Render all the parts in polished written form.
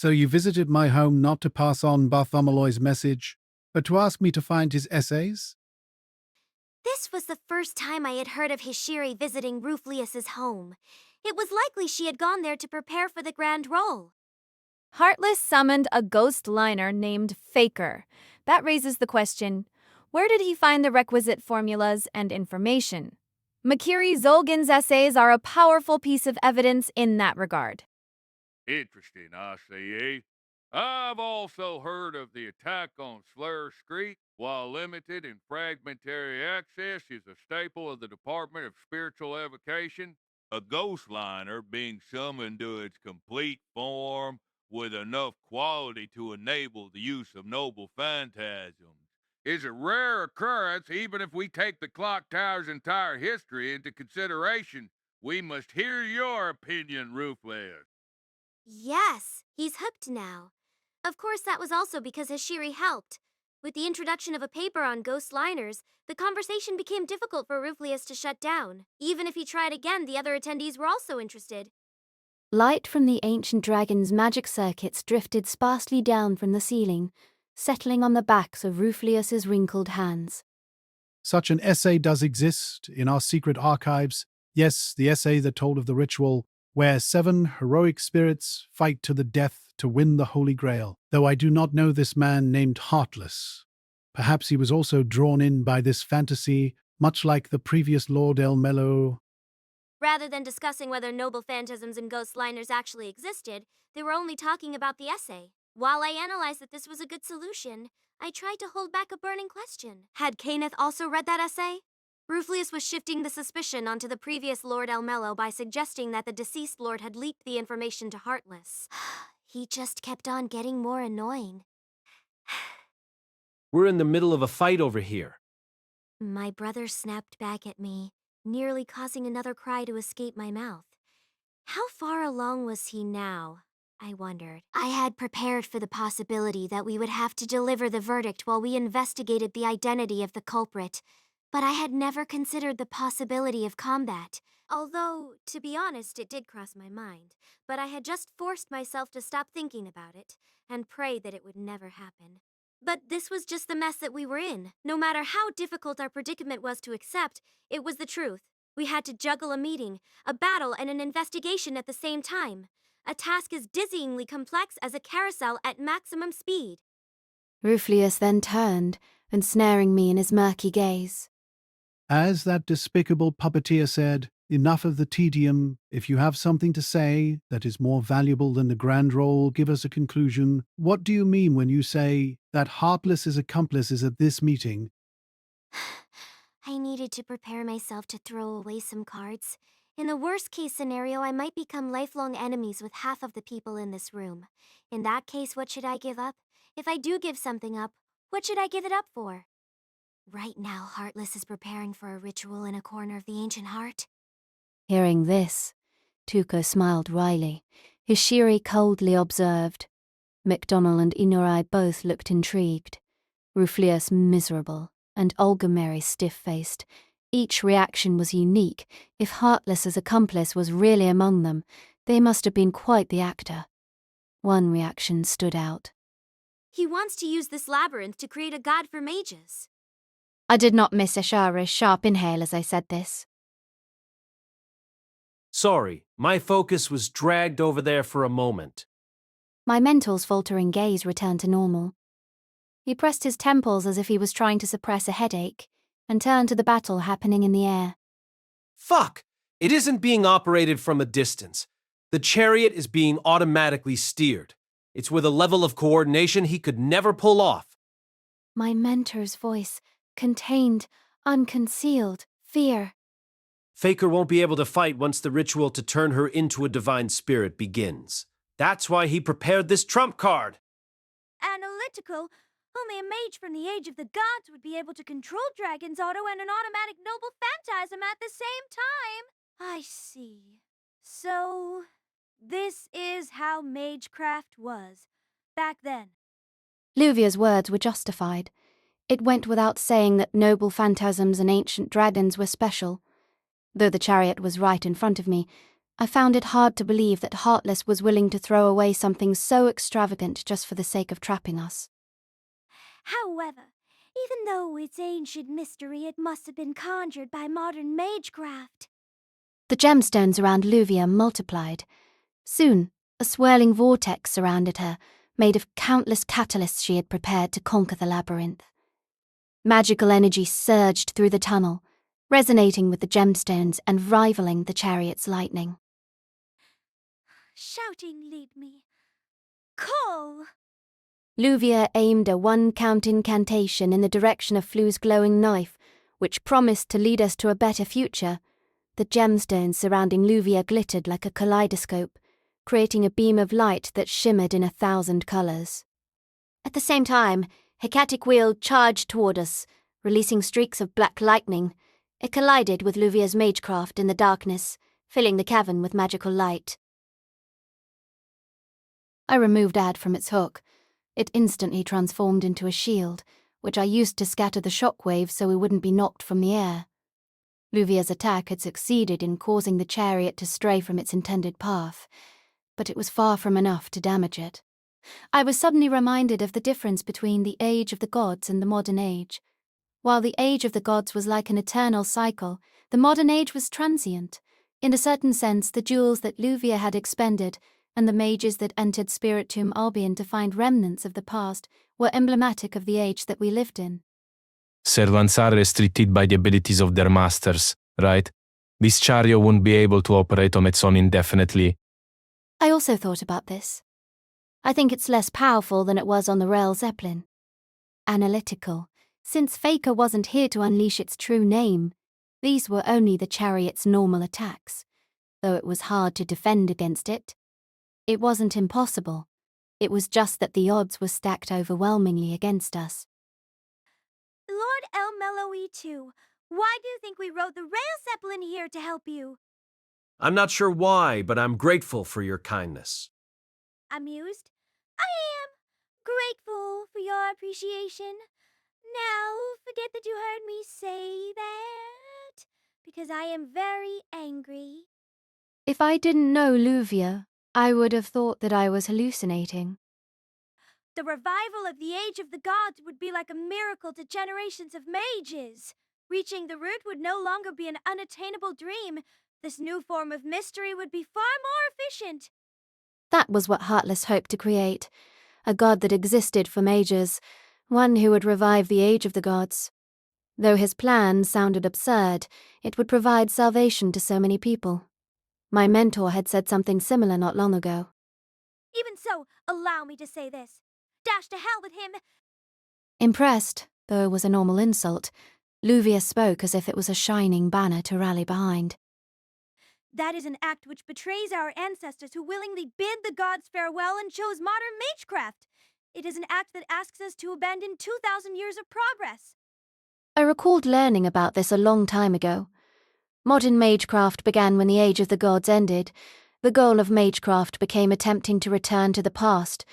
So you visited my home not to pass on Bartholomew's message, but to ask me to find his essays? This was the first time I had heard of Hishiri visiting Ruflius's home. It was likely she had gone there to prepare for the grand role. Heartless summoned a ghost liner named Faker. That raises the question, where did he find the requisite formulas and information? Makiri Zolgin's essays are a powerful piece of evidence in that regard. Interesting, I see. I've also heard of the attack on Slur Street. While limited and fragmentary access is a staple of the Department of Spiritual Evocation, a ghost liner being summoned to its complete form with enough quality to enable the use of noble phantasms is a rare occurrence. Even if we take the clock tower's entire history into consideration, we must hear your opinion, Rufus. Yes, he's hooked now. Of course, that was also because Hishiri helped. With the introduction of a paper on ghost liners, the conversation became difficult for Ruflius to shut down. Even if he tried again, the other attendees were also interested. Light from the ancient dragon's magic circuits drifted sparsely down from the ceiling, settling on the backs of Ruflius's wrinkled hands. Such an essay does exist in our secret archives. Yes, the essay that told of the ritual where 7 heroic spirits fight to the death to win the Holy Grail, though I do not know this man named Heartless. Perhaps he was also drawn in by this fantasy, much like the previous Lord El-Melloi. Rather than discussing whether noble phantasms and ghost liners actually existed, they were only talking about the essay. While I analyzed that this was a good solution, I tried to hold back a burning question. Had Kenneth also read that essay? Ruflius was shifting the suspicion onto the previous Lord El-Melloi by suggesting that the deceased lord had leaked the information to Heartless. He just kept on getting more annoying. We're in the middle of a fight over here. My brother snapped back at me, nearly causing another cry to escape my mouth. How far along was he now? I wondered. I had prepared for the possibility that we would have to deliver the verdict while we investigated the identity of the culprit, but I had never considered the possibility of combat. Although, to be honest, it did cross my mind, but I had just forced myself to stop thinking about it and pray that it would never happen. But this was just the mess that we were in. No matter how difficult our predicament was to accept, it was the truth. We had to juggle a meeting, a battle, and an investigation at the same time. A task as dizzyingly complex as a carousel at maximum speed. Ruflius then turned, ensnaring me in his murky gaze. As that despicable puppeteer said, enough of the tedium. If you have something to say that is more valuable than the grand role, give us a conclusion. What do you mean when you say that Heartless's accomplice is at this meeting? I needed to prepare myself to throw away some cards. In the worst-case scenario, I might become lifelong enemies with half of the people in this room. In that case, what should I give up? If I do give something up, what should I give it up for? Right now, Heartless is preparing for a ritual in a corner of the ancient heart. Hearing this, Tuko smiled wryly. Hishiri coldly observed. MacDonnell and Inurai both looked intrigued. Ruflius miserable, and Olga Mary stiff-faced. Each reaction was unique. If Heartless's accomplice was really among them, they must have been quite the actor. One reaction stood out. He wants to use this labyrinth to create a god for mages. I did not miss Ashara's sharp inhale as I said this. Sorry, my focus was dragged over there for a moment. My mentor's faltering gaze returned to normal. He pressed his temples as if he was trying to suppress a headache, and turned to the battle happening in the air. Fuck! It isn't being operated from a distance. The chariot is being automatically steered. It's with a level of coordination he could never pull off. My mentor's voice, contained, unconcealed, fear. Faker won't be able to fight once the ritual to turn her into a divine spirit begins. That's why he prepared this trump card. Analytical. Only a mage from the age of the gods would be able to control Dragon's Auto and an automatic noble phantasm at the same time. I see. So, this is how magecraft was back then. Luvia's words were justified. It went without saying that noble phantasms and ancient dragons were special. Though the chariot was right in front of me, I found it hard to believe that Heartless was willing to throw away something so extravagant just for the sake of trapping us. However, even though it's ancient mystery, it must have been conjured by modern magecraft. The gemstones around Luvia multiplied. Soon, a swirling vortex surrounded her, made of countless catalysts she had prepared to conquer the labyrinth. Magical energy surged through the tunnel, resonating with the gemstones and rivaling the chariot's lightning. Shouting lead me. Call! Luvia aimed a one-count incantation in the direction of Flu's glowing knife, which promised to lead us to a better future. The gemstones surrounding Luvia glittered like a kaleidoscope, creating a beam of light that shimmered in 1,000 colors. At the same time, Hecatic Wheel charged toward us, releasing streaks of black lightning. It collided with Luvia's magecraft in the darkness, filling the cavern with magical light. I removed Ad from its hook. It instantly transformed into a shield, which I used to scatter the shockwaves so we wouldn't be knocked from the air. Luvia's attack had succeeded in causing the chariot to stray from its intended path, but it was far from enough to damage it. I was suddenly reminded of the difference between the age of the gods and the modern age. While the age of the gods was like an eternal cycle, the modern age was transient. In a certain sense, the jewels that Luvia had expended and the mages that entered Spirit Tomb Albion to find remnants of the past were emblematic of the age that we lived in. Servants are restricted by the abilities of their masters, right? This chariot won't be able to operate on its own indefinitely. I also thought about this. I think it's less powerful than it was on the Rail Zeppelin. Analytical, since Faker wasn't here to unleash its true name. These were only the chariot's normal attacks, though it was hard to defend against it. It wasn't impossible. It was just that the odds were stacked overwhelmingly against us. Lord El-Melloi II, why do you think we rode the Rail Zeppelin here to help you? I'm not sure why, but I'm grateful for your kindness. Amused? I am. Grateful for your appreciation. Now, forget that you heard me say that, because I am very angry. If I didn't know Luvia, I would have thought that I was hallucinating. The revival of the Age of the Gods would be like a miracle to generations of mages. Reaching the root would no longer be an unattainable dream. This new form of mystery would be far more efficient. That was what Heartless hoped to create, a god that existed for mages, one who would revive the Age of the Gods. Though his plan sounded absurd, it would provide salvation to so many people. My mentor had said something similar not long ago. Even so, allow me to say this. Dash to hell with him! Impressed, though it was a normal insult, Luvia spoke as if it was a shining banner to rally behind. That is an act which betrays our ancestors who willingly bid the gods farewell and chose modern magecraft. It is an act that asks us to abandon 2,000 years of progress. I recalled learning about this a long time ago. Modern magecraft began when the Age of the Gods ended. The goal of magecraft became attempting to return to the past.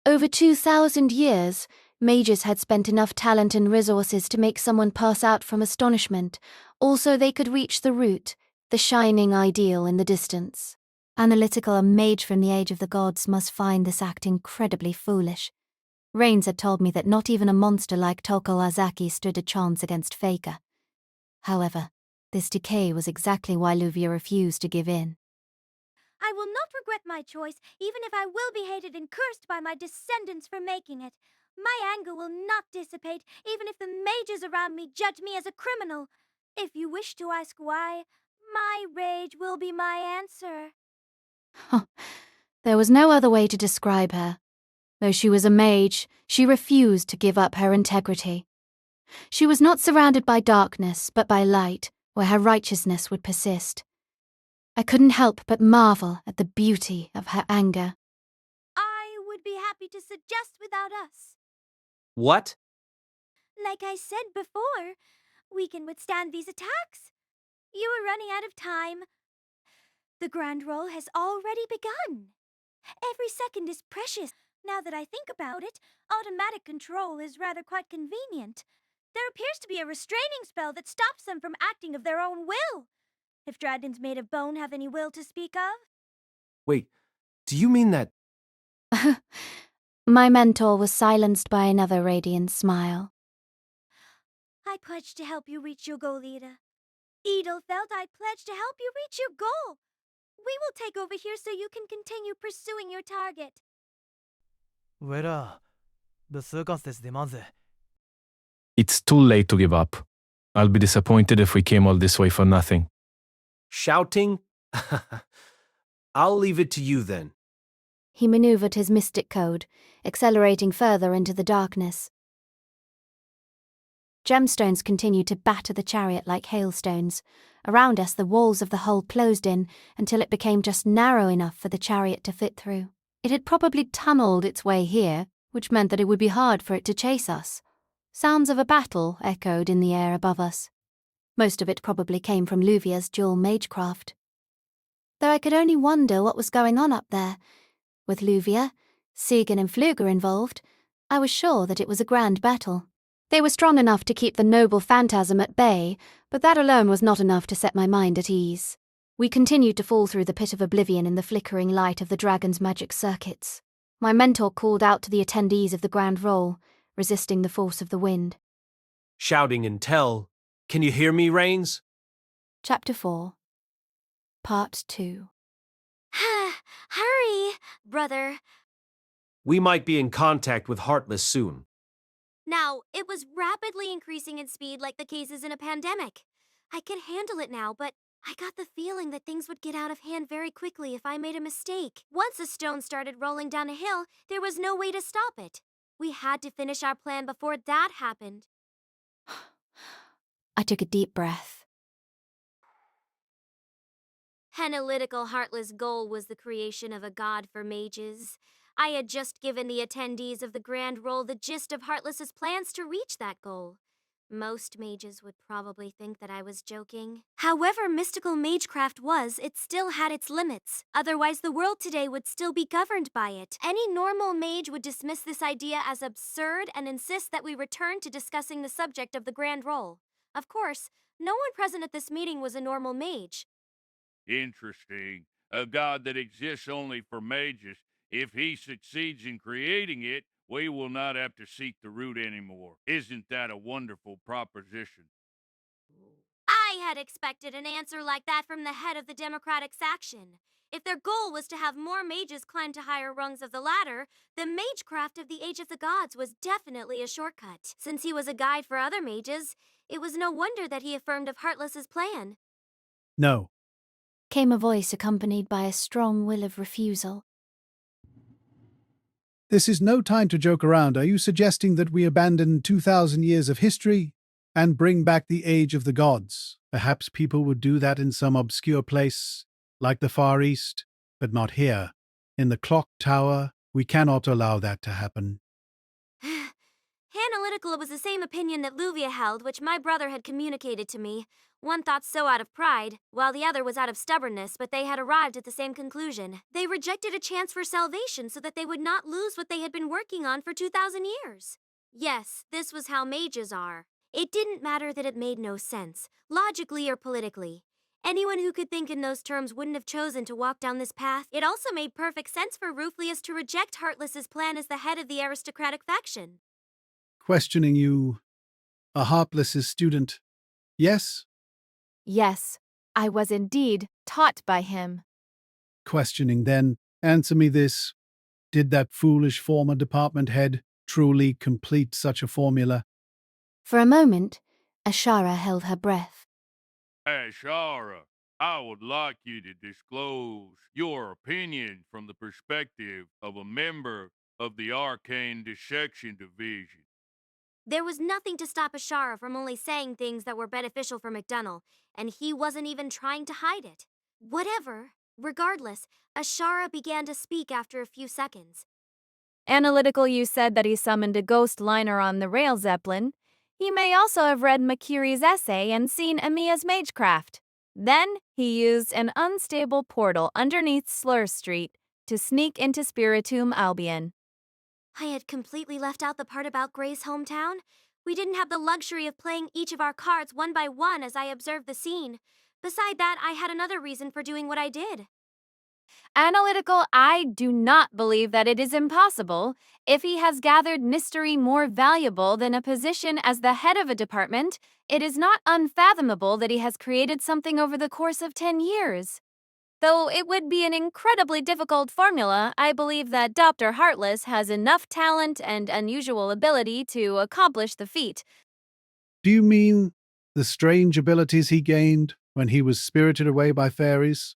Over 2,000 years, mages had spent enough talent and resources to make someone pass out from astonishment, also they could reach the root, the shining ideal in the distance. Analytical, a mage from the Age of the Gods must find this act incredibly foolish. Rains had told me that not even a monster like Toko Azaki stood a chance against Faker. However, this decay was exactly why Luvia refused to give in. I will not regret my choice, even if I will be hated and cursed by my descendants for making it. My anger will not dissipate, even if the mages around me judge me as a criminal. If you wish to ask why, my rage will be my answer. There was no other way to describe her. Though she was a mage, she refused to give up her integrity. She was not surrounded by darkness, but by light, where her righteousness would persist. I couldn't help but marvel at the beauty of her anger. I would be happy to suggest without us. What? Like I said before, we can withstand these attacks. You are running out of time. The grand roll has already begun. Every second is precious. Now that I think about it, automatic control is rather quite convenient. There appears to be a restraining spell that stops them from acting of their own will. if dragons made of bone have any will to speak of. Wait, do you mean that? My mentor was silenced by another radiant smile. I pledge to help you reach your goal, Ida. Edelfelt, I pledge to help you reach your goal. We will take over here so you can continue pursuing your target. ウェラー、部数カスです出まんぜ。It's too late to give up. I'll be disappointed if we came all this way for nothing. Shouting? I'll leave it to you then. He maneuvered his mystic code, accelerating further into the darkness. Gemstones continued to batter the chariot like hailstones. Around us, the walls of the hull closed in until it became just narrow enough for the chariot to fit through. It had probably tunneled its way here, which meant that it would be hard for it to chase us. Sounds of a battle echoed in the air above us. Most of it probably came from Luvia's dual magecraft. Though I could only wonder what was going on up there. With Luvia, Siegen and Pfluger involved, I was sure that it was a grand battle. They were strong enough to keep the noble phantasm at bay, but that alone was not enough to set my mind at ease. We continued to fall through the pit of oblivion in the flickering light of the dragon's magic circuits. My mentor called out to the attendees of the grand roll, resisting the force of the wind. Shouting and tell. Can you hear me, Rains? Chapter 4 Part 2 Hurry, brother. We might be in contact with Heartless soon. Now, it was rapidly increasing in speed like the cases in a pandemic. I could handle it now, but I got the feeling that things would get out of hand very quickly if I made a mistake. Once a stone started rolling down a hill, there was no way to stop it. We had to finish our plan before that happened. I took a deep breath. Analytical Heartless' goal was the creation of a god for mages. I had just given the attendees of the Grand Roll the gist of Heartless's plans to reach that goal. Most mages would probably think that I was joking. However mystical magecraft was, it still had its limits. Otherwise, the world today would still be governed by it. Any normal mage would dismiss this idea as absurd and insist that we return to discussing the subject of the Grand Roll. Of course, no one present at this meeting was a normal mage. Interesting. A god that exists only for mages. If he succeeds in creating it, we will not have to seek the root anymore. Isn't that a wonderful proposition? I had expected an answer like that from the head of the Democratic faction. If their goal was to have more mages climb to higher rungs of the ladder, the magecraft of the Age of the Gods was definitely a shortcut. Since he was a guide for other mages, it was no wonder that he affirmed of Heartless's plan. No. Came a voice accompanied by a strong will of refusal. This is no time to joke around. Are you suggesting that we abandon 2,000 years of history and bring back the Age of the Gods? Perhaps people would do that in some obscure place, like the Far East, but not here. In the clock tower, we cannot allow that to happen. Analytical was the same opinion that Luvia held, which my brother had communicated to me. One thought so out of pride, while the other was out of stubbornness, but they had arrived at the same conclusion. They rejected a chance for salvation so that they would not lose what they had been working on for 2,000 years. Yes, this was how mages are. It didn't matter that it made no sense, logically or politically. Anyone who could think in those terms wouldn't have chosen to walk down this path. It also made perfect sense for Ruflius to reject Heartless's plan as the head of the aristocratic faction. Questioning you, a Heartless's student, yes? Yes, I was indeed taught by him. Questioning then, answer me this. Did that foolish former department head truly complete such a formula? For a moment, Ashara held her breath. Ashara, I would like you to disclose your opinion from the perspective of a member of the Arcane Dissection Division. There was nothing to stop Ashara from only saying things that were beneficial for McDonald, and he wasn't even trying to hide it. Whatever. Regardless, Ashara began to speak after a few seconds. Analytical, you said that he summoned a ghost liner on the rail Zeppelin. He may also have read Makiri's essay and seen Amiya's magecraft. Then he used an unstable portal underneath Slur Street to sneak into Spiritum Albion. I had completely left out the part about Gray's hometown. We didn't have the luxury of playing each of our cards one by one as I observed the scene. Beside that, I had another reason for doing what I did. Analytical, I do not believe that it is impossible. If he has gathered mystery more valuable than a position as the head of a department, it is not unfathomable that he has created something over the course of 10 years. Though it would be an incredibly difficult formula, I believe that Dr. Heartless has enough talent and unusual ability to accomplish the feat. Do you mean the strange abilities he gained when he was spirited away by fairies?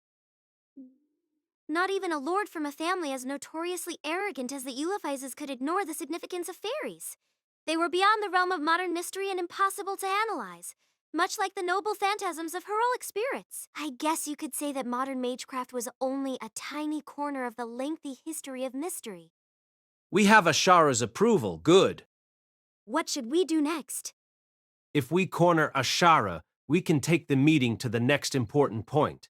Not even a lord from a family as notoriously arrogant as the Ulaphises could ignore the significance of fairies. They were beyond the realm of modern mystery and impossible to analyze, much like the noble phantasms of heroic spirits. I guess you could say that modern magecraft was only a tiny corner of the lengthy history of mystery. We have Ashara's approval, good. What should we do next? If we corner Ashara, we can take the meeting to the next important point.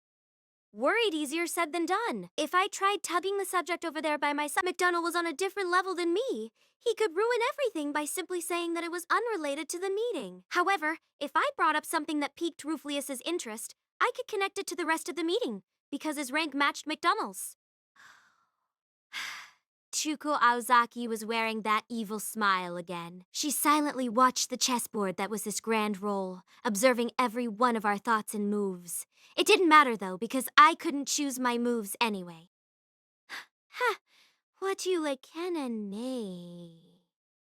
Worried easier said than done. If I tried tugging the subject over there by myself, McDonald was on a different level than me. He could ruin everything by simply saying that it was unrelated to the meeting. However, if I brought up something that piqued Ruflius's interest, I could connect it to the rest of the meeting, because his rank matched McDonald's. Chuko Aozaki was wearing that evil smile again. She silently watched the chessboard that was this grand roll, observing every one of our thoughts and moves. It didn't matter, though, because I couldn't choose my moves anyway. Ha! What you like can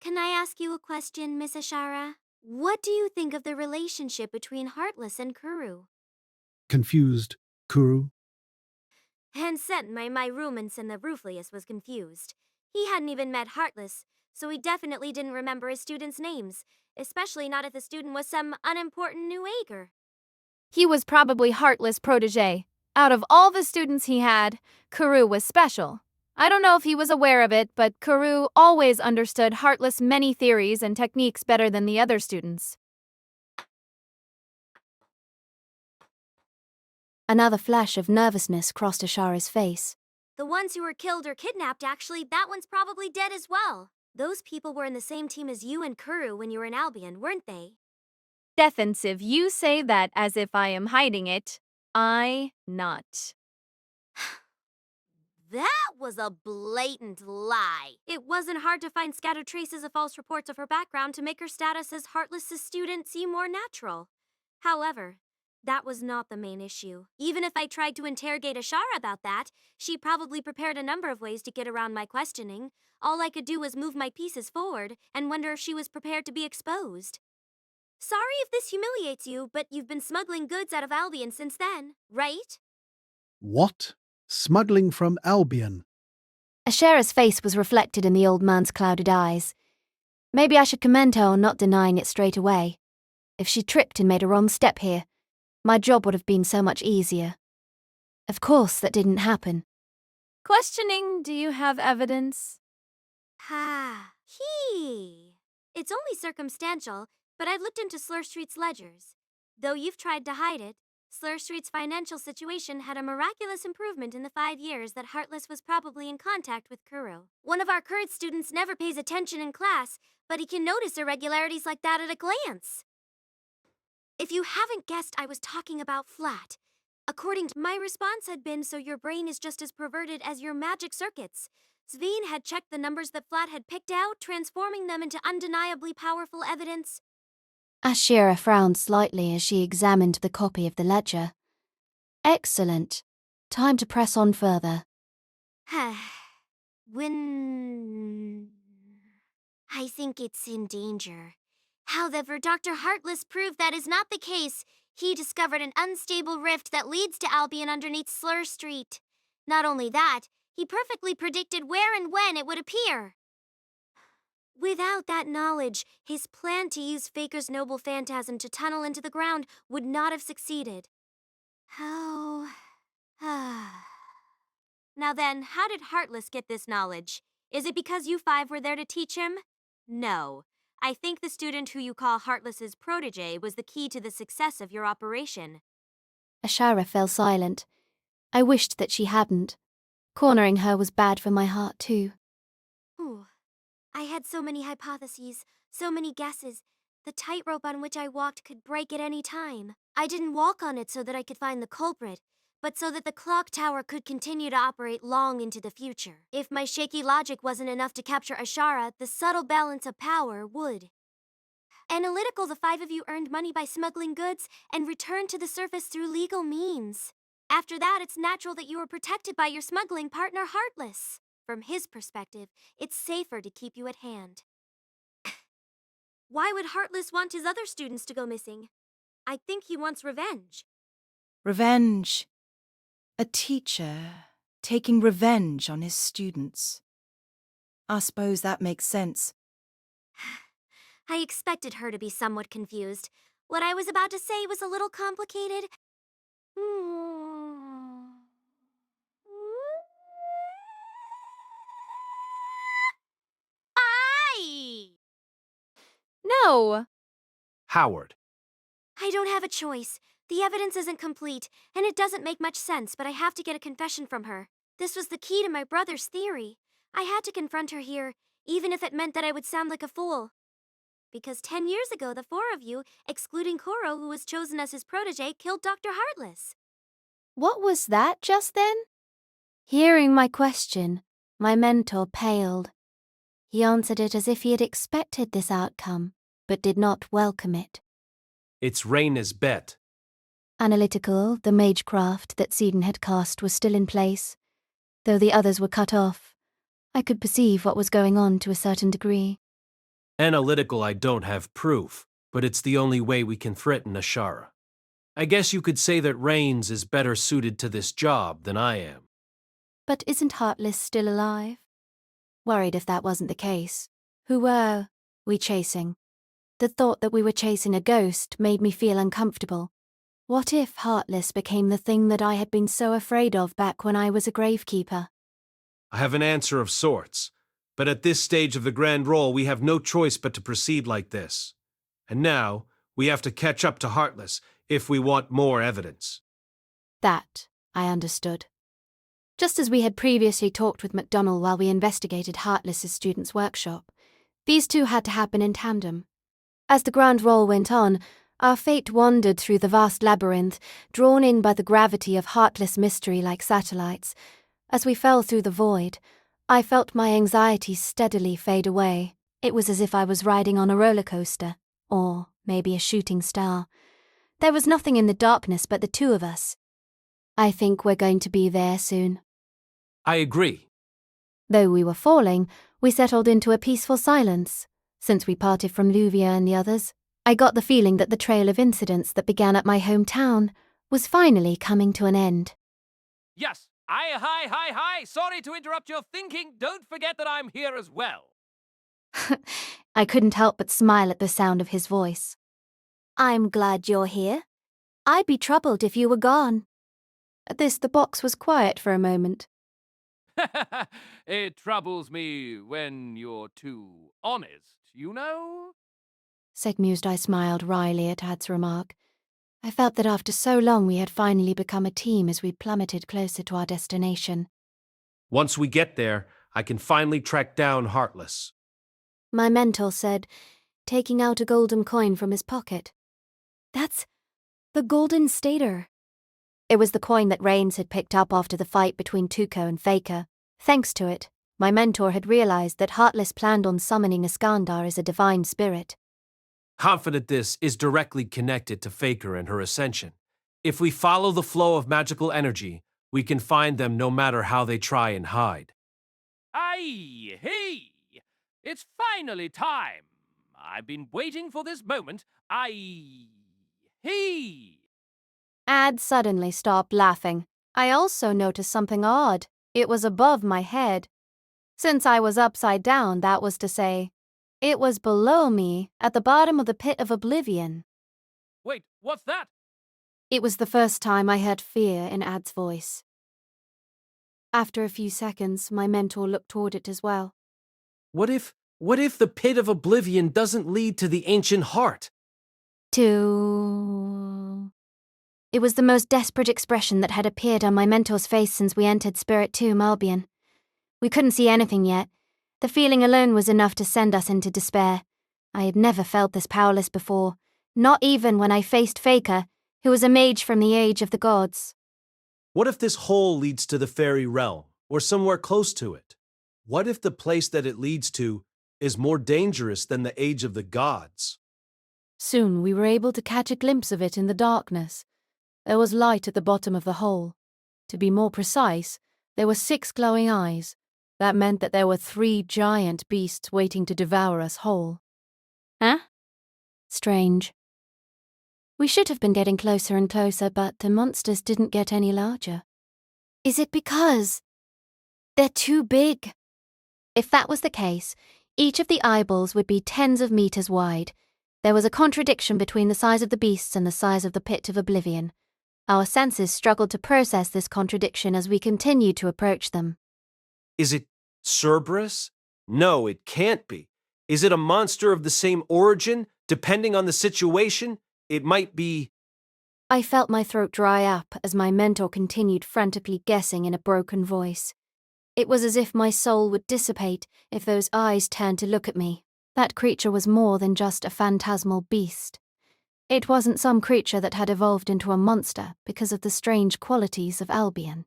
Can I ask you a question, Miss Ashara? What do you think of the relationship between Heartless and Kuru? Confused, Kuru? And sent my roommates and the Ruflius was confused. He hadn't even met Heartless, so he definitely didn't remember his students' names, especially not if the student was some unimportant new Ager. He was probably Heartless' protege. Out of all the students he had, Kuru was special. I don't know if he was aware of it, but Kuru always understood Heartless' many theories and techniques better than the other students. Another flash of nervousness crossed Ashara's face. The ones who were killed or kidnapped, actually, that one's probably dead as well. Those people were in the same team as you and Kuru when you were in Albion, weren't they? Defensive, you say that as if I am hiding it. I not. That was a blatant lie. It wasn't hard to find scattered traces of false reports of her background to make her status as Heartless's student seem more natural. However, that was not the main issue. Even if I tried to interrogate Ashara about that, she probably prepared a number of ways to get around my questioning. All I could do was move my pieces forward and wonder if she was prepared to be exposed. Sorry if this humiliates you, but you've been smuggling goods out of Albion since then, right? What? Smuggling from Albion? Ashara's face was reflected in the old man's clouded eyes. Maybe I should commend her on not denying it straight away. If she tripped and made a wrong step here, my job would have been so much easier. Of course, that didn't happen. Questioning, do you have evidence? It's only circumstantial, but I've looked into Slur Street's ledgers. Though you've tried to hide it, Slur Street's financial situation had a miraculous improvement in the 5 years that Heartless was probably in contact with Kuro. One of our current students never pays attention in class, but he can notice irregularities like that at a glance. If you haven't guessed, I was talking about Flat. According to my response had been, so your brain is just as perverted as your magic circuits. Sveen had checked the numbers that Flat had picked out, transforming them into undeniably powerful evidence. Ashira frowned slightly as she examined the copy of the ledger. Excellent. Time to press on further. When I think it's in danger. However, Dr. Heartless proved that is not the case. He discovered an unstable rift that leads to Albion underneath Slur Street. Not only that, he perfectly predicted where and when it would appear. Without that knowledge, his plan to use Faker's noble phantasm to tunnel into the ground would not have succeeded. How? Now then, how did Heartless get this knowledge? Is it because you 5 were there to teach him? No. I think the student who you call Heartless's protege was the key to the success of your operation. Ashara fell silent. I wished that she hadn't. Cornering her was bad for my heart too. I had so many hypotheses, so many guesses. The tightrope on which I walked could break at any time. I didn't walk on it so that I could find the culprit, but so that the clock tower could continue to operate long into the future. If my shaky logic wasn't enough to capture Ashara, the subtle balance of power would. Analytical, the five of you earned money by smuggling goods and returned to the surface through legal means. After that, it's natural that you were protected by your smuggling partner, Heartless. From his perspective, it's safer to keep you at hand. Why would Heartless want his other students to go missing? I think he wants revenge. Revenge. A teacher taking revenge on his students. I suppose that makes sense. I expected her to be somewhat confused. What I was about to say was a little complicated. No! Howard. I don't have a choice. The evidence isn't complete, and it doesn't make much sense, but I have to get a confession from her. This was the key to my brother's theory. I had to confront her here, even if it meant that I would sound like a fool. Because 10 years ago, the four of you, excluding Koro, who was chosen as his protege, killed Dr. Heartless. What was that just then? Hearing my question, my mentor paled. He answered it as if he had expected this outcome, but did not welcome it. It's Raina's bet. Analytical, the mage craft that Seiden had cast was still in place. Though the others were cut off, I could perceive what was going on to a certain degree. Analytical, I don't have proof, but it's the only way we can threaten Ashara. I guess you could say that Rains is better suited to this job than I am. But isn't Heartless still alive? Worried if that wasn't the case. Who were we chasing? The thought that we were chasing a ghost made me feel uncomfortable. What if Heartless became the thing that I had been so afraid of back when I was a gravekeeper? I have an answer of sorts, but at this stage of the grand roll we have no choice but to proceed like this. And now, we have to catch up to Heartless if we want more evidence. That I understood. Just as we had previously talked with MacDonald while we investigated Heartless's students' workshop, these two had to happen in tandem. As the grand roll went on, our fate wandered through the vast labyrinth, drawn in by the gravity of heartless mystery like satellites. As we fell through the void, I felt my anxiety steadily fade away. It was as if I was riding on a roller coaster, or maybe a shooting star. There was nothing in the darkness but the two of us. I think we're going to be there soon. I agree. Though we were falling, we settled into a peaceful silence. Since we parted from Luvia and the others, I got the feeling that the trail of incidents that began at my hometown was finally coming to an end. Yes, hi, sorry to interrupt your thinking. Don't forget that I'm here as well. I couldn't help but smile at the sound of his voice. I'm glad you're here. I'd be troubled if you were gone. At this, the box was quiet for a moment. It troubles me when you're too honest, you know? Segmused, I smiled wryly at Ad's remark. I felt that after so long we had finally become a team as we plummeted closer to our destination. Once we get there, I can finally track down Heartless. My mentor said, taking out a golden coin from his pocket. That's the golden stater. It was the coin that Rains had picked up after the fight between Tuco and Faker. Thanks to it, my mentor had realized that Heartless planned on summoning Iskandar as a divine spirit. Confident this is directly connected to Faker and her ascension. If we follow the flow of magical energy, we can find them no matter how they try and hide. Aye, hey! It's finally time. I've been waiting for this moment. Aye, hey! Ad suddenly stopped laughing. I also noticed something odd. It was above my head. Since I was upside down, that was to say, it was below me, at the bottom of the pit of oblivion. Wait, what's that? It was the first time I heard fear in Ad's voice. After a few seconds, my mentor looked toward it as well. What if the pit of oblivion doesn't lead to the ancient heart? It was the most desperate expression that had appeared on my mentor's face since we entered Spirit 2 Albion. We couldn't see anything yet. The feeling alone was enough to send us into despair. I had never felt this powerless before, not even when I faced Faker, who was a mage from the age of the gods. What if this hole leads to the fairy realm, or somewhere close to it? What if the place that it leads to is more dangerous than the age of the gods? Soon we were able to catch a glimpse of it in the darkness. There was light at the bottom of the hole. To be more precise, there were 6 glowing eyes. That meant that there were 3 giant beasts waiting to devour us whole. Huh? Strange. We should have been getting closer and closer, but the monsters didn't get any larger. Is it because they're too big? If that was the case, each of the eyeballs would be tens of meters wide. There was a contradiction between the size of the beasts and the size of the pit of oblivion. Our senses struggled to process this contradiction as we continued to approach them. Is it Cerberus? No, it can't be. Is it a monster of the same origin? Depending on the situation, it might be... I felt my throat dry up as my mentor continued frantically guessing in a broken voice. It was as if my soul would dissipate if those eyes turned to look at me. That creature was more than just a phantasmal beast. It wasn't some creature that had evolved into a monster because of the strange qualities of Albion.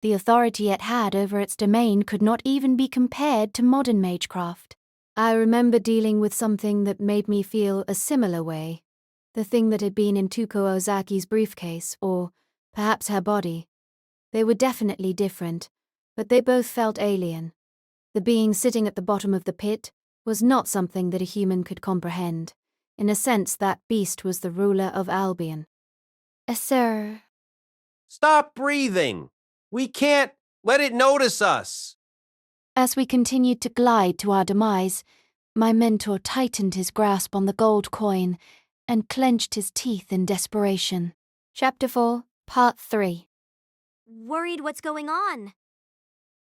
The authority it had over its domain could not even be compared to modern magecraft. I remember dealing with something that made me feel a similar way. The thing that had been in Tuko Ozaki's briefcase, or perhaps her body. They were definitely different, but they both felt alien. The being sitting at the bottom of the pit was not something that a human could comprehend. In a sense, that beast was the ruler of Albion. Sir. Stop breathing! We can't let it notice us! As we continued to glide to our demise, my mentor tightened his grasp on the gold coin and clenched his teeth in desperation. Chapter 4, Part 3. Worried what's going on?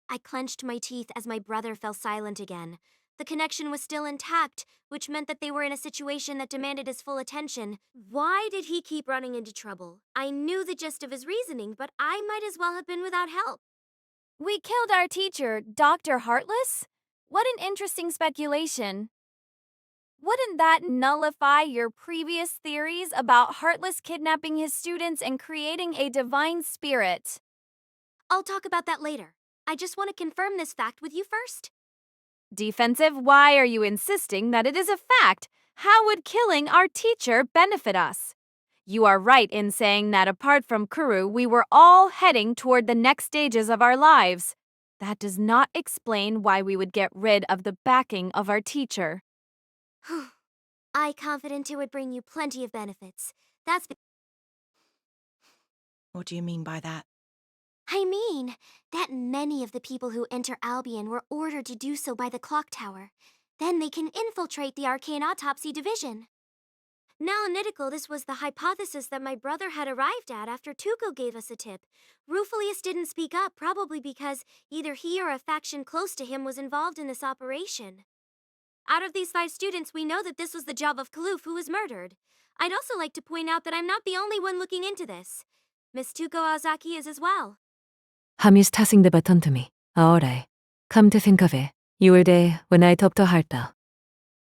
I clenched my teeth as my brother fell silent again. The connection was still intact, which meant that they were in a situation that demanded his full attention. Why did he keep running into trouble? I knew the gist of his reasoning, but I might as well have been without help. We killed our teacher, Dr. Heartless? What an interesting speculation. Wouldn't that nullify your previous theories about Heartless kidnapping his students and creating a divine spirit? I'll talk about that later. I just want to confirm this fact with you first. Defensive, why are you insisting that it is a fact? How would killing our teacher benefit us? You are right in saying that apart from Kuru, we were all heading toward the next stages of our lives. That does not explain why we would get rid of the backing of our teacher. I'm confident it would bring you plenty of benefits. That's... What do you mean by that? I mean that many of the people who enter Albion were ordered to do so by the clock tower. Then they can infiltrate the arcane autopsy division. Now analytical, this was the hypothesis that my brother had arrived at after Tuco gave us a tip. Rufilius didn't speak up, probably because either he or a faction close to him was involved in this operation. Out of these 5 students, we know that this was the job of Kaluf, who was murdered. I'd also like to point out that I'm not the only one looking into this. Miss Tuko Ozaki is as well. Hami's passing the baton to me. Ahora, come to think of it, you were there when I talked to Harta.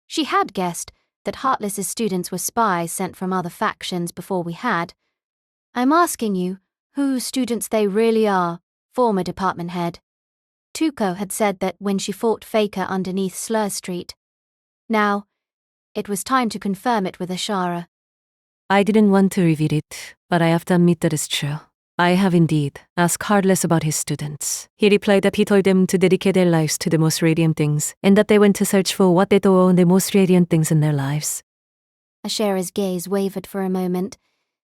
She had guessed that Heartless's students were spies sent from other factions before we had. I'm asking you whose students they really are, former department head. Tuco had said that when she fought Faker underneath Slur Street. Now, it was time to confirm it with Ashara. I didn't want to reveal it, but I have to admit that it's true. I have indeed asked Heartless about his students. He replied that he told them to dedicate their lives to the most radiant things, and that they went to search for what they thought were the most radiant things in their lives. Ashara's gaze wavered for a moment.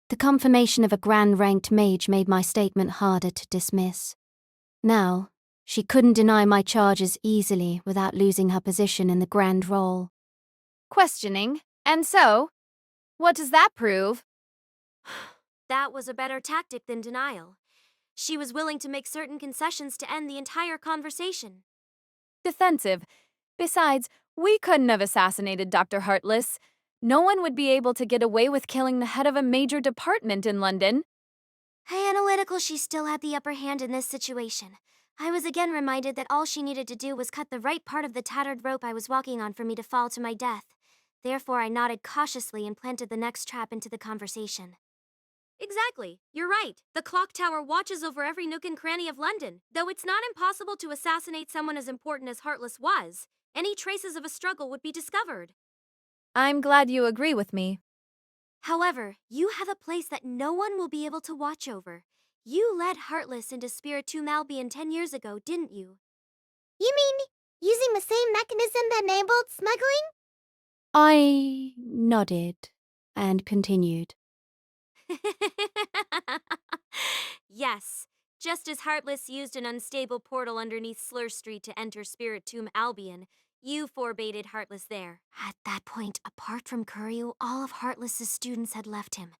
The confirmation of a grand-ranked mage made my statement harder to dismiss. Now, she couldn't deny my charges easily without losing her position in the grand role. Questioning. And so, what does that prove? That was a better tactic than denial. She was willing to make certain concessions to end the entire conversation. Defensive. Besides, we couldn't have assassinated Dr. Heartless. No one would be able to get away with killing the head of a major department in London. Analytical, she still had the upper hand in this situation. I was again reminded that all she needed to do was cut the right part of the tattered rope I was walking on for me to fall to my death. Therefore, I nodded cautiously and planted the next trap into the conversation. Exactly. You're right. The clock tower watches over every nook and cranny of London. Though it's not impossible to assassinate someone as important as Heartless was, any traces of a struggle would be discovered. I'm glad you agree with me. However, you have a place that no one will be able to watch over. You led Heartless into Spiritomb Albion 10 years ago, didn't you? You mean using the same mechanism that enabled smuggling? I nodded and continued. Yes, just as Heartless used an unstable portal underneath Slur Street to enter Spiritomb Albion, you forbaited Heartless there. At that point, apart from Kuryu, all of Heartless's students had left him.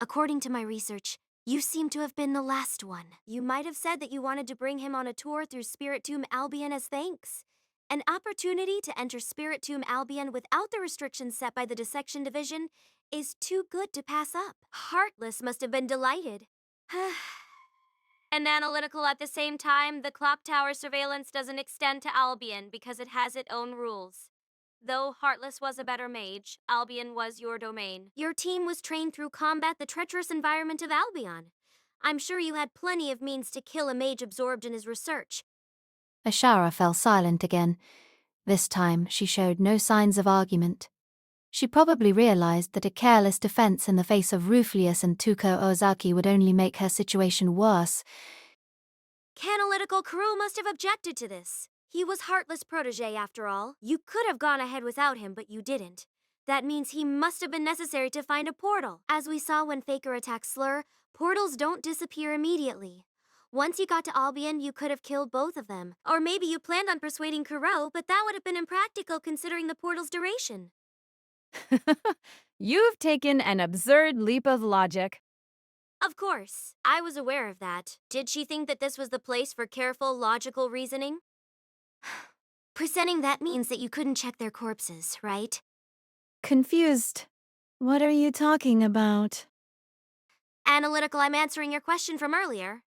According to my research, you seem to have been the last one. You might have said that you wanted to bring him on a tour through Spiritomb Albion as thanks. An opportunity to enter Spiritomb Albion without the restrictions set by the Dissection Division is too good to pass up. Heartless must have been delighted. And analytical at the same time, the clock tower surveillance doesn't extend to Albion because it has its own rules. Though Heartless was a better mage, Albion was your domain. Your team was trained through combat the treacherous environment of Albion. I'm sure you had plenty of means to kill a mage absorbed in his research. Ashara fell silent again. This time she showed no signs of argument. She probably realized that a careless defense in the face of Ruflius and Tuko Ozaki would only make her situation worse. Canalytical Karoo must have objected to this. He was Heartless' protege, after all. You could have gone ahead without him, but you didn't. That means he must have been necessary to find a portal. As we saw when Faker attacked Slur, portals don't disappear immediately. Once you got to Albion, you could have killed both of them. Or maybe you planned on persuading Kuro, but that would have been impractical considering the portal's duration. You've taken an absurd leap of logic. Of course, I was aware of that. Did she think that this was the place for careful, logical reasoning? Presenting that means that you couldn't check their corpses, right? Confused. What are you talking about? Analytical, I'm answering your question from earlier.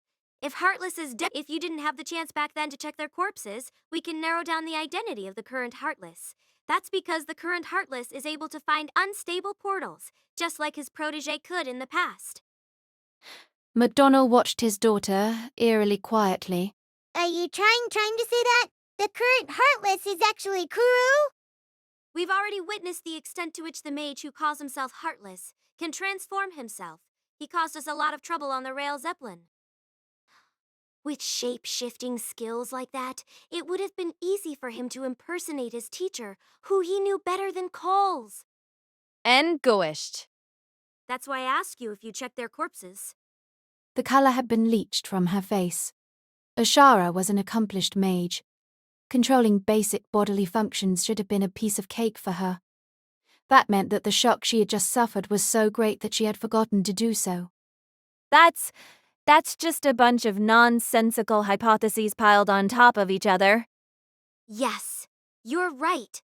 If Heartless is dead, if you didn't have the chance back then to check their corpses, we can narrow down the identity of the current Heartless. That's because the current Heartless is able to find unstable portals, just like his protege could in the past. MacDonald watched his daughter, eerily quietly. Are you trying to say that the current Heartless is actually Kuru? We've already witnessed the extent to which the mage who calls himself Heartless can transform himself. He caused us a lot of trouble on the Rail Zeppelin. With shape-shifting skills like that, it would have been easy for him to impersonate his teacher, who he knew better than Coles. And goished. That's why I asked you if you checked their corpses. The colour had been leached from her face. Ashara was an accomplished mage. Controlling basic bodily functions should have been a piece of cake for her. That meant that the shock she had just suffered was so great that she had forgotten to do so. That's just a bunch of nonsensical hypotheses piled on top of each other. Yes, you're right.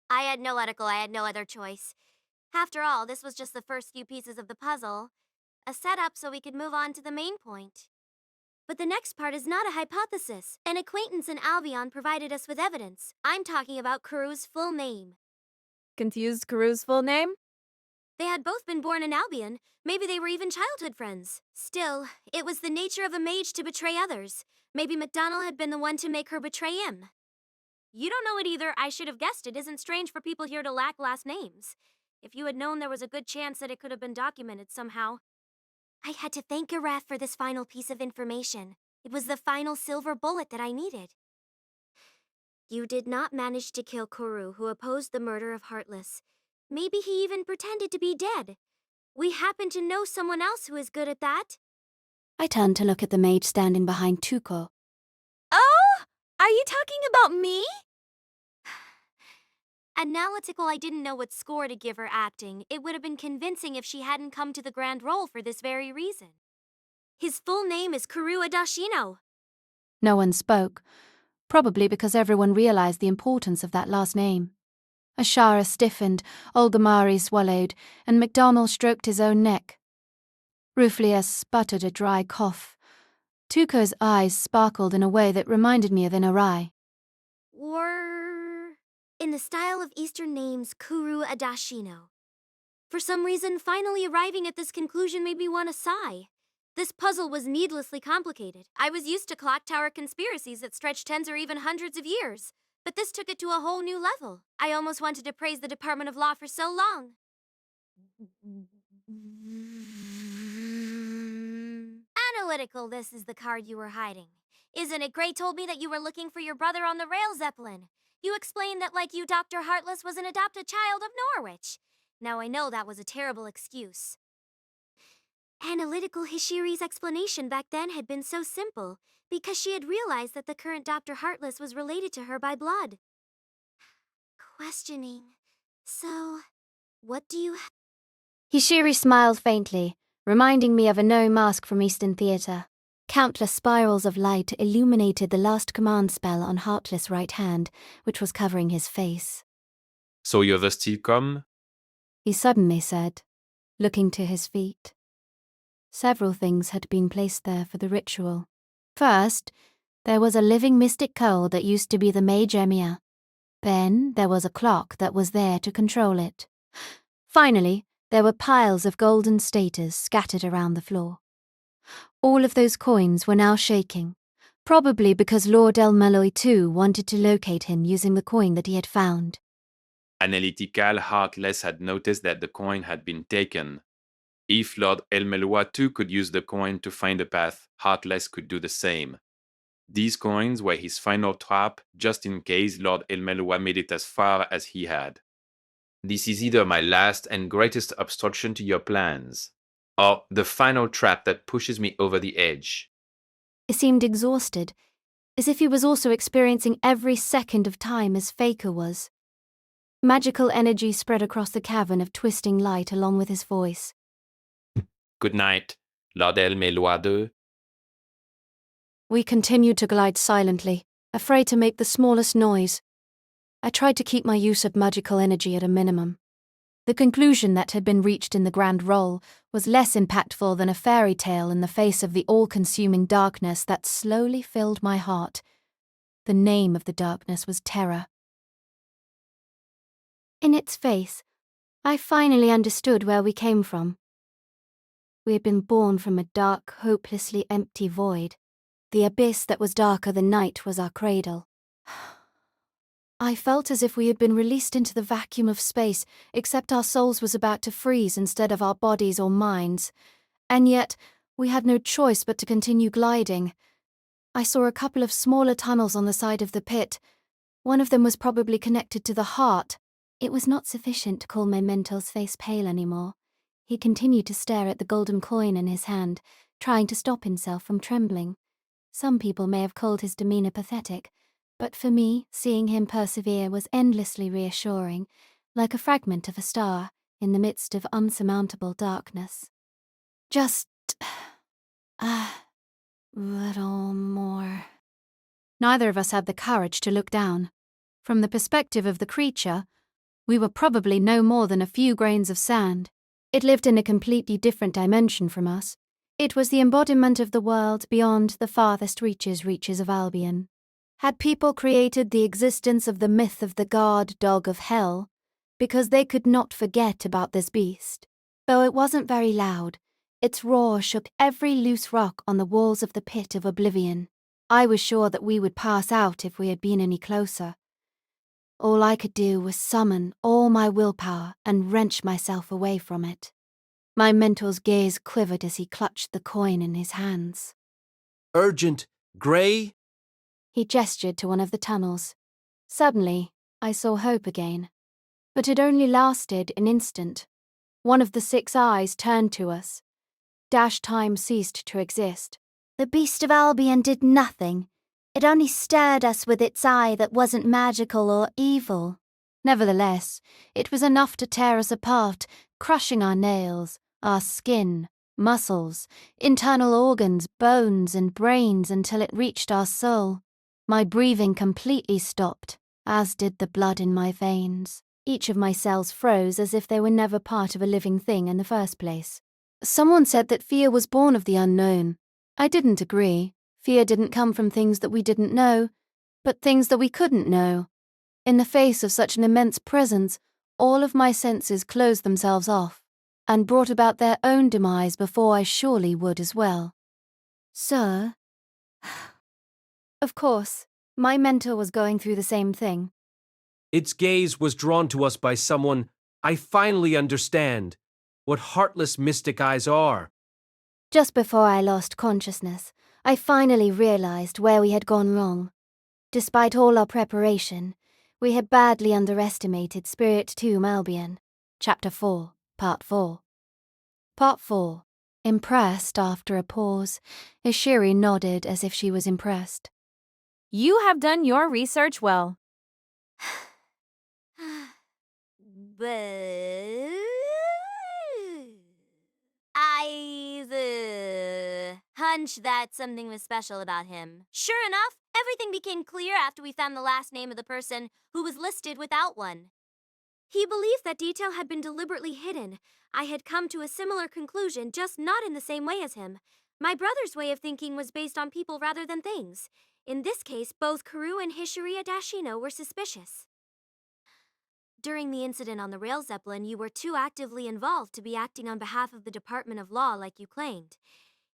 I had no other choice. After all, this was just the first few pieces of the puzzle. A setup so we could move on to the main point. But the next part is not a hypothesis. An acquaintance in Albion provided us with evidence. I'm talking about Kuru's full name. Confused Kuru's full name? They had both been born in Albion. Maybe they were even childhood friends. Still, it was the nature of a mage to betray others. Maybe MacDonald had been the one to make her betray him. You don't know it either. I should have guessed. It isn't strange for people here to lack last names. If you had known, there was a good chance that it could have been documented somehow. I had to thank Gareth for this final piece of information. It was the final silver bullet that I needed. You did not manage to kill Kuru, who opposed the murder of Heartless. Maybe he even pretended to be dead. We happen to know someone else who is good at that. I turned to look at the mage standing behind Tuko. Oh! Are you talking about me? Analytical, I didn't know what score to give her acting. It would have been convincing if she hadn't come to the grand role for this very reason. His full name is Kuru Adashino. No one spoke, probably because everyone realized the importance of that last name. Ashara stiffened, Olgamari swallowed, and MacDonald stroked his own neck. Ruflius sputtered a dry cough. Tuko's eyes sparkled in a way that reminded me of Inarai. Were in the the style of Eastern names Kuru Adashino. For some reason, finally arriving at this conclusion made me want to sigh. This puzzle was needlessly complicated. I was used to clock tower conspiracies that stretched tens or even hundreds of years, but this took it to a whole new level. I almost wanted to praise the Department of Law for so long. Analytical, this is the card you were hiding. Isn't it great? Told me that you were looking for your brother on the rail Zeppelin. You explained that, like you, Dr. Heartless was an adopted child of Norwich. Now I know that was a terrible excuse. Analytical Hishiri's explanation back then had been so simple because she had realized that the current Dr. Heartless was related to her by blood. Questioning. So, what do you... Hishiri smiled faintly, reminding me of a no mask from Eastern Theatre. Countless spirals of light illuminated the last command spell on Heartless' right hand, which was covering his face. So you ever still come? He suddenly said, looking to his feet. Several things had been placed there for the ritual. First, there was a living mystic coal that used to be the Mage Emir. Then there was a clock that was there to control it. Finally, there were piles of golden staters scattered around the floor. All of those coins were now shaking, probably because Lord El-Melloi II wanted to locate him using the coin that he had found. Analytical Heartless had noticed that the coin had been taken. If Lord El-Melloi II could use the coin to find a path, Heartless could do the same. These coins were his final trap, just in case Lord El-Melloi made it as far as he had. This is either my last and greatest obstruction to your plans, or the final trap that pushes me over the edge. He seemed exhausted, as if he was also experiencing every second of time as Faker was. Magical energy spread across the cavern of twisting light along with his voice. Good night, Lord El-Melloi II. We continued to glide silently, afraid to make the smallest noise. I tried to keep my use of magical energy at a minimum. The conclusion that had been reached in the grand roll was less impactful than a fairy tale in the face of the all-consuming darkness that slowly filled my heart. The name of the darkness was terror. In its face, I finally understood where we came from. We had been born from a dark, hopelessly empty void. The abyss that was darker than night was our cradle. I felt as if we had been released into the vacuum of space, except our souls was about to freeze instead of our bodies or minds. And yet, we had no choice but to continue gliding. I saw a couple of smaller tunnels on the side of the pit. One of them was probably connected to the heart. It was not sufficient to call my mentor's face pale anymore. He continued to stare at the golden coin in his hand, trying to stop himself from trembling. Some people may have called his demeanor pathetic, but for me, seeing him persevere was endlessly reassuring, like a fragment of a star in the midst of unsurmountable darkness. Just a little more. Neither of us had the courage to look down. From the perspective of the creature, we were probably no more than a few grains of sand. It lived in a completely different dimension from us. It was the embodiment of the world beyond the farthest reaches of Albion. Had people created the existence of the myth of the guard dog of hell because they could not forget about this beast? Though it wasn't very loud, its roar shook every loose rock on the walls of the pit of oblivion. I was sure that we would pass out if we had been any closer. All I could do was summon all my willpower and wrench myself away from it. My mentor's gaze quivered as he clutched the coin in his hands. Urgent, Grey? He gestured to one of the tunnels. Suddenly, I saw hope again. But it only lasted an instant. One of the 6 eyes turned to us. Dash time ceased to exist. The beast of Albion did nothing. It only stared us with its eye that wasn't magical or evil. Nevertheless, it was enough to tear us apart, crushing our nails, our skin, muscles, internal organs, bones, and brains until it reached our soul. My breathing completely stopped, as did the blood in my veins. Each of my cells froze as if they were never part of a living thing in the first place. Someone said that fear was born of the unknown. I didn't agree. Fear didn't come from things that we didn't know, but things that we couldn't know. In the face of such an immense presence, all of my senses closed themselves off and brought about their own demise before I surely would as well. Sir? Of course, my mentor was going through the same thing. Its gaze was drawn to us by someone. I finally understand what heartless mystic eyes are. Just before I lost consciousness, I finally realized where we had gone wrong. Despite all our preparation, we had badly underestimated Spirit Tomb Albion. Chapter 4, Part 4. Part 4. Impressed after a pause, Ishiri nodded as if she was impressed. You have done your research well. But hunch that something was special about him. Sure enough, everything became clear after we found the last name of the person who was listed without one. He believed that detail had been deliberately hidden. I had come to a similar conclusion, just not in the same way as him. My brother's way of thinking was based on people rather than things. In this case, both Karu and Hishiri Adashino were suspicious. During the incident on the rail Zeppelin, you were too actively involved to be acting on behalf of the Department of Law like you claimed.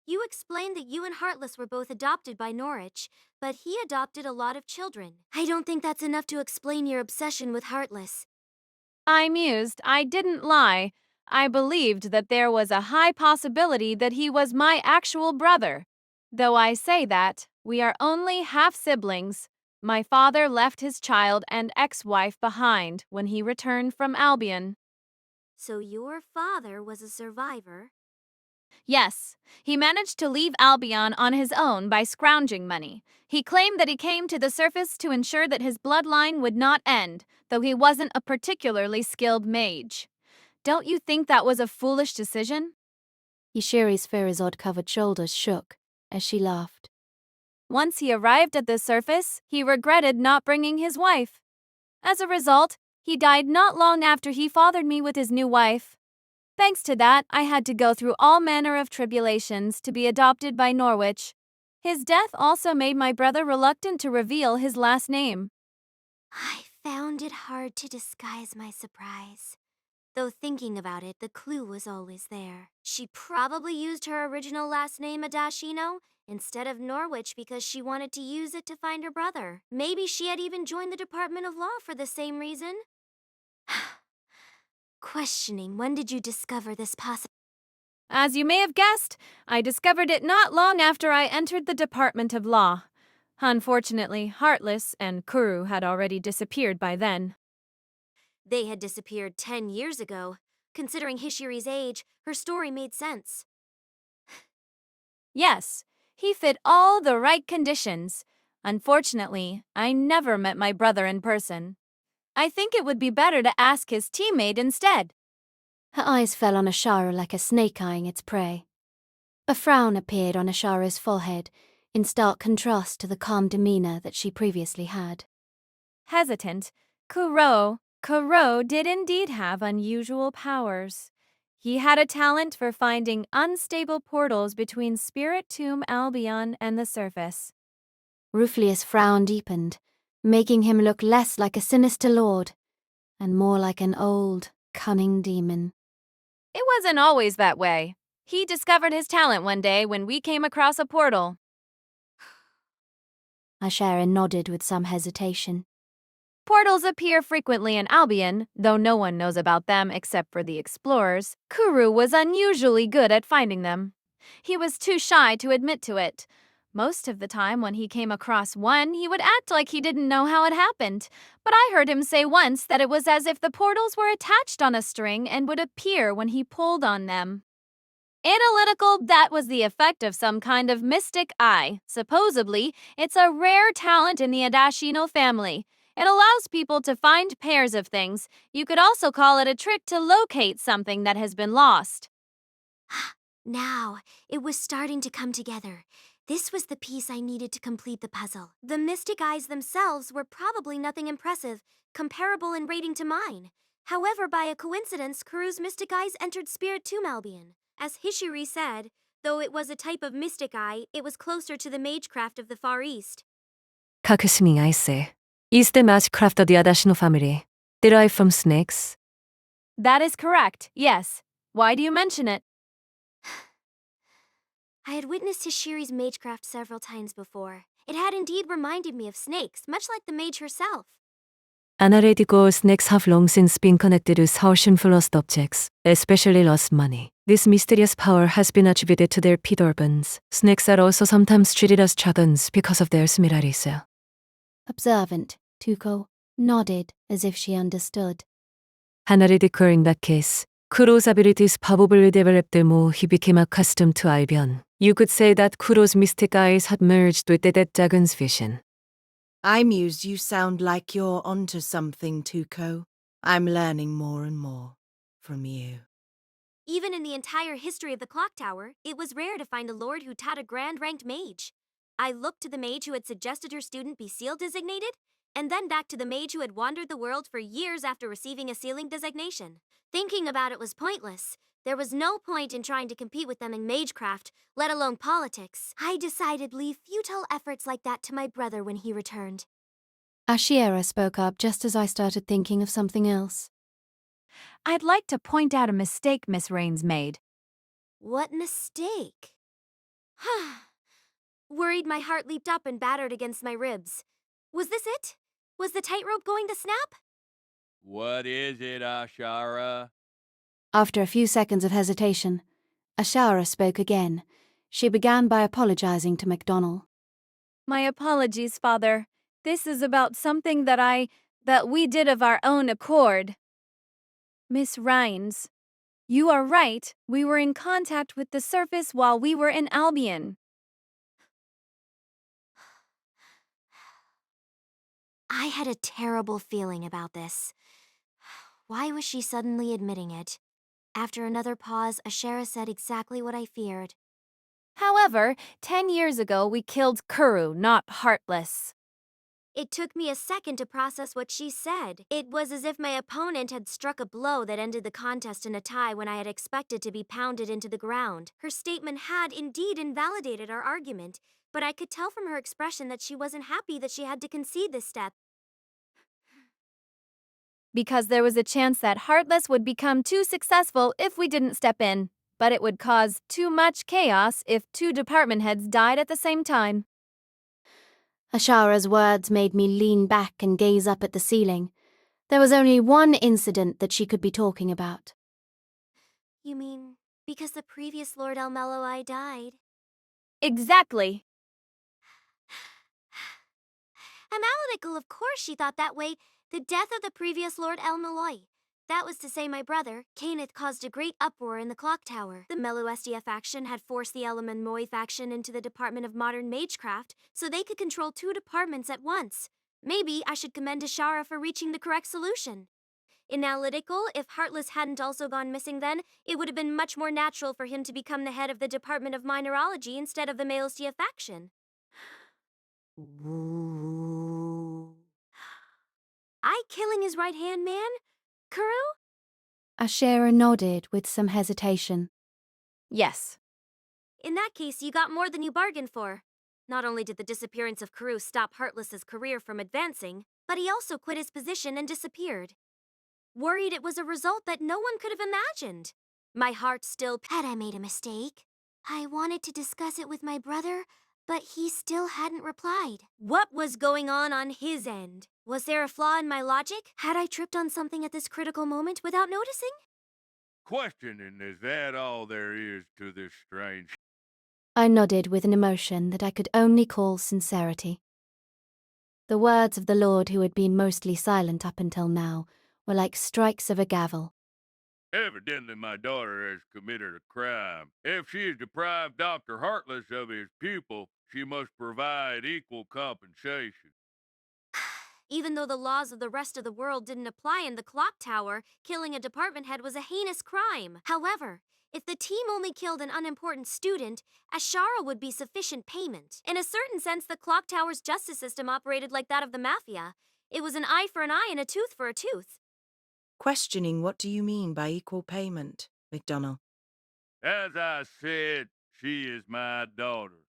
You explained that you and Heartless were both adopted by Norwich, but he adopted a lot of children. I don't think that's enough to explain your obsession with Heartless. I mused. I didn't lie. I believed that there was a high possibility that he was my actual brother. Though I say that, we are only half-siblings. My father left his child and ex-wife behind when he returned from Albion. So your father was a survivor? Yes, he managed to leave Albion on his own by scrounging money. He claimed that he came to the surface to ensure that his bloodline would not end, though he wasn't a particularly skilled mage. Don't you think that was a foolish decision? Ishiri's Ferizod-covered shoulders shook as she laughed. Once he arrived at the surface, he regretted not bringing his wife. As a result, he died not long after he fathered me with his new wife. Thanks to that, I had to go through all manner of tribulations to be adopted by Norwich. His death also made my brother reluctant to reveal his last name. I found it hard to disguise my surprise. Though thinking about it, the clue was always there. She probably used her original last name, Adashino, instead of Norwich because she wanted to use it to find her brother. Maybe she had even joined the Department of Law for the same reason. Questioning, when did you discover this possibility? As you may have guessed, I discovered it not long after I entered the Department of Law. Unfortunately, Heartless and Kuru had already disappeared by then. They had disappeared 10 years ago. Considering Hishiri's age, her story made sense. Yes, he fit all the right conditions. Unfortunately, I never met my brother in person. I think it would be better to ask his teammate instead. Her eyes fell on Ashara like a snake eyeing its prey. A frown appeared on Ashara's forehead, in stark contrast to the calm demeanor that she previously had. Hesitant, Kuro did indeed have unusual powers. He had a talent for finding unstable portals between Spirit Tomb Albion and the surface. Ruflius' frown deepened, making him look less like a sinister lord and more like an old, cunning demon. It wasn't always that way. He discovered his talent one day when we came across a portal. Ashara nodded with some hesitation. Portals appear frequently in Albion, though no one knows about them except for the explorers. Kuru was unusually good at finding them. He was too shy to admit to it. Most of the time when he came across one, he would act like he didn't know how it happened. But I heard him say once that it was as if the portals were attached on a string and would appear when he pulled on them. Analytical, that was the effect of some kind of mystic eye. Supposedly, it's a rare talent in the Adashino family. It allows people to find pairs of things. You could also call it a trick to locate something that has been lost. Now, it was starting to come together. This was the piece I needed to complete the puzzle. The mystic eyes themselves were probably nothing impressive, comparable in rating to mine. However, by a coincidence, Kuru's mystic eyes entered Spirit Tomb Albion. As Hishiri said, though it was a type of mystic eye, it was closer to the magecraft of the Far East. Kakusumi aise. Is the magecraft of the Adashino family derived from snakes? That is correct, yes. Why do you mention it? I had witnessed Hishiri's magecraft several times before. It had indeed reminded me of snakes, much like the mage herself. Analytical snakes have long since been connected with harmful lost objects, especially lost money. This mysterious power has been attributed to their pit organs. Snakes are also sometimes treated as dragons because of their similarities. Observant, Tuko nodded as if she understood. Analytical in that case, Kuro's abilities probably developed the more he became accustomed to Albion. You could say that Kuro's mystic eyes had merged with the dead dragon's vision. I muse you sound like you're onto something, Tuko. I'm learning more and more from you. Even in the entire history of the clock tower, it was rare to find a lord who taught a grand-ranked mage. I looked to the mage who had suggested her student be seal designated, and then back to the mage who had wandered the world for years after receiving a sealing designation. Thinking about it was pointless. There was no point in trying to compete with them in magecraft, let alone politics. I decided leave futile efforts like that to my brother when he returned. Ashiera spoke up just as I started thinking of something else. I'd like to point out a mistake Miss Rains made. What mistake? Worried, my heart leaped up and battered against my ribs. Was this it? Was the tightrope going to snap? What is it, Ashara? After a few seconds of hesitation, Ashara spoke again. She began by apologizing to MacDonald. My apologies, Father. This is about something that we did of our own accord. Miss Rains, you are right. We were in contact with the surface while we were in Albion. I had a terrible feeling about this. Why was she suddenly admitting it? After another pause, Ashera said exactly what I feared. However, 10 years ago we killed Kuru, not Heartless. It took me a second to process what she said. It was as if my opponent had struck a blow that ended the contest in a tie when I had expected to be pounded into the ground. Her statement had indeed invalidated our argument, but I could tell from her expression that she wasn't happy that she had to concede this step. Because there was a chance that Heartless would become too successful if we didn't step in, but it would cause too much chaos if two department heads died at the same time. Ashara's words made me lean back and gaze up at the ceiling. There was only one incident that she could be talking about. You mean, because the previous Lord El-Melloi died? Exactly. Analytical, of course she thought that way. The death of the previous Lord El-Melloi. That was to say my brother, Kenneth, caused a great uproar in the clock tower. The Melloi faction had forced the El-Melloi faction into the Department of Modern Magecraft so they could control two departments at once. Maybe I should commend Ashara for reaching the correct solution. In Analytical, if Heartless hadn't also gone missing then, it would have been much more natural for him to become the head of the Department of Mineralogy instead of the Melloi faction. I killing his right-hand man? Kuru? Ashera nodded with some hesitation. Yes. In that case, you got more than you bargained for. Not only did the disappearance of Kuru stop Heartless's career from advancing, but he also quit his position and disappeared. Worried it was a result that no one could have imagined. My heart still had I made a mistake. I wanted to discuss it with my brother, but he still hadn't replied. What was going on his end? Was there a flaw in my logic? Had I tripped on something at this critical moment without noticing? Questioning, is that all there is to this strange? I nodded with an emotion that I could only call sincerity. The words of the Lord who had been mostly silent up until now were like strikes of a gavel. Evidently my daughter has committed a crime. If she has deprived Dr. Heartless of his pupil, she must provide equal compensation. Even though the laws of the rest of the world didn't apply in the clock tower, killing a department head was a heinous crime. However, if the team only killed an unimportant student, Ashara would be sufficient payment. In a certain sense, the clock tower's justice system operated like that of the mafia. It was an eye for an eye and a tooth for a tooth. Questioning, what do you mean by equal payment, MacDonald? As I said, she is my daughter.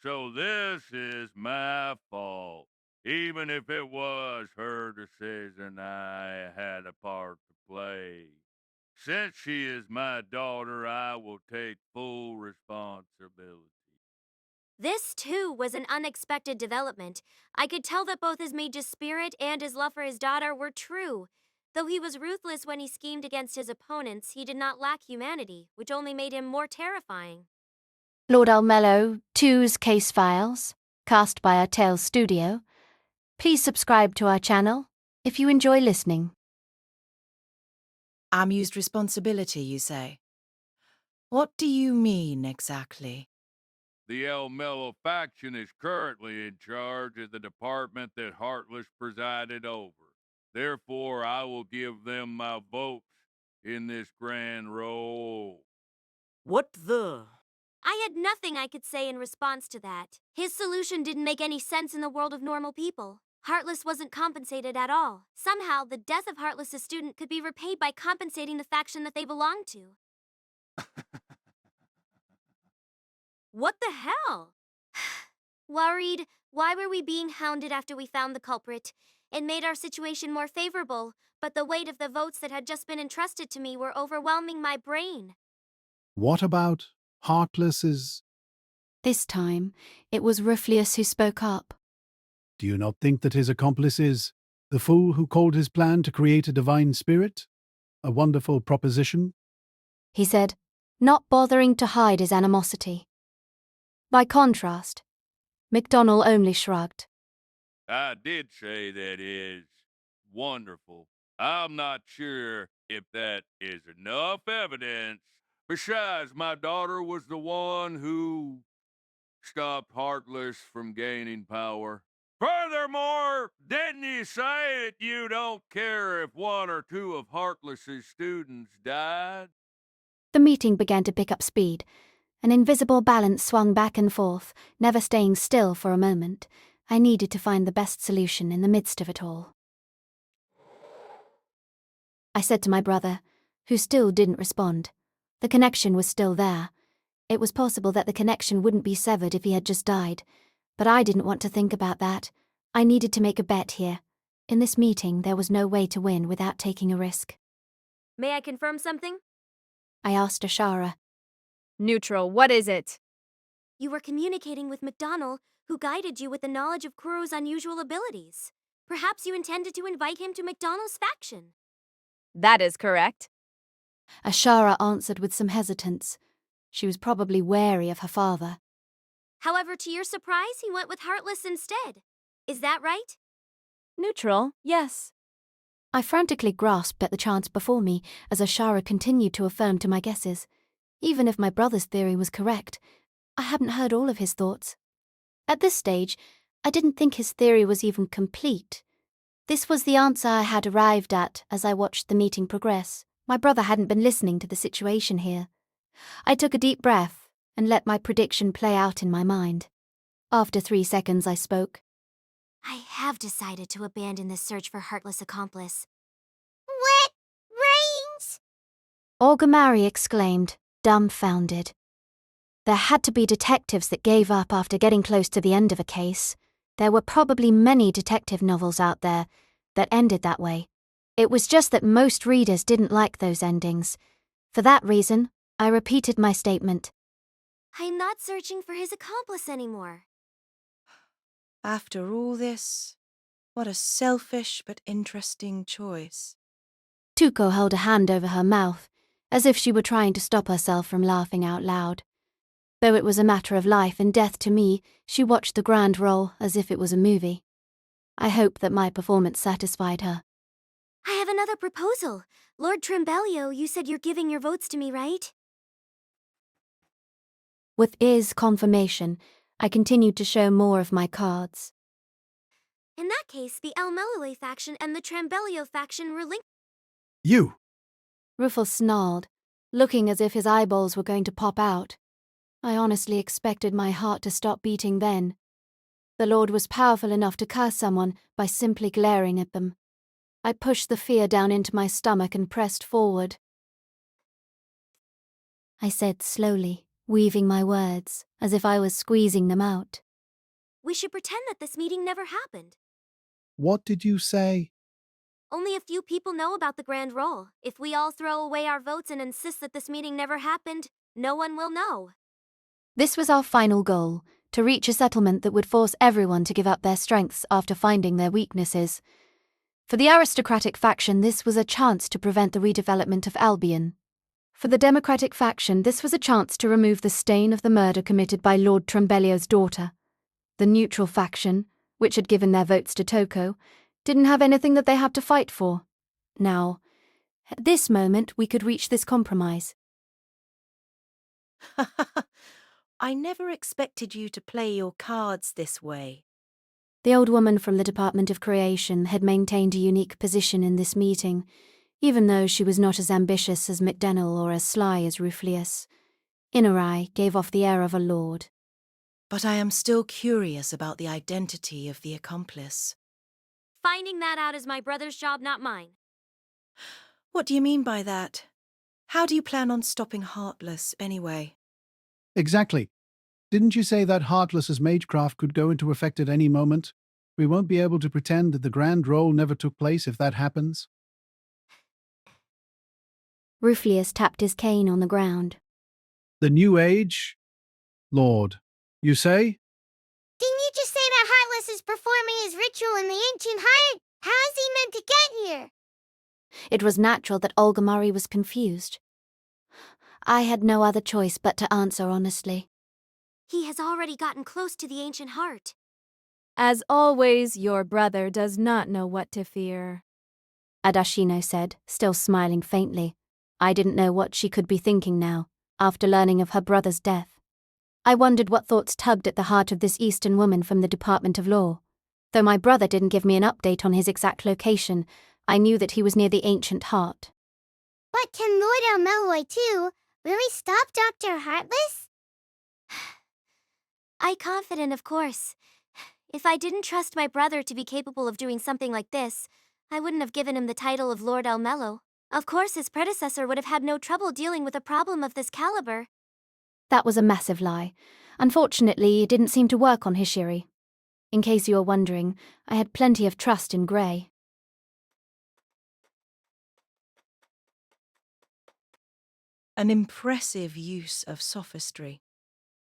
So this is my fault. Even if it was her decision, I had a part to play. Since she is my daughter, I will take full responsibility. This, too, was an unexpected development. I could tell that both his mage's spirit and his love for his daughter were true. Though he was ruthless when he schemed against his opponents, he did not lack humanity, which only made him more terrifying. Lord El-Melloi II's case files, cast by our Tales Studio. Please subscribe to our channel if you enjoy listening. Unused responsibility, you say? What do you mean exactly? The El-Melloi faction is currently in charge of the department that Heartless presided over. Therefore, I will give them my votes in this grand role. What the? I had nothing I could say in response to that. His solution didn't make any sense in the world of normal people. Heartless wasn't compensated at all. Somehow, the death of Heartless's student could be repaid by compensating the faction that they belonged to. What the hell? Worried, why were we being hounded after we found the culprit? It made our situation more favorable, but the weight of the votes that had just been entrusted to me were overwhelming my brain. What about Heartless's? This time, it was Ruflius who spoke up. Do you not think that his accomplice is the fool who called his plan to create a divine spirit? A wonderful proposition. He said, not bothering to hide his animosity. By contrast, MacDonald only shrugged. I did say that is wonderful. I'm not sure if that is enough evidence. Besides, my daughter was the one who stopped Heartless from gaining power. Furthermore, didn't you say that you don't care if one or two of Heartless's students died? The meeting began to pick up speed. An invisible balance swung back and forth, never staying still for a moment. I needed to find the best solution in the midst of it all. I said to my brother, who still didn't respond. The connection was still there. It was possible that the connection wouldn't be severed if he had just died. But I didn't want to think about that. I needed to make a bet here. In this meeting, there was no way to win without taking a risk. May I confirm something? I asked Ashara. Neutral, what is it? You were communicating with MacDonald, who guided you with the knowledge of Kuro's unusual abilities. Perhaps you intended to invite him to MacDonald's faction. That is correct. Ashara answered with some hesitance. She was probably wary of her father. However, to your surprise, he went with Heartless instead. Is that right? Neutral, yes. I frantically grasped at the chance before me as Ashara continued to affirm to my guesses. Even if my brother's theory was correct, I hadn't heard all of his thoughts. At this stage, I didn't think his theory was even complete. This was the answer I had arrived at as I watched the meeting progress. My brother hadn't been listening to the situation here. I took a deep breath and let my prediction play out in my mind. After 3 seconds, I spoke. I have decided to abandon this search for Heartless accomplice. What? Brains? Orgamari exclaimed, dumbfounded. There had to be detectives that gave up after getting close to the end of a case. There were probably many detective novels out there that ended that way. It was just that most readers didn't like those endings. For that reason, I repeated my statement. I'm not searching for his accomplice anymore. After all this, what a selfish but interesting choice. Tuko held a hand over her mouth, as if she were trying to stop herself from laughing out loud. Though it was a matter of life and death to me, she watched the grand role as if it was a movie. I hope that my performance satisfied her. I have another proposal. Lord El-Melloi, you said you're giving your votes to me, right? With Is confirmation, I continued to show more of my cards. In that case, the El-Melloi faction and the El-Melloi faction were linked. You! Rufus snarled, looking as if his eyeballs were going to pop out. I honestly expected my heart to stop beating then. The Lord was powerful enough to curse someone by simply glaring at them. I pushed the fear down into my stomach and pressed forward. I said slowly, weaving my words, as if I was squeezing them out. We should pretend that this meeting never happened. What did you say? Only a few people know about the grand roll. If we all throw away our votes and insist that this meeting never happened, no one will know. This was our final goal, to reach a settlement that would force everyone to give up their strengths after finding their weaknesses. For the aristocratic faction, this was a chance to prevent the redevelopment of Albion. For the democratic faction, this was a chance to remove the stain of the murder committed by Lord El-Melloi daughter. The neutral faction, which had given their votes to Toko, didn't have anything that they had to fight for. Now, at this moment, we could reach this compromise. I never expected you to play your cards this way. The old woman from the Department of Creation had maintained a unique position in this meeting, even though she was not as ambitious as McDonnell or as sly as Ruflius. Inurai gave off the air of a lord. But I am still curious about the identity of the accomplice. Finding that out is my brother's job, not mine. What do you mean by that? How do you plan on stopping Heartless, anyway? Exactly. Didn't you say that Heartless's magecraft could go into effect at any moment? We won't be able to pretend that the grand roll never took place if that happens. Ruflius tapped his cane on the ground. The new age? Lord, you say? Didn't you just say that Heartless is performing his ritual in the ancient heart? How is he meant to get here? It was natural that Olga Murray was confused. I had no other choice but to answer honestly. He has already gotten close to the ancient heart. As always, your brother does not know what to fear. Adashino said, still smiling faintly. I didn't know what she could be thinking now, after learning of her brother's death. I wondered what thoughts tugged at the heart of this Eastern woman from the Department of Law. Though my brother didn't give me an update on his exact location, I knew that he was near the ancient heart. But can Lord El-Melloi II really stop Dr. Heartless? I'm confident, of course. If I didn't trust my brother to be capable of doing something like this, I wouldn't have given him the title of Lord El-Melloi. Of course, his predecessor would have had no trouble dealing with a problem of this caliber. That was a massive lie. Unfortunately, it didn't seem to work on Hishiri. In case you were wondering, I had plenty of trust in Grey. An impressive use of sophistry.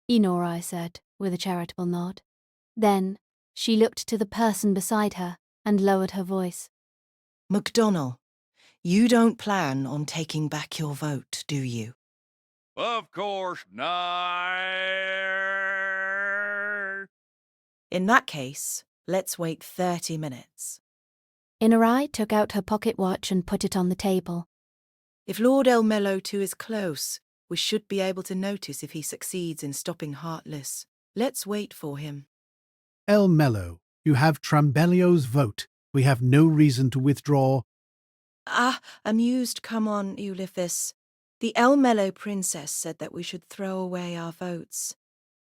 Inorai said, with a charitable nod. Then, she looked to the person beside her and lowered her voice. McDonnell, you don't plan on taking back your vote, do you? Of course not. In that case, let's wait 30 minutes. Inorai took out her pocket watch and put it on the table. If Lord El-Melloi II is close, we should be able to notice if he succeeds in stopping Heartless. Let's wait for him. El-Melloi, you have Trambellio's vote. We have no reason to withdraw. Amused, come on, Ulysses. The El-Melloi princess said that we should throw away our votes.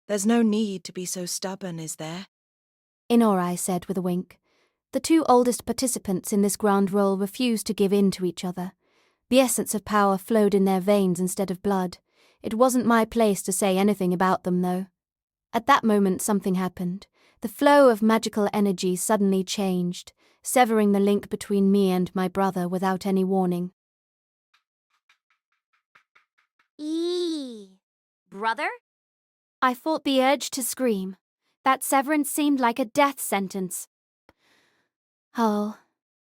There's no need to be so stubborn, is there? Inorai said with a wink. The two oldest participants in this grand roll refused to give in to each other. The essence of power flowed in their veins instead of blood. It wasn't my place to say anything about them, though. At that moment, something happened. The flow of magical energy suddenly changed, severing the link between me and my brother without any warning. Brother? I fought the urge to scream. That severance seemed like a death sentence. Oh,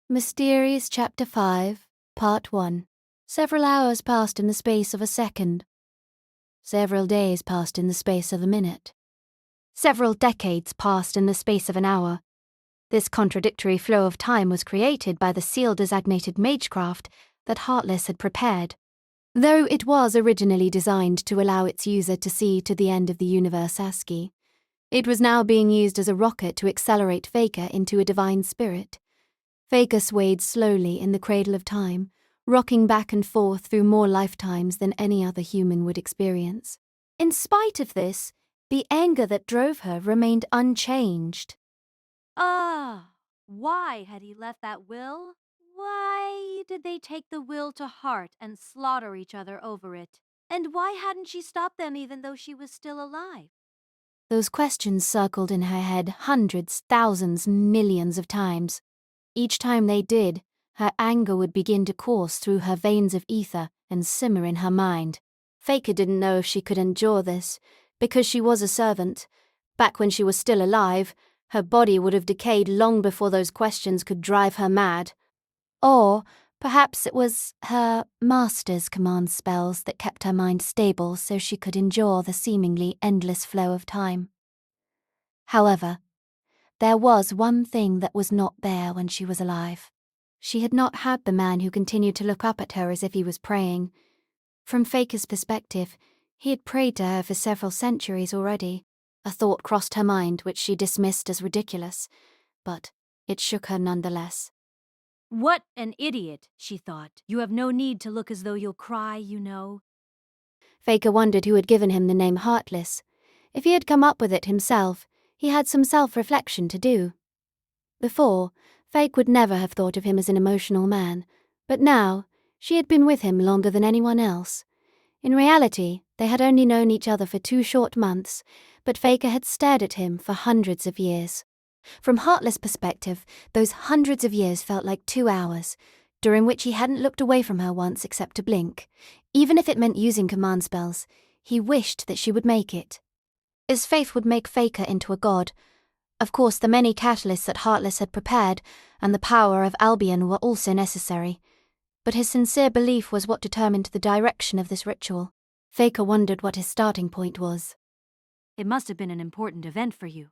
Mysterious Chapter 5, Part 1. Several hours passed in the space of a second. Several days passed in the space of a minute. Several decades passed in the space of an hour. This contradictory flow of time was created by the seal-designated magecraft that Heartless had prepared. Though it was originally designed to allow its user to see to the end of the universe ASCII, it was now being used as a rocket to accelerate Faker into a divine spirit. Faker swayed slowly in the cradle of time, rocking back and forth through more lifetimes than any other human would experience. In spite of this, the anger that drove her remained unchanged. Why had he left that will? Why did they take the will to heart and slaughter each other over it? And why hadn't she stopped them even though she was still alive? Those questions circled in her head hundreds, thousands, millions of times. Each time they did, her anger would begin to course through her veins of ether and simmer in her mind. Faker didn't know if she could endure this, because she was a servant. Back when she was still alive, her body would have decayed long before those questions could drive her mad. Or perhaps it was her master's command spells that kept her mind stable so she could endure the seemingly endless flow of time. However, there was one thing that was not there when she was alive. She had not had the man who continued to look up at her as if he was praying. From Faker's perspective, he had prayed to her for several centuries already. A thought crossed her mind which she dismissed as ridiculous, but it shook her nonetheless. What an idiot, she thought. You have no need to look as though you'll cry, you know. Faker wondered who had given him the name Heartless. If he had come up with it himself, he had some self-reflection to do. Before, Fake would never have thought of him as an emotional man, but now, she had been with him longer than anyone else. In reality, they had only known each other for 2 short months, but Faker had stared at him for hundreds of years. From Heartless' perspective, those hundreds of years felt like 2 hours, during which he hadn't looked away from her once except to blink. Even if it meant using command spells, he wished that she would make it. His faith would make Faker into a god. Of course, the many catalysts that Heartless had prepared and the power of Albion were also necessary, but his sincere belief was what determined the direction of this ritual. Faker wondered what his starting point was. It must have been an important event for you.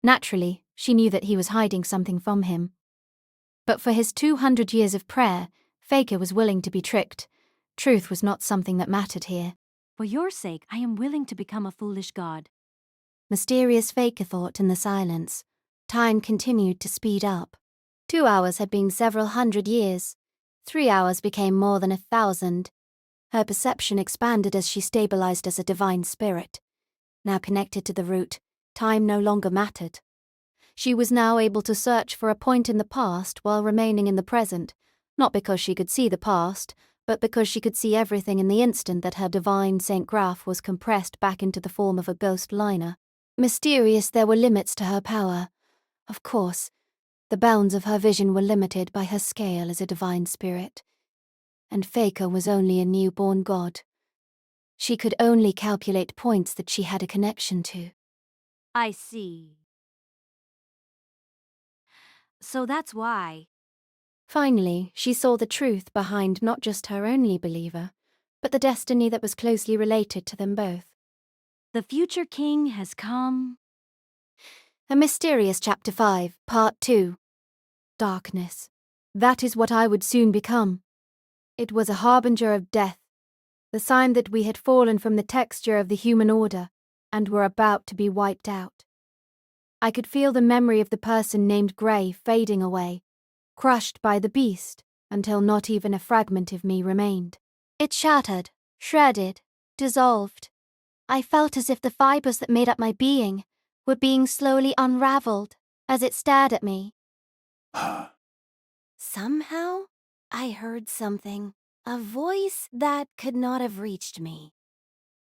Naturally, she knew that he was hiding something from him. But for his 200 years of prayer, Faker was willing to be tricked. Truth was not something that mattered here. For your sake, I am willing to become a foolish god. Mysterious Faker thought in the silence. Time continued to speed up. 2 hours had been several hundred years. 3 hours became more than 1,000. Her perception expanded as she stabilized as a divine spirit. Now connected to the root, time no longer mattered. She was now able to search for a point in the past while remaining in the present, not because she could see the past, but because she could see everything in the instant that her divine St. Graph was compressed back into the form of a ghost liner. Mysterious, there were limits to her power. Of course, the bounds of her vision were limited by her scale as a divine spirit. And Faker was only a newborn god. She could only calculate points that she had a connection to. I see. So that's why. Finally, she saw the truth behind not just her only believer, but the destiny that was closely related to them both. The future king has come. A Mysterious Chapter 5, Part 2. Darkness. That is what I would soon become. It was a harbinger of death, the sign that we had fallen from the texture of the human order and were about to be wiped out. I could feel the memory of the person named Grey fading away, crushed by the beast until not even a fragment of me remained. It shattered, shredded, dissolved. I felt as if the fibers that made up my being were being slowly unraveled as it stared at me. Somehow, I heard something, a voice that could not have reached me.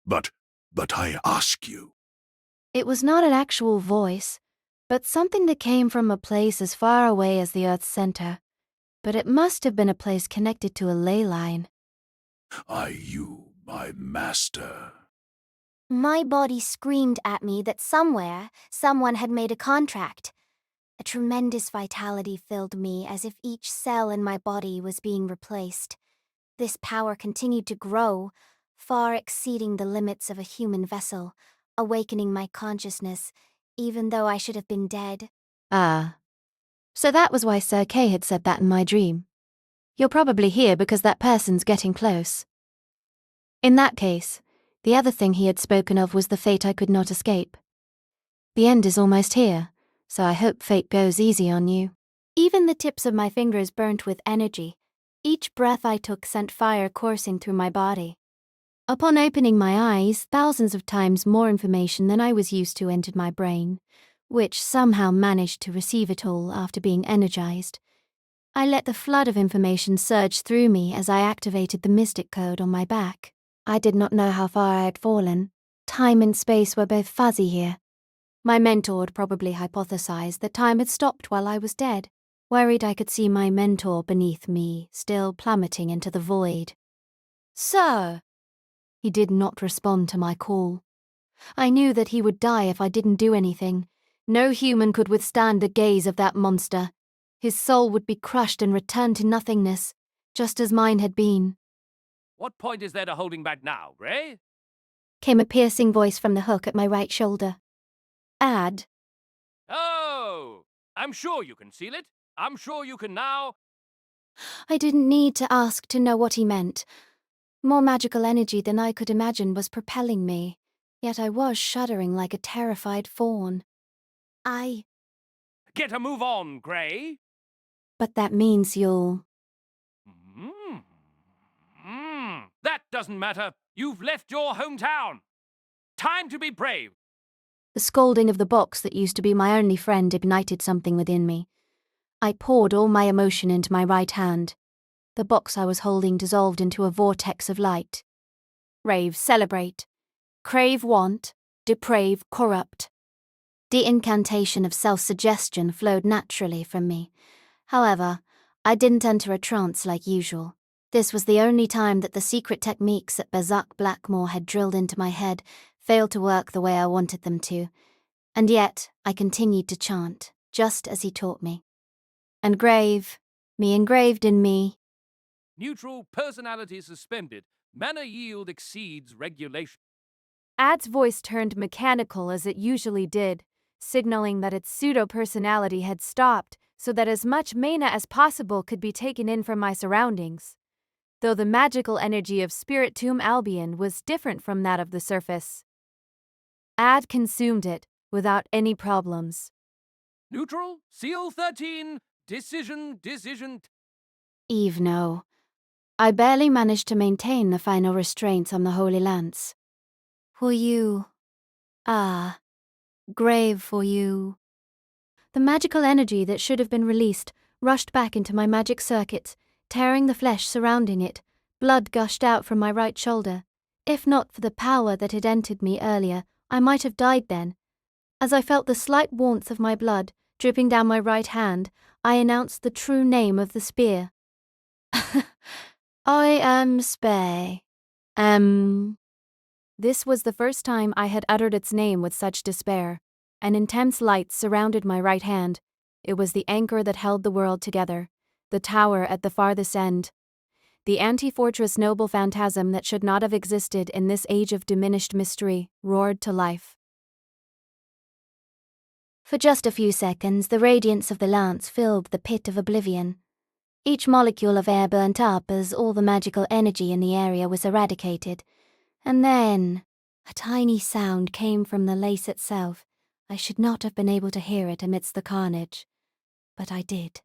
But I ask you. It was not an actual voice, but something that came from a place as far away as the Earth's center. But it must have been a place connected to a ley line. Are you my master? My body screamed at me that somewhere, someone had made a contract. A tremendous vitality filled me as if each cell in my body was being replaced. This power continued to grow, far exceeding the limits of a human vessel, awakening my consciousness, even though I should have been dead. Ah. So that was why Sir Kay had said that in my dream. You're probably here because that person's getting close. In that case, the other thing he had spoken of was the fate I could not escape. The end is almost here, so I hope fate goes easy on you. Even the tips of my fingers burnt with energy. Each breath I took sent fire coursing through my body. Upon opening my eyes, thousands of times more information than I was used to entered my brain, which somehow managed to receive it all after being energized. I let the flood of information surge through me as I activated the mystic code on my back. I did not know how far I had fallen. Time and space were both fuzzy here. My mentor had probably hypothesized that time had stopped while I was dead, worried I could see my mentor beneath me, still plummeting into the void. Sir! He did not respond to my call. I knew that he would die if I didn't do anything. No human could withstand the gaze of that monster. His soul would be crushed and returned to nothingness, just as mine had been. What point is there to holding back now, Gray? Came a piercing voice from the hook at my right shoulder. Add. Oh! I'm sure you can seal it. I'm sure you can now. I didn't need to ask to know what he meant. More magical energy than I could imagine was propelling me, yet I was shuddering like a terrified fawn. Get a move on, Gray. But that means you'll... That doesn't matter. You've left your hometown. Time to be brave. The scolding of the box that used to be my only friend ignited something within me. I poured all my emotion into my right hand. The box I was holding dissolved into a vortex of light. Rave, celebrate. Crave, want. Deprave, corrupt. The incantation of self-suggestion flowed naturally from me. However, I didn't enter a trance like usual. This was the only time that the secret techniques that Bazak Blackmore had drilled into my head failed to work the way I wanted them to, and yet I continued to chant, just as he taught me. And grave, me engraved in me. Neutral personality suspended. Mana yield exceeds regulation. Ad's voice turned mechanical as it usually did, signaling that its pseudo-personality had stopped so that as much mana as possible could be taken in from my surroundings, though the magical energy of Spirit Tomb Albion was different from that of the surface. Ad consumed it without any problems. Neutral, seal 13, decision. Eve, no. I barely managed to maintain the final restraints on the Holy Lance. For you. Grave for you. The magical energy that should have been released rushed back into my magic circuits, tearing the flesh surrounding it. Blood gushed out from my right shoulder. If not for the power that had entered me earlier, I might have died then. As I felt the slight warmth of my blood dripping down my right hand, I announced the true name of the spear. I am Spay. This was the first time I had uttered its name with such despair. An intense light surrounded my right hand. It was the anchor that held the world together, the tower at the farthest end. The anti-fortress noble phantasm that should not have existed in this age of diminished mystery roared to life. For just a few seconds, the radiance of the lance filled the pit of oblivion. Each molecule of air burnt up as all the magical energy in the area was eradicated. And then, a tiny sound came from the lace itself. I should not have been able to hear it amidst the carnage, but I did.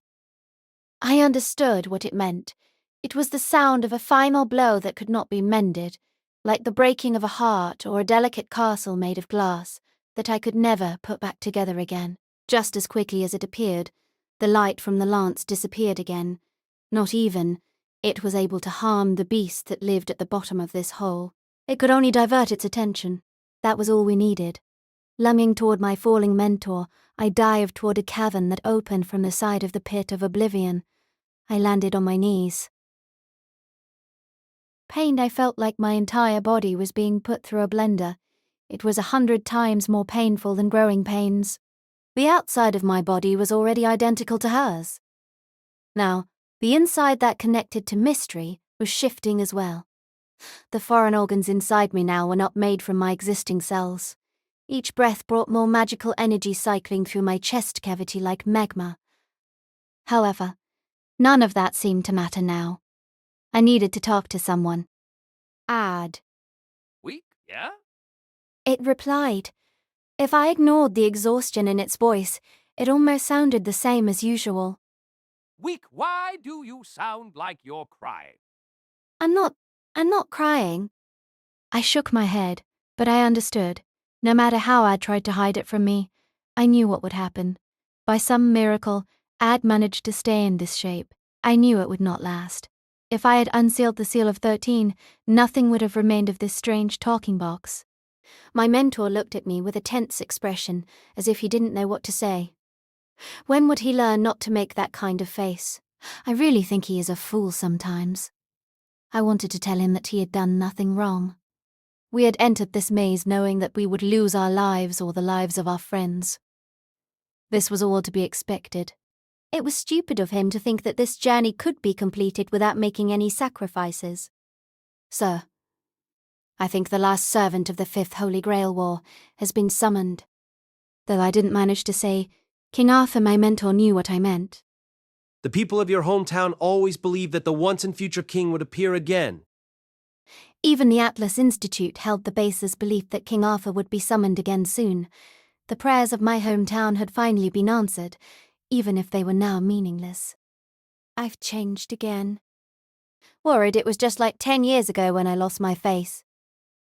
I understood what it meant. It was the sound of a final blow that could not be mended, like the breaking of a heart or a delicate castle made of glass that I could never put back together again. Just as quickly as it appeared, the light from the lance disappeared again. Not even, it was able to harm the beast that lived at the bottom of this hole. It could only divert its attention. That was all we needed. Lunging toward my falling mentor, I dived toward a cavern that opened from the side of the pit of oblivion. I landed on my knees. Pained, I felt like my entire body was being put through a blender. It was 100 times more painful than growing pains. The outside of my body was already identical to hers. Now, the inside that connected to mystery was shifting as well. The foreign organs inside me now were not made from my existing cells. Each breath brought more magical energy cycling through my chest cavity like magma. However, none of that seemed to matter now. I needed to talk to someone. Ad. Weak, yeah? It replied. If I ignored the exhaustion in its voice, it almost sounded the same as usual. Weak, why do you sound like you're crying? I'm not crying. I shook my head, but I understood. No matter how Ad tried to hide it from me, I knew what would happen. By some miracle, Ad managed to stay in this shape. I knew it would not last. If I had unsealed the seal of 13, nothing would have remained of this strange talking box. My mentor looked at me with a tense expression, as if he didn't know what to say. When would he learn not to make that kind of face? I really think he is a fool sometimes. I wanted to tell him that he had done nothing wrong. We had entered this maze knowing that we would lose our lives or the lives of our friends. This was all to be expected. It was stupid of him to think that this journey could be completed without making any sacrifices. Sir, I think the last servant of the Fifth Holy Grail War has been summoned. Though I didn't manage to say, King Arthur, my mentor, knew what I meant. The people of your hometown always believed that the once and future king would appear again. Even the Atlas Institute held the baseless belief that King Arthur would be summoned again soon. The prayers of my hometown had finally been answered, even if they were now meaningless. I've changed again. Worried it was just like 10 years ago when I lost my face.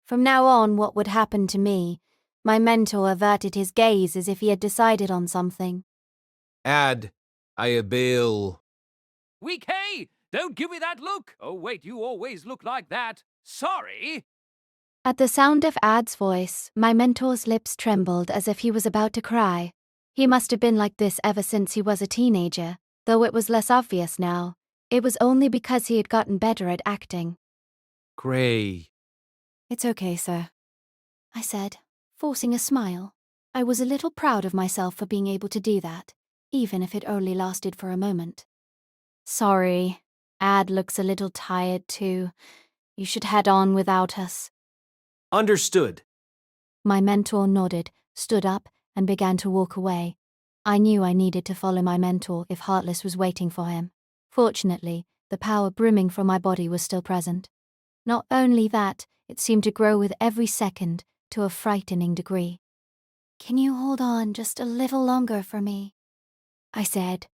From now on, what would happen to me? My mentor averted his gaze as if he had decided on something. Add, I unveil. Weak, hey! Don't give me that look! Oh, wait, you always look like that. Sorry! At the sound of Ad's voice, my mentor's lips trembled as if he was about to cry. He must have been like this ever since he was a teenager, though it was less obvious now. It was only because he had gotten better at acting. Gray. It's okay, sir, I said, forcing a smile. I was a little proud of myself for being able to do that, even if it only lasted for a moment. Sorry, Ad looks a little tired too. You should head on without us. Understood. My mentor nodded, stood up, and began to walk away. I knew I needed to follow my mentor if Heartless was waiting for him. Fortunately, the power brimming from my body was still present. Not only that, it seemed to grow with every second to a frightening degree. Can you hold on just a little longer for me? I said,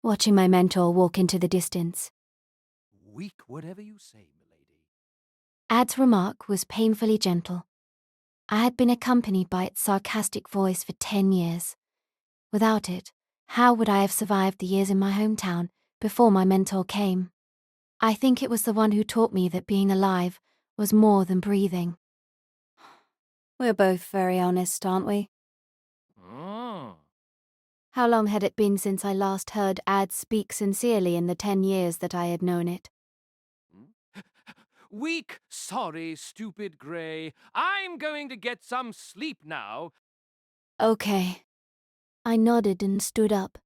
watching my mentor walk into the distance. Weak, whatever you say, milady. Ad's remark was painfully gentle. I had been accompanied by its sarcastic voice for 10 years. Without it, how would I have survived the years in my hometown before my mentor came? I think it was the one who taught me that being alive was more than breathing. We're both very honest, aren't we? Oh. How long had it been since I last heard Ad speak sincerely in the 10 years that I had known it? Weak, sorry, stupid Gray. I'm going to get some sleep now. Okay. I nodded and stood up.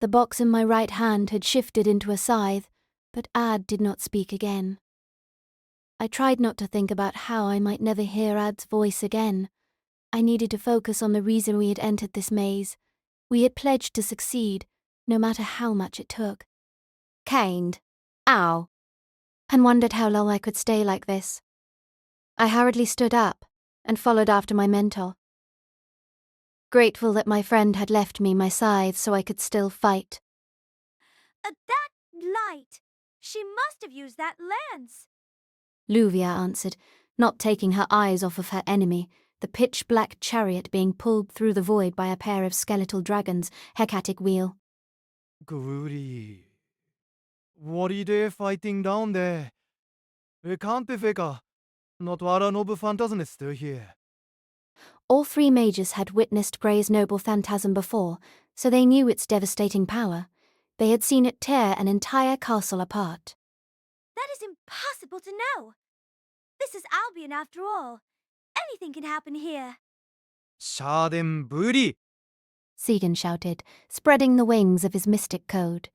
The box in my right hand had shifted into a scythe, but Ad did not speak again. I tried not to think about how I might never hear Ad's voice again. I needed to focus on the reason we had entered this maze. We had pledged to succeed, no matter how much it took. Caned. Ow. And wondered how long I could stay like this. I hurriedly stood up and followed after my mentor. Grateful that my friend had left me my scythe so I could still fight. That light! She must have used that lance! Luvia answered, not taking her eyes off of her enemy, the pitch-black chariot being pulled through the void by a pair of skeletal dragons, hecatic wheel. Groody. What are they fighting down there? It can't be Vega. Not Wara Nobu Phantasm is still here. All three mages had witnessed Grey's noble phantasm before, so they knew its devastating power. They had seen it tear an entire castle apart. That is impossible to know. This is Albion after all. Anything can happen here. Shaden Buri! Segan shouted, spreading the wings of his mystic code.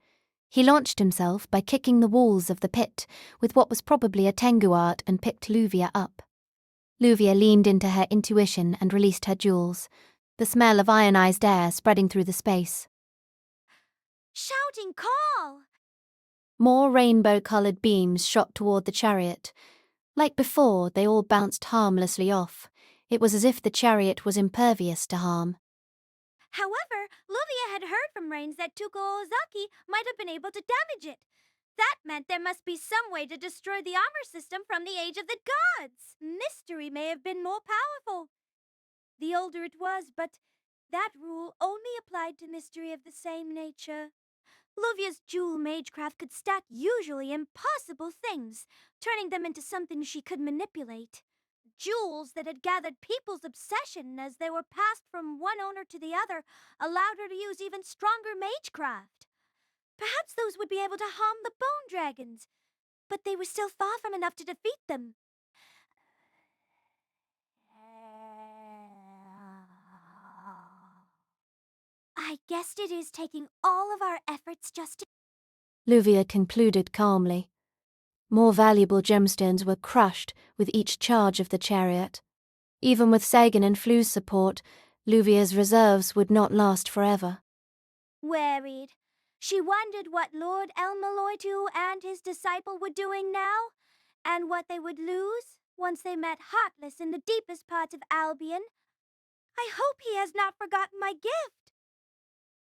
He launched himself by kicking the walls of the pit with what was probably a Tengu art and picked Luvia up. Luvia leaned into her intuition and released her jewels, the smell of ionized air spreading through the space. Shouting call! More rainbow-coloured beams shot toward the chariot. Like before, they all bounced harmlessly off. It was as if the chariot was impervious to harm. However, Luvia had heard from Reigns that Tuko Ozaki might have been able to damage it. That meant there must be some way to destroy the armor system from the Age of the Gods. Mystery may have been more powerful. The older it was, but that rule only applied to mystery of the same nature. Luvia's jewel magecraft could stack usually impossible things, turning them into something she could manipulate. jewels that had gathered people's obsession as they were passed from one owner to the other allowed her to use even stronger magecraft. Perhaps those would be able to harm the bone dragons, but they were still far from enough to defeat them. I guessed it is taking all of our efforts just to... Luvia concluded calmly. More valuable gemstones were crushed with each charge of the chariot. Even with Sagan and Flu's support, Luvia's reserves would not last forever. Worried. She wondered what Lord El-Melloi II and his disciple were doing now, and what they would lose once they met Heartless in the deepest parts of Albion. I hope he has not forgotten my gift,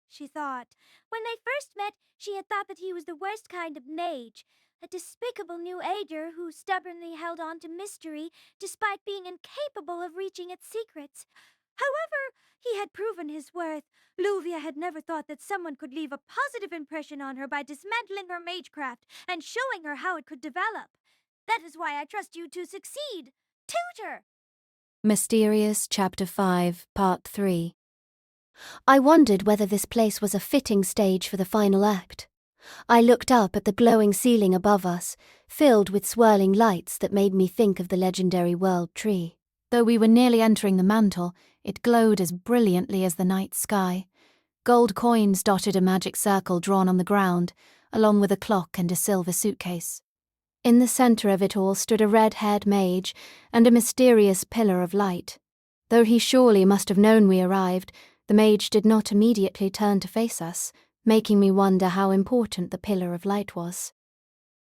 she thought. When they first met, she had thought that he was the worst kind of mage, a despicable new ager who stubbornly held on to mystery despite being incapable of reaching its secrets. However, he had proven his worth. Luvia had never thought that someone could leave a positive impression on her by dismantling her magecraft and showing her how it could develop. That is why I trust you to succeed. Tutor! Mysterious Chapter 5, Part 3. I wondered whether this place was a fitting stage for the final act. I looked up at the glowing ceiling above us, filled with swirling lights that made me think of the legendary world tree. Though we were nearly entering the mantle, it glowed as brilliantly as the night sky. Gold coins dotted a magic circle drawn on the ground, along with a clock and a silver suitcase. In the centre of it all stood a red-haired mage and a mysterious pillar of light. Though he surely must have known we arrived, the mage did not immediately turn to face us, making me wonder how important the pillar of light was.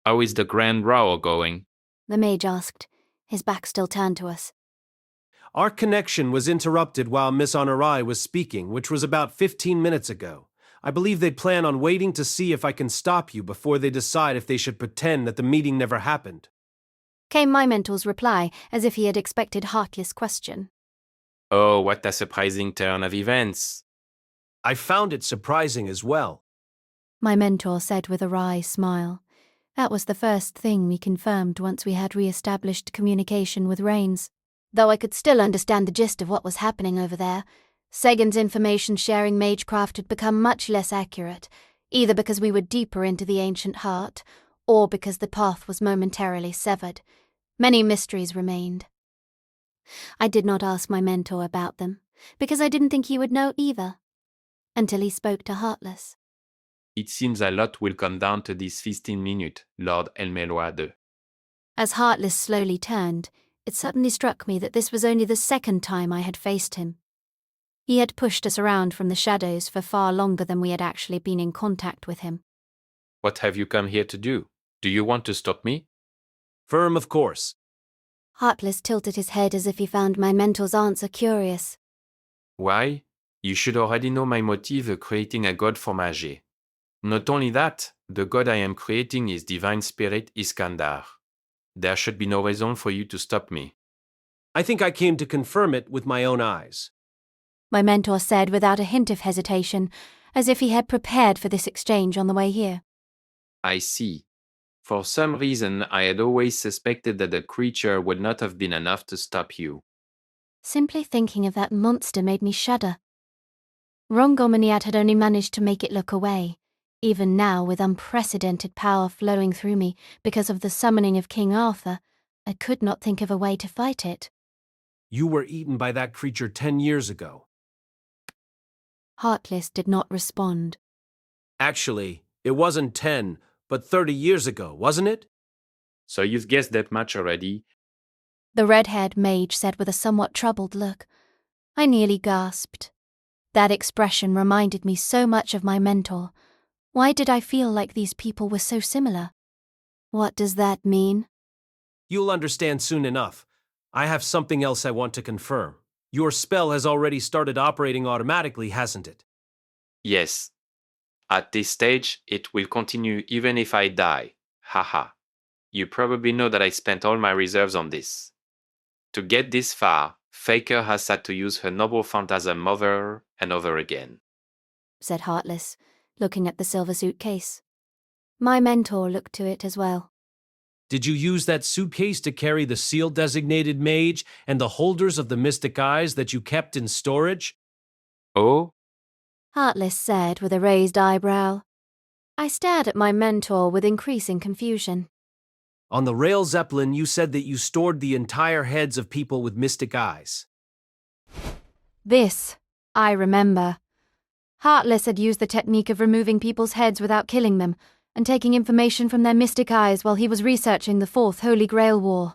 How is the Grand Row going? The mage asked, his back still turned to us. Our connection was interrupted while Miss Honorai was speaking, which was about 15 minutes ago. I believe they plan on waiting to see if I can stop you before they decide if they should pretend that the meeting never happened. Came my mentor's reply, as if he had expected Heartless' question. Oh, what a surprising turn of events. I found it surprising as well. My mentor said with a wry smile. That was the first thing we confirmed once we had re-established communication with Rains. Though I could still understand the gist of what was happening over there, Sagan's information-sharing magecraft had become much less accurate, either because we were deeper into the ancient heart, or because the path was momentarily severed. Many mysteries remained. I did not ask my mentor about them, because I didn't think he would know either, until he spoke to Heartless. It seems a lot will come down to this 15 minutes, Lord El-Melloi II. As Heartless slowly turned, it suddenly struck me that this was only the second time I had faced him. He had pushed us around from the shadows for far longer than we had actually been in contact with him. What have you come here to do? Do you want to stop me? Firm, of course. Heartless tilted his head as if he found my mentor's answer curious. Why? You should already know my motive of creating a god for Mage. Not only that, the god I am creating is Divine Spirit Iskandar. There should be no reason for you to stop me. I think I came to confirm it with my own eyes. My mentor said without a hint of hesitation, as if he had prepared for this exchange on the way here. I see. For some reason, I had always suspected that the creature would not have been enough to stop you. Simply thinking of that monster made me shudder. Rongomaniat had only managed to make it look away. Even now, with unprecedented power flowing through me because of the summoning of King Arthur, I could not think of a way to fight it. You were eaten by that creature 10 years ago. Heartless did not respond. Actually, it wasn't 10, but 30 years ago, wasn't it? So you've guessed that much already? The red-haired mage said with a somewhat troubled look. I nearly gasped. That expression reminded me so much of my mentor. Why did I feel like these people were so similar? What does that mean? You'll understand soon enough. I have something else I want to confirm. Your spell has already started operating automatically, hasn't it? Yes. At this stage, it will continue even if I die. Haha. You probably know that I spent all my reserves on this. To get this far, Faker has had to use her noble phantasm over and over again, said Heartless, looking at the silver suitcase. My mentor looked to it as well. Did you use that suitcase to carry the seal-designated mage and the holders of the mystic eyes that you kept in storage? Oh? Heartless said with a raised eyebrow. I stared at my mentor with increasing confusion. On the rail Zeppelin, you said that you stored the entire heads of people with mystic eyes. This, I remember. Heartless had used the technique of removing people's heads without killing them, and taking information from their mystic eyes while he was researching the Fourth Holy Grail War.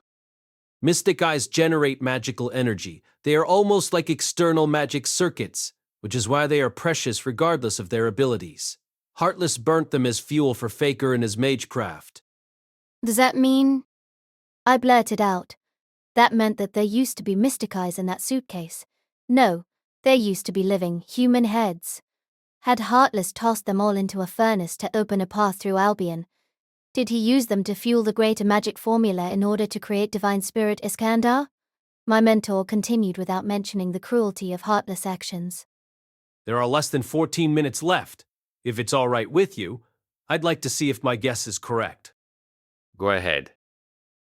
Mystic eyes generate magical energy. They are almost like external magic circuits, which is why they are precious regardless of their abilities. Heartless burnt them as fuel for Faker and his magecraft. Does that mean? I blurted out. That meant that there used to be mystic eyes in that suitcase. No, there used to be living, human heads. Had Heartless tossed them all into a furnace to open a path through Albion? Did he use them to fuel the greater magic formula in order to create Divine Spirit Iskandar? My mentor continued without mentioning the cruelty of Heartless' actions. There are less than 14 minutes left. If it's all right with you, I'd like to see if my guess is correct. Go ahead.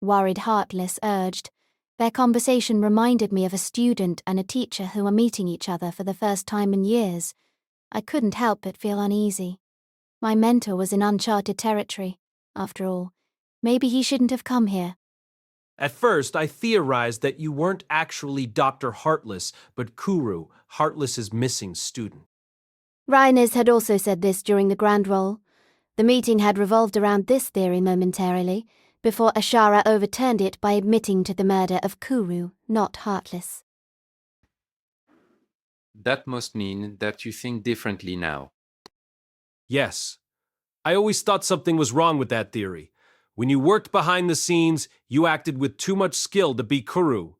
Worried Heartless urged. Their conversation reminded me of a student and a teacher who were meeting each other for the first time in years. I couldn't help but feel uneasy. My mentor was in uncharted territory. After all, maybe he shouldn't have come here. At first, I theorized that you weren't actually Dr. Heartless, but Kuru, Heartless's missing student. Rhiners had also said this during the Grand Roll. The meeting had revolved around this theory momentarily, before Ashara overturned it by admitting to the murder of Kuru, not Heartless. That must mean that you think differently now. Yes. I always thought something was wrong with that theory. When you worked behind the scenes, you acted with too much skill to be Kuru.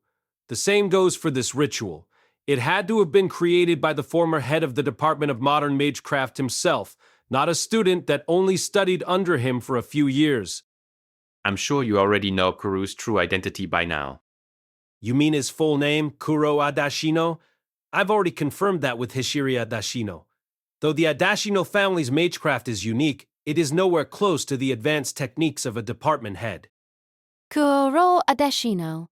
The same goes for this ritual. It had to have been created by the former head of the Department of Modern Magecraft himself, not a student that only studied under him for a few years. I'm sure you already know Kuru's true identity by now. You mean his full name, Kuro Adashino? I've already confirmed that with Hishiri Adashino. Though the Adashino family's magecraft is unique, it is nowhere close to the advanced techniques of a department head. Kuro Adashino.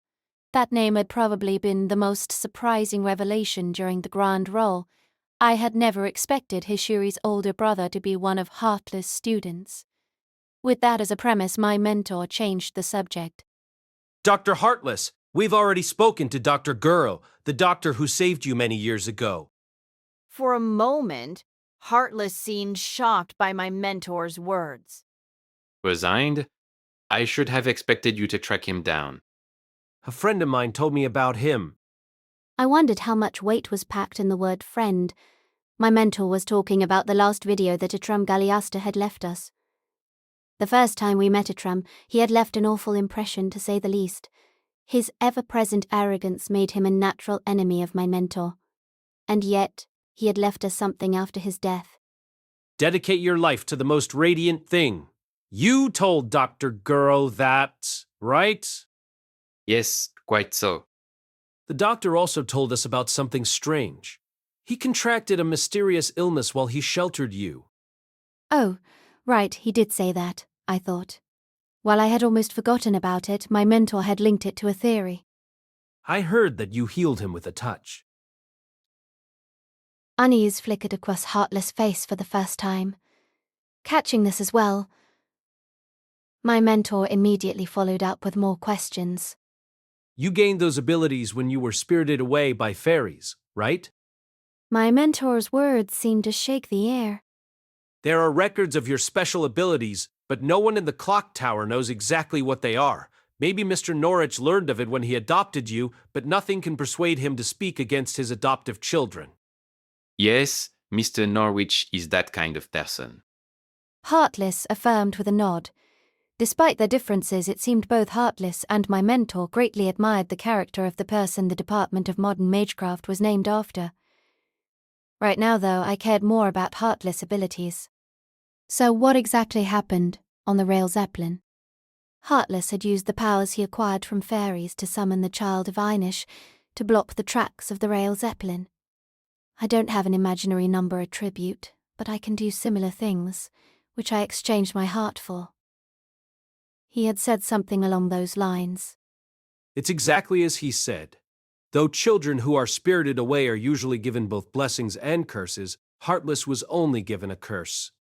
That name had probably been the most surprising revelation during the Grand Roll. I had never expected Hishiri's older brother to be one of Heartless' students. With that as a premise, my mentor changed the subject. Dr. Heartless, we've already spoken to Dr. Guro, the doctor who saved you many years ago. For a moment, Heartless seemed shocked by my mentor's words. Resigned? I should have expected you to track him down. A friend of mine told me about him. I wondered how much weight was packed in the word friend. My mentor was talking about the last video that Atram Galliaster had left us. The first time we met Atram, he had left an awful impression, to say the least. His ever-present arrogance made him a natural enemy of my mentor. And yet, he had left us something after his death. Dedicate your life to the most radiant thing. You told Dr. Guro that, right? Yes, quite so. The doctor also told us about something strange. He contracted a mysterious illness while he sheltered you. Oh, right, he did say that, I thought. While I had almost forgotten about it, my mentor had linked it to a theory. I heard that you healed him with a touch. Unease flickered across Heartless' face for the first time. Catching this as well, my mentor immediately followed up with more questions. You gained those abilities when you were spirited away by fairies, right? My mentor's words seemed to shake the air. There are records of your special abilities, but no one in the clock tower knows exactly what they are. Maybe Mr. Norwich learned of it when he adopted you, but nothing can persuade him to speak against his adoptive children. Yes, Mr. Norwich is that kind of person. Heartless affirmed with a nod. Despite their differences, it seemed both Heartless and my mentor greatly admired the character of the person the Department of Modern Magecraft was named after. Right now, though, I cared more about Heartless' abilities. So what exactly happened on the Rail Zeppelin? Heartless had used the powers he acquired from fairies to summon the Child of Einish to block the tracks of the Rail Zeppelin. I don't have an imaginary number attribute, but I can do similar things, which I exchanged my heart for. He had said something along those lines. It's exactly as he said. Though children who are spirited away are usually given both blessings and curses, Heartless was only given a curse.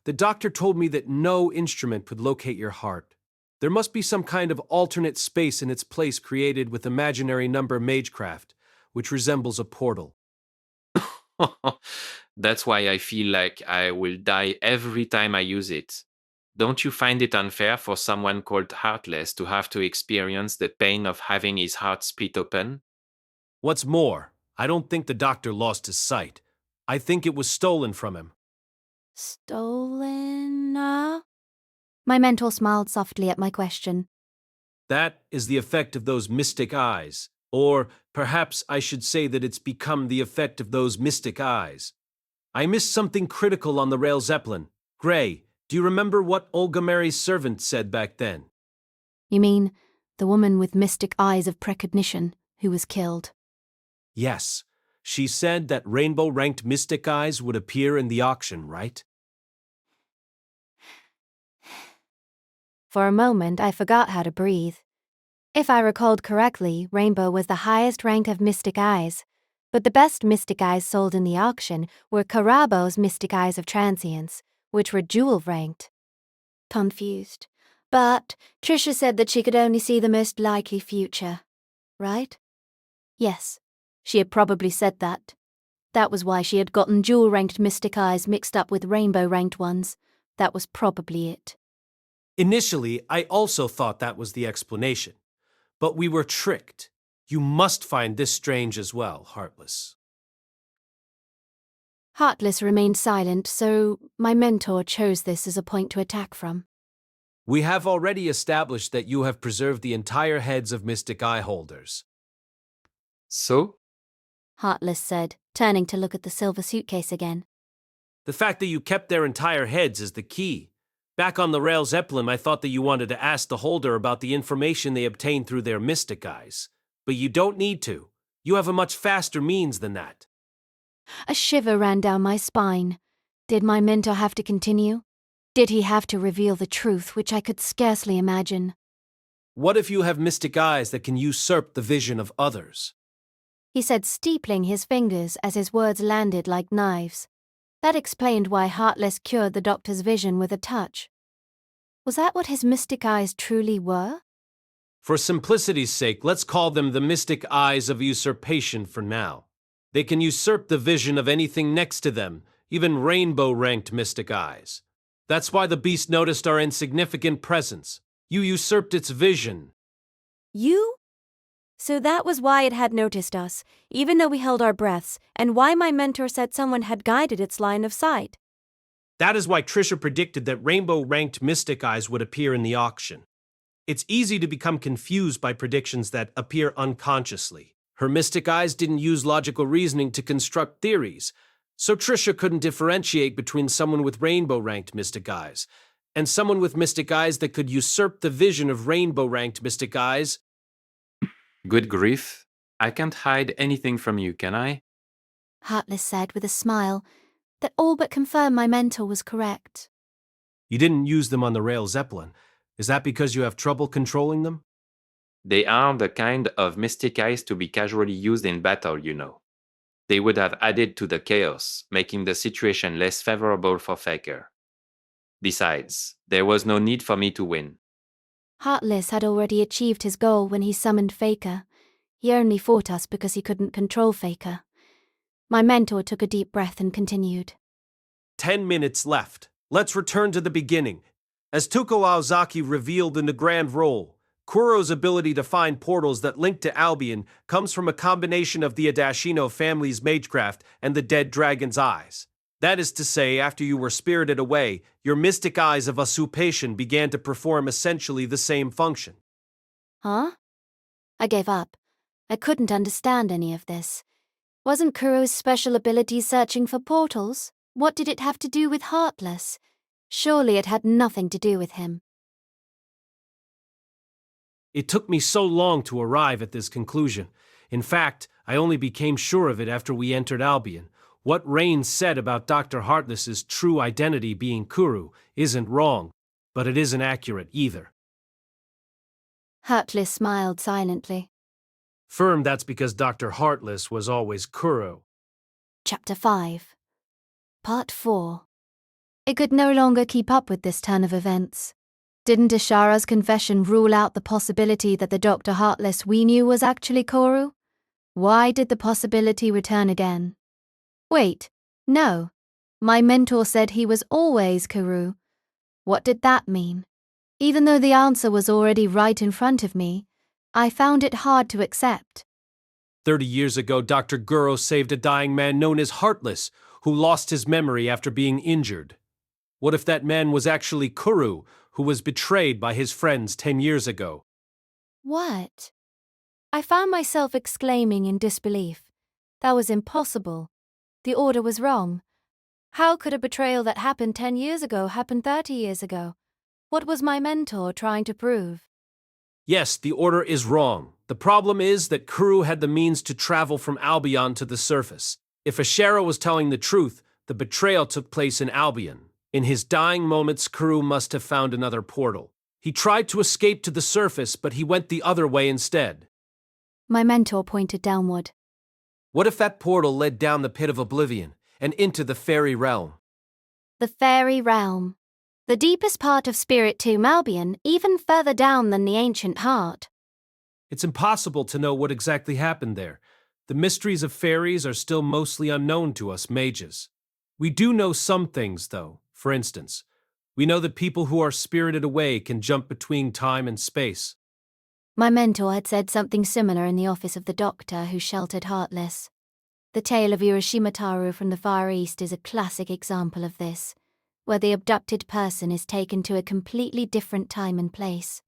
The doctor told me that no instrument could locate your heart. There must be some kind of alternate space in its place created with imaginary number magecraft, which resembles a portal. That's why I feel like I will die every time I use it. Don't you find it unfair for someone called Heartless to have to experience the pain of having his heart split open? What's more, I don't think the doctor lost his sight. I think it was stolen from him. Stolen? My mentor smiled softly at my question. That is the effect of those mystic eyes. Or perhaps I should say that it's become the effect of those mystic eyes. I missed something critical on the rail Zeppelin. Gray, do you remember what Olga Mary's servant said back then? You mean the woman with mystic eyes of precognition who was killed? Yes. She said that rainbow-ranked mystic eyes would appear in the auction, right? For a moment, I forgot how to breathe. If I recalled correctly, Rainbow was the highest rank of mystic eyes, but the best mystic eyes sold in the auction were Karabo's mystic eyes of transience, which were jewel-ranked. Confused. But Trisha said that she could only see the most likely future, right? Yes, she had probably said that. That was why she had gotten jewel-ranked mystic eyes mixed up with rainbow-ranked ones. That was probably it. Initially, I also thought that was the explanation. But we were tricked. You must find this strange as well, Heartless. Heartless remained silent, so my mentor chose this as a point to attack from. We have already established that you have preserved the entire heads of mystic eye holders. So? Heartless said, turning to look at the silver suitcase again. The fact that you kept their entire heads is the key. Back on the rail Zeppelin, I thought that you wanted to ask the holder about the information they obtained through their mystic eyes. But you don't need to. You have a much faster means than that. A shiver ran down my spine. Did my mentor have to continue? Did he have to reveal the truth, which I could scarcely imagine? What if you have mystic eyes that can usurp the vision of others? He said, steepling his fingers as his words landed like knives. That explained why Heartless cured the doctor's vision with a touch. Was that what his mystic eyes truly were? For simplicity's sake, let's call them the mystic eyes of usurpation for now. They can usurp the vision of anything next to them, even rainbow-ranked mystic eyes. That's why the beast noticed our insignificant presence. You usurped its vision. You? So that was why it had noticed us, even though we held our breaths, and why my mentor said someone had guided its line of sight. That is why Trisha predicted that rainbow-ranked mystic eyes would appear in the auction. It's easy to become confused by predictions that appear unconsciously. Her mystic eyes didn't use logical reasoning to construct theories, so Trisha couldn't differentiate between someone with rainbow-ranked mystic eyes and someone with mystic eyes that could usurp the vision of rainbow-ranked mystic eyes. Good grief. I can't hide anything from you, can I? Heartless said with a smile that all but confirmed my mentor was correct. You didn't use them on the rail Zeppelin. Is that because you have trouble controlling them? They are the kind of mystic eyes to be casually used in battle, you know. They would have added to the chaos, making the situation less favorable for Faker. Besides, there was no need for me to win. Heartless had already achieved his goal when he summoned Faker. He only fought us because he couldn't control Faker. My mentor took a deep breath and continued. 10 minutes left. Let's return to the beginning. As Tuko Aozaki revealed in the Grand Roll, Kuro's ability to find portals that link to Albion comes from a combination of the Adashino family's magecraft and the dead dragon's eyes. That is to say, after you were spirited away, your mystic eyes of usurpation began to perform essentially the same function. Huh? I gave up. I couldn't understand any of this. Wasn't Kuro's special ability searching for portals? What did it have to do with Heartless? Surely it had nothing to do with him. It took me so long to arrive at this conclusion. In fact, I only became sure of it after we entered Albion. What Rain said about Dr. Heartless's true identity being Kuru isn't wrong, but it isn't accurate either. Heartless smiled silently. Firm that's because Dr. Heartless was always Kuro. Chapter 5. Part 4. It could no longer keep up with this turn of events. Didn't Ishara's confession rule out the possibility that the Dr. Heartless we knew was actually Koru? Why did the possibility return again? Wait, no. My mentor said he was always Koru. What did that mean? Even though the answer was already right in front of me, I found it hard to accept. 30 years ago, Dr. Guro saved a dying man known as Heartless, who lost his memory after being injured. What if that man was actually Kuru, who was betrayed by his friends 10 years ago? What? I found myself exclaiming in disbelief. That was impossible. The order was wrong. How could a betrayal that happened 10 years ago happen 30 years ago? What was my mentor trying to prove? Yes, the order is wrong. The problem is that Kuru had the means to travel from Albion to the surface. If Ashera was telling the truth, the betrayal took place in Albion. In his dying moments, Kuru must have found another portal. He tried to escape to the surface, but he went the other way instead. My mentor pointed downward. What if that portal led down the pit of oblivion and into the fairy realm? The fairy realm. The deepest part of Spirit Tomb Albion, even further down than the ancient heart. It's impossible to know what exactly happened there. The mysteries of fairies are still mostly unknown to us mages. We do know some things, though. For instance, we know that people who are spirited away can jump between time and space. My mentor had said something similar in the office of the doctor who sheltered Heartless. The tale of Urashimataru from the Far East is a classic example of this, where the abducted person is taken to a completely different time and place.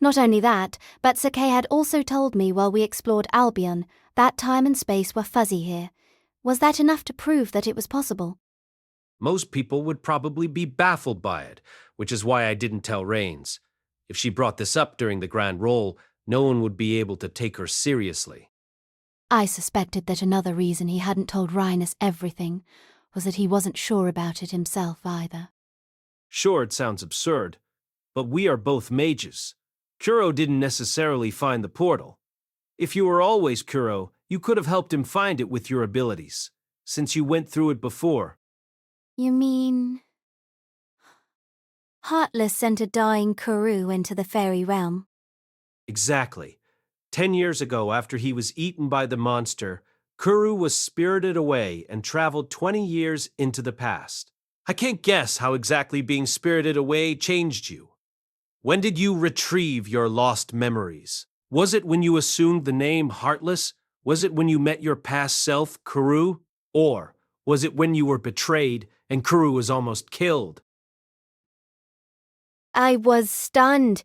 Not only that, but Sake had also told me while we explored Albion that time and space were fuzzy here. Was that enough to prove that it was possible? Most people would probably be baffled by it, which is why I didn't tell Rains. If she brought this up during the grand roll, no one would be able to take her seriously. I suspected that another reason he hadn't told Rhinus everything was that he wasn't sure about it himself either. Sure, it sounds absurd, but we are both mages. Kuro didn't necessarily find the portal. If you were always Kuro, you could have helped him find it with your abilities, since you went through it before. You mean... Heartless sent a dying Kuru into the fairy realm? Exactly. 10 years ago, after he was eaten by the monster, Kuru was spirited away and traveled 20 years into the past. I can't guess how exactly being spirited away changed you. When did you retrieve your lost memories? Was it when you assumed the name Heartless? Was it when you met your past self, Kuru? Or was it when you were betrayed and Kuru was almost killed? I was stunned.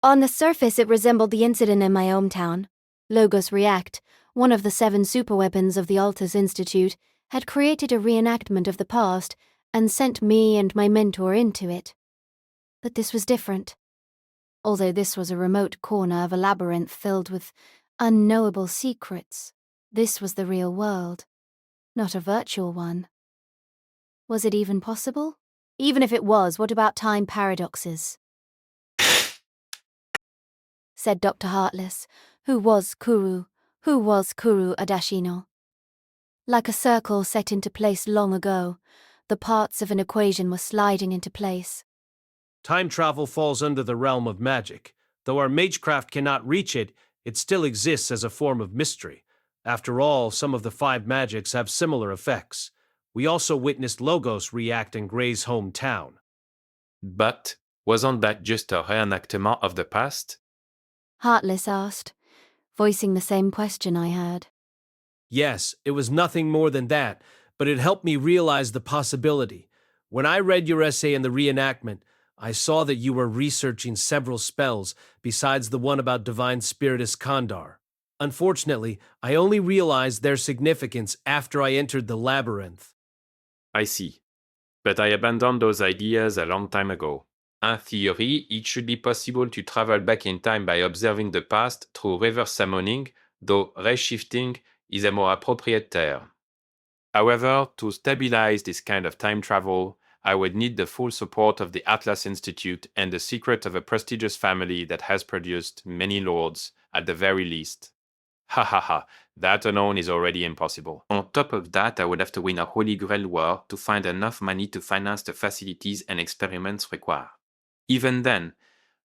On the surface, it resembled the incident in my hometown. Logos React, one of the 7 superweapons of the Altars Institute, had created a reenactment of the past and sent me and my mentor into it. But this was different. Although this was a remote corner of a labyrinth filled with unknowable secrets, this was the real world, not a virtual one. Was it even possible? Even if it was, what about time paradoxes? Said Dr. Heartless, who was Kuru Adashino. Like a circle set into place long ago, the parts of an equation were sliding into place. Time travel falls under the realm of magic. Though our magecraft cannot reach it, it still exists as a form of mystery. After all, some of the 5 magics have similar effects. We also witnessed Logos react in Gray's hometown. But wasn't that just a reenactment of the past? Heartless asked, voicing the same question I had. Yes, it was nothing more than that, but it helped me realize the possibility. When I read your essay in the reenactment, I saw that you were researching several spells besides the one about Divine Spiritus Kandar. Unfortunately, I only realized their significance after I entered the labyrinth. I see. But I abandoned those ideas a long time ago. In theory, it should be possible to travel back in time by observing the past through reverse summoning, though reshifting is a more appropriate term. However, to stabilize this kind of time travel, I would need the full support of the Atlas Institute and the secret of a prestigious family that has produced many lords, at the very least. Ha ha ha, that alone is already impossible. On top of that, I would have to win a Holy Grail war to find enough money to finance the facilities and experiments required. Even then,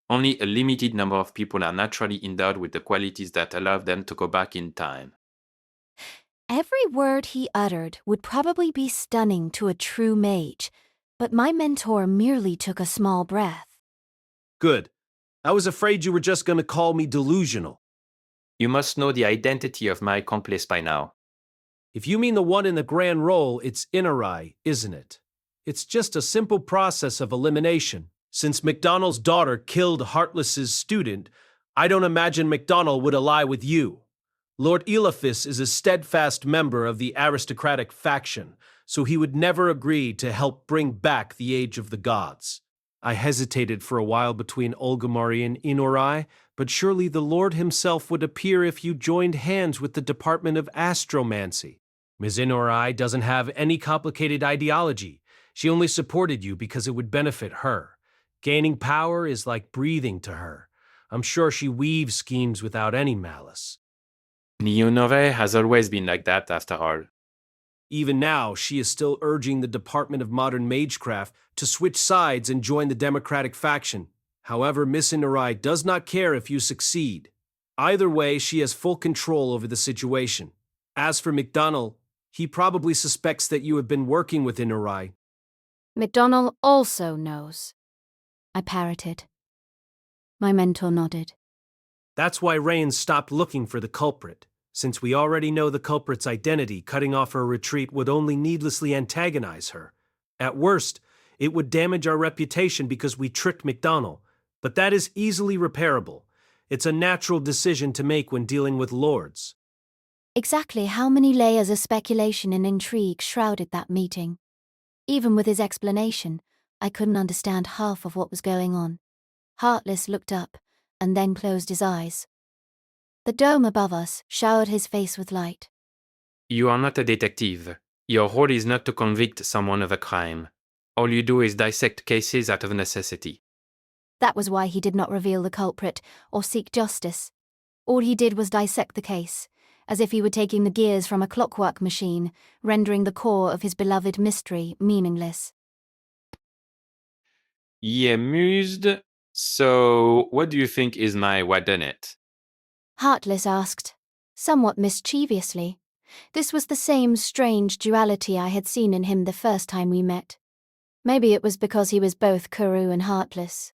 only a limited number of people are naturally endowed with the qualities that allow them to go back in time. Every word he uttered would probably be stunning to a true mage, but my mentor merely took a small breath. Good. I was afraid you were just going to call me delusional. You must know the identity of my accomplice by now. If you mean the one in the grand roll, it's Inurai, isn't it? It's just a simple process of elimination. Since MacDonald's daughter killed Heartless's student, I don't imagine MacDonald would ally with you. Lord Eliphas is a steadfast member of the aristocratic faction, so he would never agree to help bring back the Age of the Gods. I hesitated for a while between Olgamari and Inurai, but surely the Lord himself would appear if you joined hands with the Department of Astromancy. Ms. Inurai doesn't have any complicated ideology. She only supported you because it would benefit her. Gaining power is like breathing to her. I'm sure she weaves schemes without any malice. Leonore has always been like that, after all. Even now, she is still urging the Department of Modern Magecraft to switch sides and join the Democratic faction. However, Miss Inurai does not care if you succeed. Either way, she has full control over the situation. As for MacDonald, he probably suspects that you have been working with Inurai. MacDonald also knows, I parroted. My mentor nodded. That's why Rain stopped looking for the culprit. Since we already know the culprit's identity, cutting off her retreat would only needlessly antagonize her. At worst, it would damage our reputation because we tricked MacDonald, but that is easily repairable. It's a natural decision to make when dealing with lords. Exactly how many layers of speculation and intrigue shrouded that meeting? Even with his explanation, I couldn't understand half of what was going on. Heartless looked up, and then closed his eyes. The dome above us showered his face with light. You are not a detective. Your role is not to convict someone of a crime. All you do is dissect cases out of necessity. That was why he did not reveal the culprit or seek justice. All he did was dissect the case, as if he were taking the gears from a clockwork machine, rendering the core of his beloved mystery meaningless. Ye amused? So, what do you think is my whodunit? Heartless asked, somewhat mischievously. This was the same strange duality I had seen in him the first time we met. Maybe it was because he was both Kuru and heartless.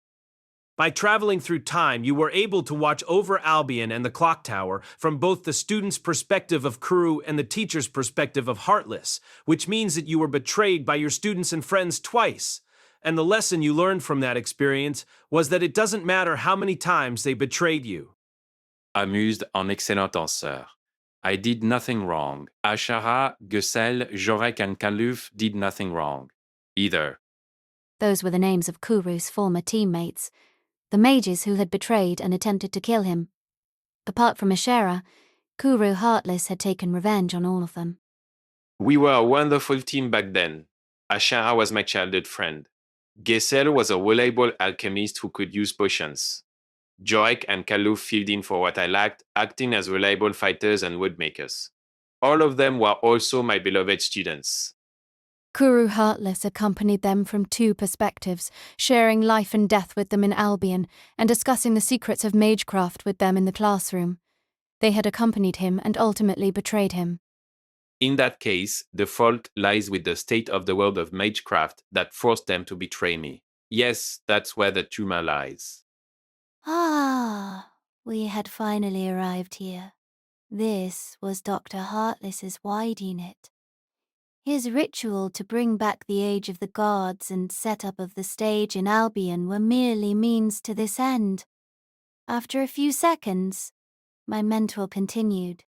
By traveling through time, you were able to watch over Albion and the clock tower from both the student's perspective of Kuru and the teacher's perspective of Heartless, which means that you were betrayed by your students and friends twice. And the lesson you learned from that experience was that it doesn't matter how many times they betrayed you. Amused en excellent answer. I did nothing wrong. Ashara, Gesell, Jorek, and Kaluf did nothing wrong. Either. Those were the names of Kuru's former teammates, the mages who had betrayed and attempted to kill him. Apart from Ashera, Kuru Heartless had taken revenge on all of them. We were a wonderful team back then. Ashara was my childhood friend. Gesell was a reliable alchemist who could use potions. Jorek and Kaluf filled in for what I lacked, acting as reliable fighters and woodmakers. All of them were also my beloved students. Kuru Heartless accompanied them from two perspectives, sharing life and death with them in Albion and discussing the secrets of magecraft with them in the classroom. They had accompanied him and ultimately betrayed him. In that case, the fault lies with the state of the world of magecraft that forced them to betray me. Yes, that's where the tumor lies. Ah, we had finally arrived here. This was Dr. Heartless's wide unit. His ritual to bring back the Age of the Gods and setup of the stage in Albion were merely means to this end. After a few seconds, my mentor continued.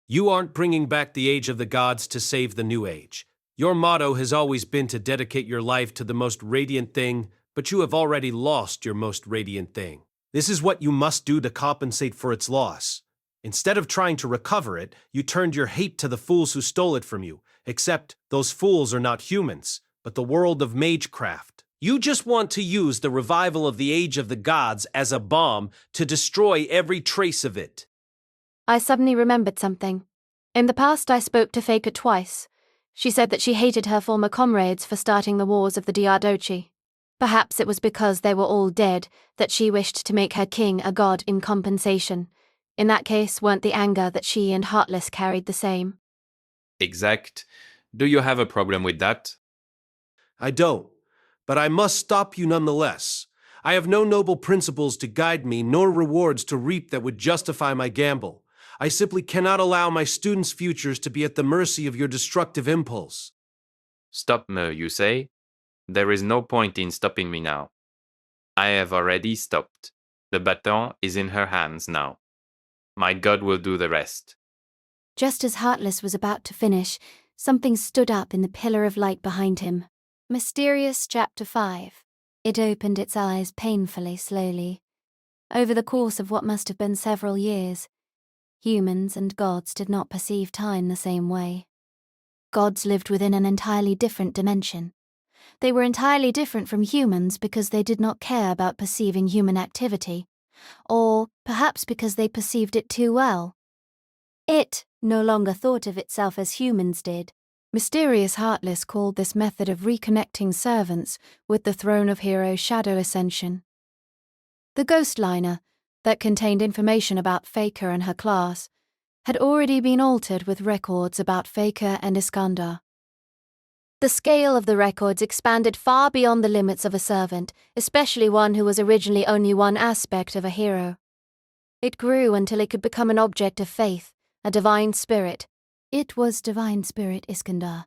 You aren't bringing back the Age of the Gods to save the New Age. Your motto has always been to dedicate your life to the most radiant thing, but you have already lost your most radiant thing. This is what you must do to compensate for its loss. Instead of trying to recover it, you turned your hate to the fools who stole it from you, except those fools are not humans. but the world of magecraft. You just want to use the revival of the Age of the Gods as a bomb to destroy every trace of it. I suddenly remembered something. In the past, I spoke to Faker twice. She said that she hated her former comrades for starting the wars of the Diadochi. Perhaps it was because they were all dead that she wished to make her king a god in compensation. In that case, weren't the anger that she and Heartless carried the same? Exact. Do you have a problem with that? I don't, but I must stop you nonetheless. I have no noble principles to guide me, nor rewards to reap that would justify my gamble. I simply cannot allow my students' futures to be at the mercy of your destructive impulse. Stop me, you say? There is no point in stopping me now. I have already stopped. The baton is in her hands now. My god will do the rest. Just as Heartless was about to finish, something stood up in the pillar of light behind him. Mysterious Chapter 5. It opened its eyes painfully slowly. Over the course of what must have been several years, humans and gods did not perceive time the same way. Gods lived within an entirely different dimension. They were entirely different from humans because they did not care about perceiving human activity, or perhaps because they perceived it too well. It no longer thought of itself as humans did. Mysterious Heartless called this method of reconnecting servants with the Throne of Hero Shadow Ascension. The ghost liner, that contained information about Faker and her class, had already been altered with records about Faker and Iskandar. The scale of the records expanded far beyond the limits of a servant, especially one who was originally only one aspect of a hero. It grew until it could become an object of faith, a divine spirit. It was divine spirit Iskandar,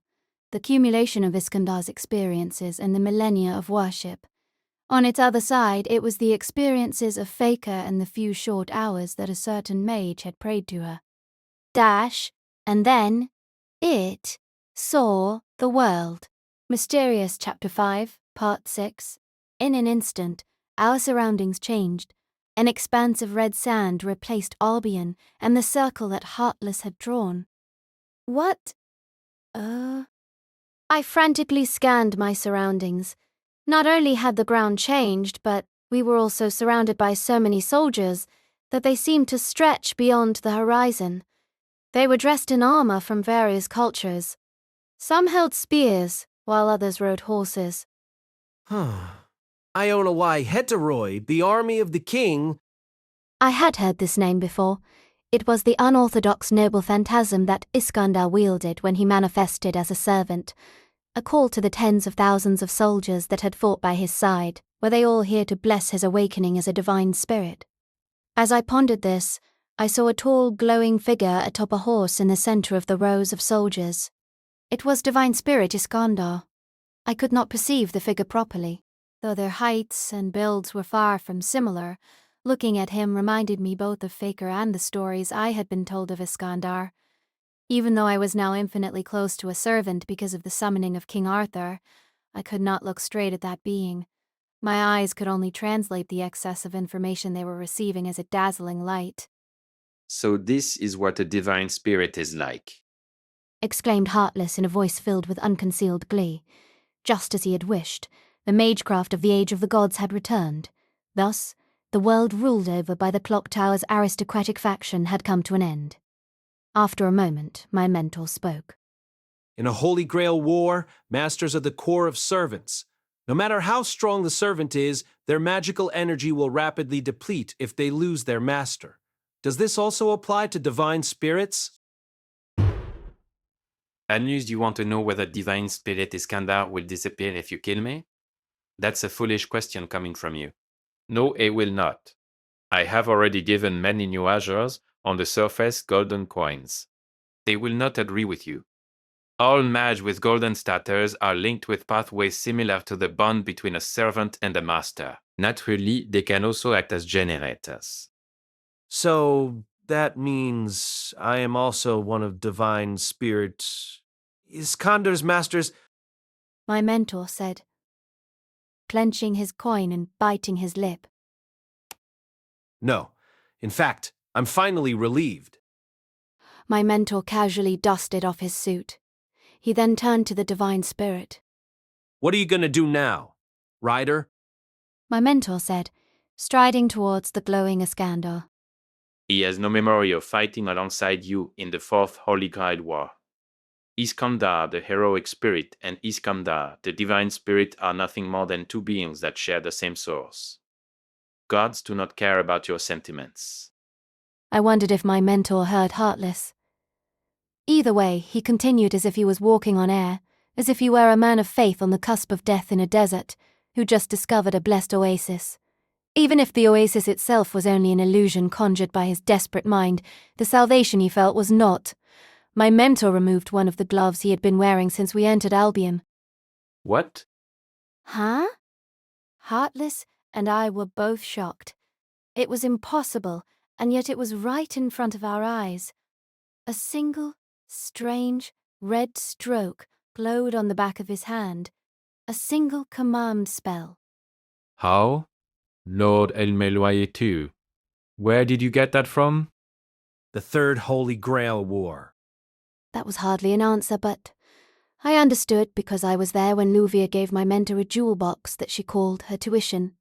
the accumulation of Iskandar's experiences and the millennia of worship. On its other side, it was the experiences of Faker and the few short hours that a certain mage had prayed to her. And then, it saw the world. Mysterious Chapter 5, Part 6. In an instant, our surroundings changed. An expanse of red sand replaced Albion and the circle that Heartless had drawn. What? I frantically scanned my surroundings. Not only had the ground changed, but we were also surrounded by so many soldiers that they seemed to stretch beyond the horizon. They were dressed in armor from various cultures. Some held spears, while others rode horses. Ionawai Heteroi, the army of the king. I had heard this name before. It was the unorthodox noble phantasm that Iskandar wielded when he manifested as a servant, a call to the tens of thousands of soldiers that had fought by his side, were they all here to bless his awakening as a divine spirit. As I pondered this, I saw a tall, glowing figure atop a horse in the center of the rows of soldiers. It was divine spirit Iskandar. I could not perceive the figure properly, though their heights and builds were far from similar. Looking at him reminded me both of Faker and the stories I had been told of Iskandar. Even though I was now infinitely close to a servant because of the summoning of King Arthur, I could not look straight at that being. My eyes could only translate the excess of information they were receiving as a dazzling light. So this is what a divine spirit is like. Exclaimed Heartless in a voice filled with unconcealed glee. Just as he had wished, the magecraft of the Age of the Gods had returned. Thus, the world ruled over by the Clock Tower's aristocratic faction had come to an end. After a moment, my mentor spoke. In a Holy Grail war, masters are the core of servants. No matter how strong the servant is, their magical energy will rapidly deplete if they lose their master. Does this also apply to divine spirits? Anus, do you want to know whether divine spirit Iskandar will disappear if you kill me? That's a foolish question coming from you. No, it will not. I have already given many new azures on the surface golden coins. They will not agree with you. All Mage with golden status are linked with pathways similar to the bond between a servant and a master. Naturally, they can also act as generators. So that means I am also one of divine spirit Iskandar's masters. My mentor said, clenching his coin and biting his lip. No. In fact, I'm finally relieved. My mentor casually dusted off his suit. He then turned to the divine spirit. What are you gonna do now, Ryder? My mentor said, striding towards the glowing Iskandar. He has no memory of fighting alongside you in the Fourth Holy Grail War. Iskandar, the heroic spirit, and Iskandar, the divine spirit, are nothing more than two beings that share the same source. Gods do not care about your sentiments. I wondered if my mentor heard Heartless. Either way, he continued as if he was walking on air, as if he were a man of faith on the cusp of death in a desert, who just discovered a blessed oasis. Even if the oasis itself was only an illusion conjured by his desperate mind, the salvation he felt was not. My mentor removed one of the gloves he had been wearing since we entered Albion. What? Huh? Heartless and I were both shocked. It was impossible, and yet it was right in front of our eyes. A single, strange, red stroke glowed on the back of his hand. A single command spell. How? Lord El-Melloi II. Where did you get that from? The Third Holy Grail War. That was hardly an answer, but I understood because I was there when Luvia gave my mentor a jewel box that she called her tuition.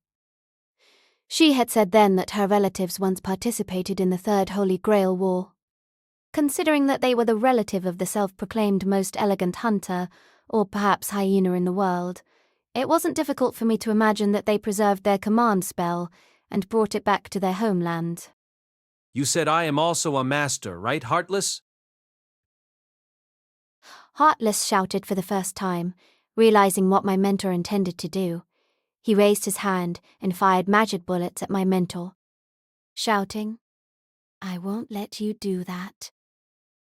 She had said then that her relatives once participated in the Third Holy Grail War. Considering that they were the relative of the self-proclaimed most elegant hunter, or perhaps hyena in the world, it wasn't difficult for me to imagine that they preserved their command spell and brought it back to their homeland. You said I am also a master, right, Heartless? Heartless shouted for the first time, realizing what my mentor intended to do. He raised his hand and fired magic bullets at my mentor, shouting, "I won't let you do that."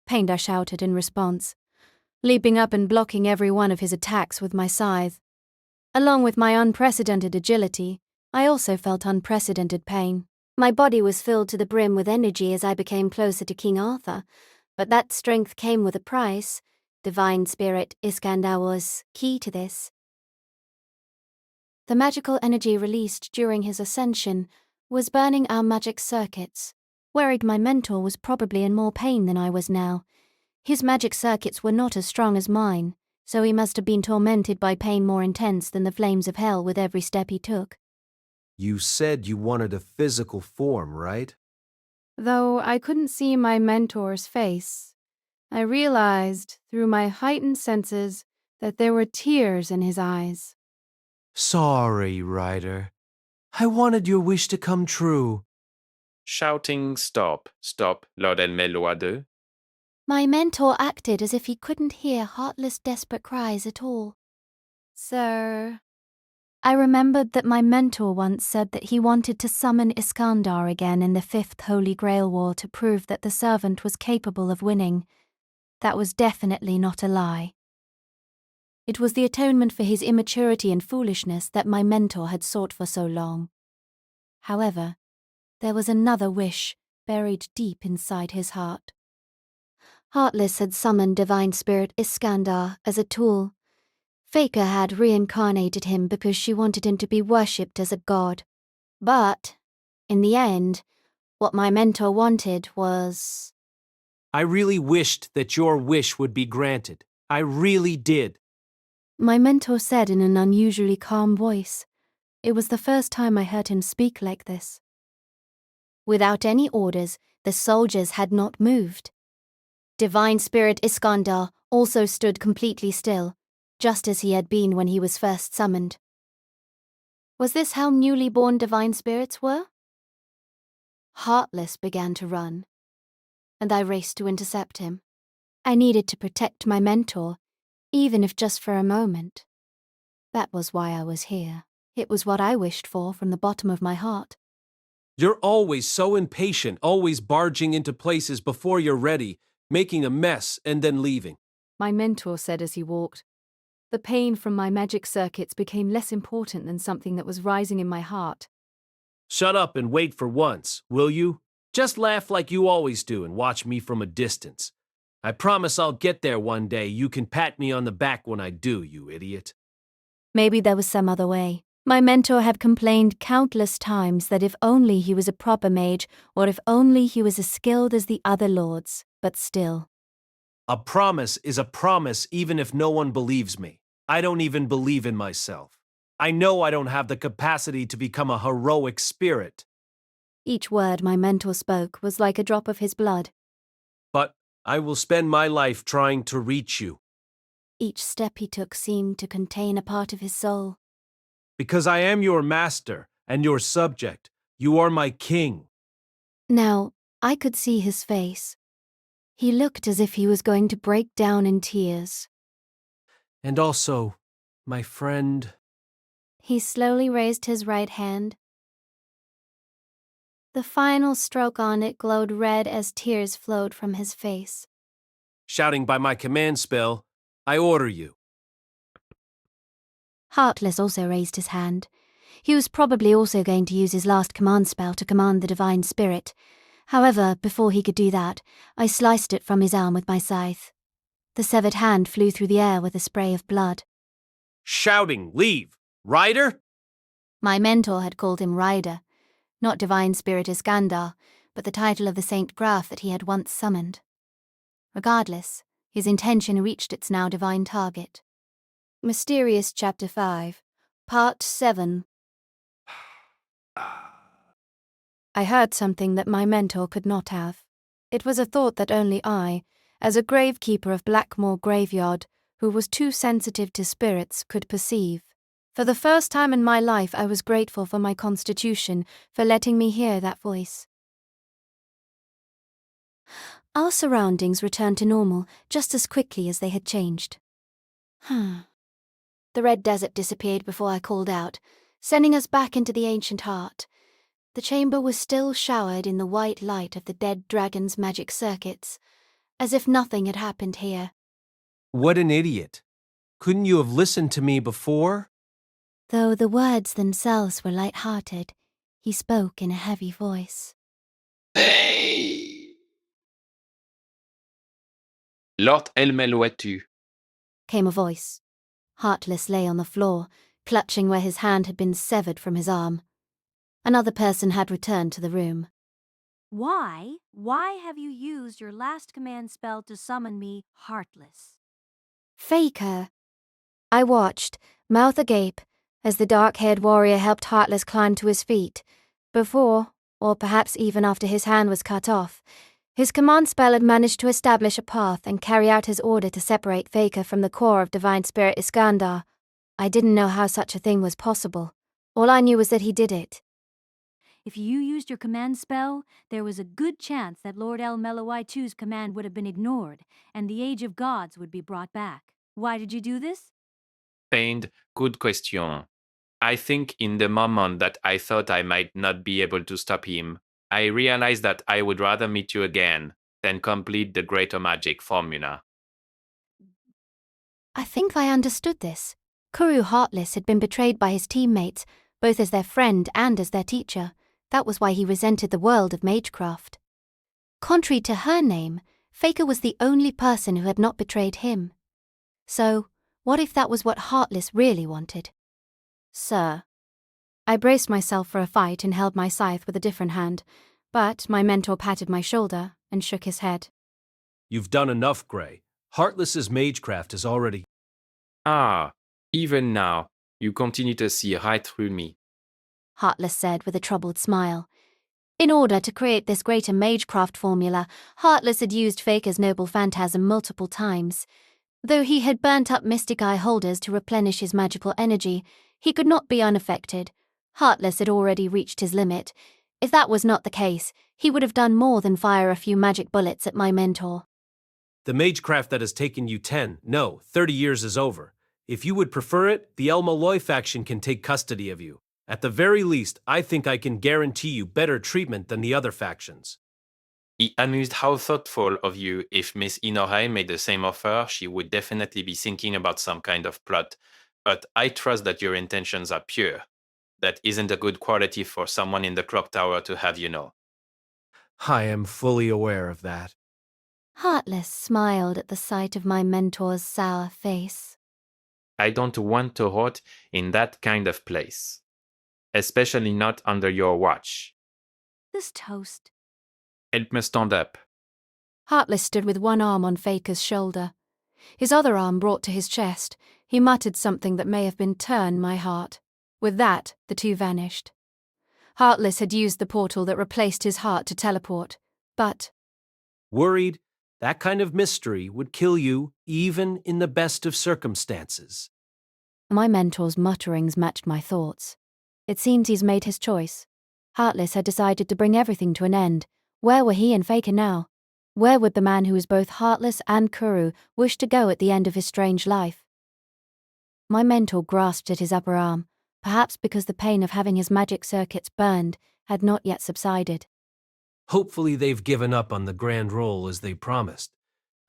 Paindar shouted in response, leaping up and blocking every one of his attacks with my scythe. Along with my unprecedented agility, I also felt unprecedented pain. My body was filled to the brim with energy as I became closer to King Arthur, but that strength came with a price. Divine Spirit Iskandar was key to this. The magical energy released during his ascension was burning our magic circuits. Worried my mentor was probably in more pain than I was now. His magic circuits were not as strong as mine, so he must have been tormented by pain more intense than the flames of hell with every step he took. You said you wanted a physical form, right? Though I couldn't see my mentor's face, I realized through my heightened senses that there were tears in his eyes. Sorry, Ryder. I wanted your wish to come true. Shouting, "Stop, stop, Lord El-Melloi II." My mentor acted as if he couldn't hear Heartless' desperate cries at all. Sir, I remembered that my mentor once said that he wanted to summon Iskandar again in the Fifth Holy Grail War to prove that the servant was capable of winning. That was definitely not a lie. It was the atonement for his immaturity and foolishness that my mentor had sought for so long. However, there was another wish buried deep inside his heart. Heartless had summoned Divine Spirit Iskandar as a tool. Faker had reincarnated him because she wanted him to be worshipped as a god. But, in the end, what my mentor wanted was... I really wished that your wish would be granted. I really did. My mentor said in an unusually calm voice. It was the first time I heard him speak like this. Without any orders, the soldiers had not moved. Divine Spirit Iskandar also stood completely still, just as he had been when he was first summoned. Was this how newly born divine spirits were? Heartless began to run, and I raced to intercept him. I needed to protect my mentor, even if just for a moment. That was why I was here. It was what I wished for from the bottom of my heart. You're always so impatient, always barging into places before you're ready, making a mess and then leaving. my mentor said as he walked. The pain from my magic circuits became less important than something that was rising in my heart. Shut up and wait for once, will you? Just laugh like you always do and watch me from a distance. I promise I'll get there one day. You can pat me on the back when I do, you idiot. Maybe there was some other way. My mentor had complained countless times that if only he was a proper mage, or if only he was as skilled as the other lords, but still. A promise is a promise even if no one believes me. I don't even believe in myself. I know I don't have the capacity to become a heroic spirit. Each word my mentor spoke was like a drop of his blood. But I will spend my life trying to reach you. Each step he took seemed to contain a part of his soul. Because I am your master and your subject. You are my king. Now, I could see his face. He looked as if he was going to break down in tears. And also, my friend. He slowly raised his right hand. The final stroke on it glowed red as tears flowed from his face. Shouting by my command spell, I order you. Heartless also raised his hand. He was probably also going to use his last command spell to command the divine spirit. However, before he could do that, I sliced it from his arm with my scythe. The severed hand flew through the air with a spray of blood. Shouting, leave! Rider? My mentor had called him Rider, not divine spirit Iskandar, but the title of the Saint Graf that he had once summoned. Regardless, his intention reached its now divine target. Mysterious Chapter 5, Part 7. I heard something that my mentor could not have. It was a thought that only I, as a gravekeeper of Blackmoor Graveyard, who was too sensitive to spirits, could perceive. For the first time in my life, I was grateful for my constitution for letting me hear that voice. Our surroundings returned to normal just as quickly as they had changed. The red desert disappeared before I called out, sending us back into the ancient heart. The chamber was still showered in the white light of the dead dragon's magic circuits, as if nothing had happened here. What an idiot. Couldn't you have listened to me before? Though the words themselves were light-hearted, he spoke in a heavy voice. Hey! Lord El-Melloi II. Came a voice. Heartless lay on the floor, clutching where his hand had been severed from his arm. Another person had returned to the room. Why? Why have you used your last command spell to summon me, Heartless? Faker. I watched, mouth agape, as the dark-haired warrior helped Heartless climb to his feet. Before, or perhaps even after his hand was cut off, his command spell had managed to establish a path and carry out his order to separate Faker from the core of Divine Spirit Iskandar. I didn't know how such a thing was possible. All I knew was that he did it. If you used your command spell, there was a good chance that Lord El-Melloi II's command would have been ignored, and the Age of Gods would be brought back. Why did you do this? Pained, good question. I think in the moment that I thought I might not be able to stop him, I realized that I would rather meet you again than complete the greater magic formula. I think I understood this. Kuru Heartless had been betrayed by his teammates, both as their friend and as their teacher. That was why he resented the world of magecraft. Contrary to her name, Faker was the only person who had not betrayed him. So, what if that was what Heartless really wanted? Sir. I braced myself for a fight and held my scythe with a different hand, but my mentor patted my shoulder and shook his head. You've done enough, Grey. Heartless's magecraft is already... Ah, even now, you continue to see right through me. Heartless said with a troubled smile. In order to create this greater magecraft formula, Heartless had used Faker's noble phantasm multiple times. Though he had burnt up Mystic Eye holders to replenish his magical energy, he could not be unaffected. Heartless had already reached his limit. If that was not the case, he would have done more than fire a few magic bullets at my mentor. The magecraft that has taken you 30 years is over. If you would prefer it, the El-Melloi faction can take custody of you. At the very least, I think I can guarantee you better treatment than the other factions. It amused how thoughtful of you. If Miss Inorai made the same offer, she would definitely be thinking about some kind of plot. But I trust that your intentions are pure. That isn't a good quality for someone in the clock tower to have, you know. I am fully aware of that. Heartless smiled at the sight of my mentor's sour face. I don't want to rot in that kind of place. Especially not under your watch. This toast. Help me stand up. Heartless stood with one arm on Faker's shoulder. His other arm brought to his chest, he muttered something that may have been "turn my heart." With that, the two vanished. Heartless had used the portal that replaced his heart to teleport, but... Worried, that kind of mystery would kill you even in the best of circumstances. My mentor's mutterings matched my thoughts. It seems he's made his choice. Heartless had decided to bring everything to an end. Where were he and Faker now? Where would the man who was both heartless and Kuru wish to go at the end of his strange life? My mentor grasped at his upper arm, perhaps because the pain of having his magic circuits burned had not yet subsided. Hopefully they've given up on the grand roll as they promised.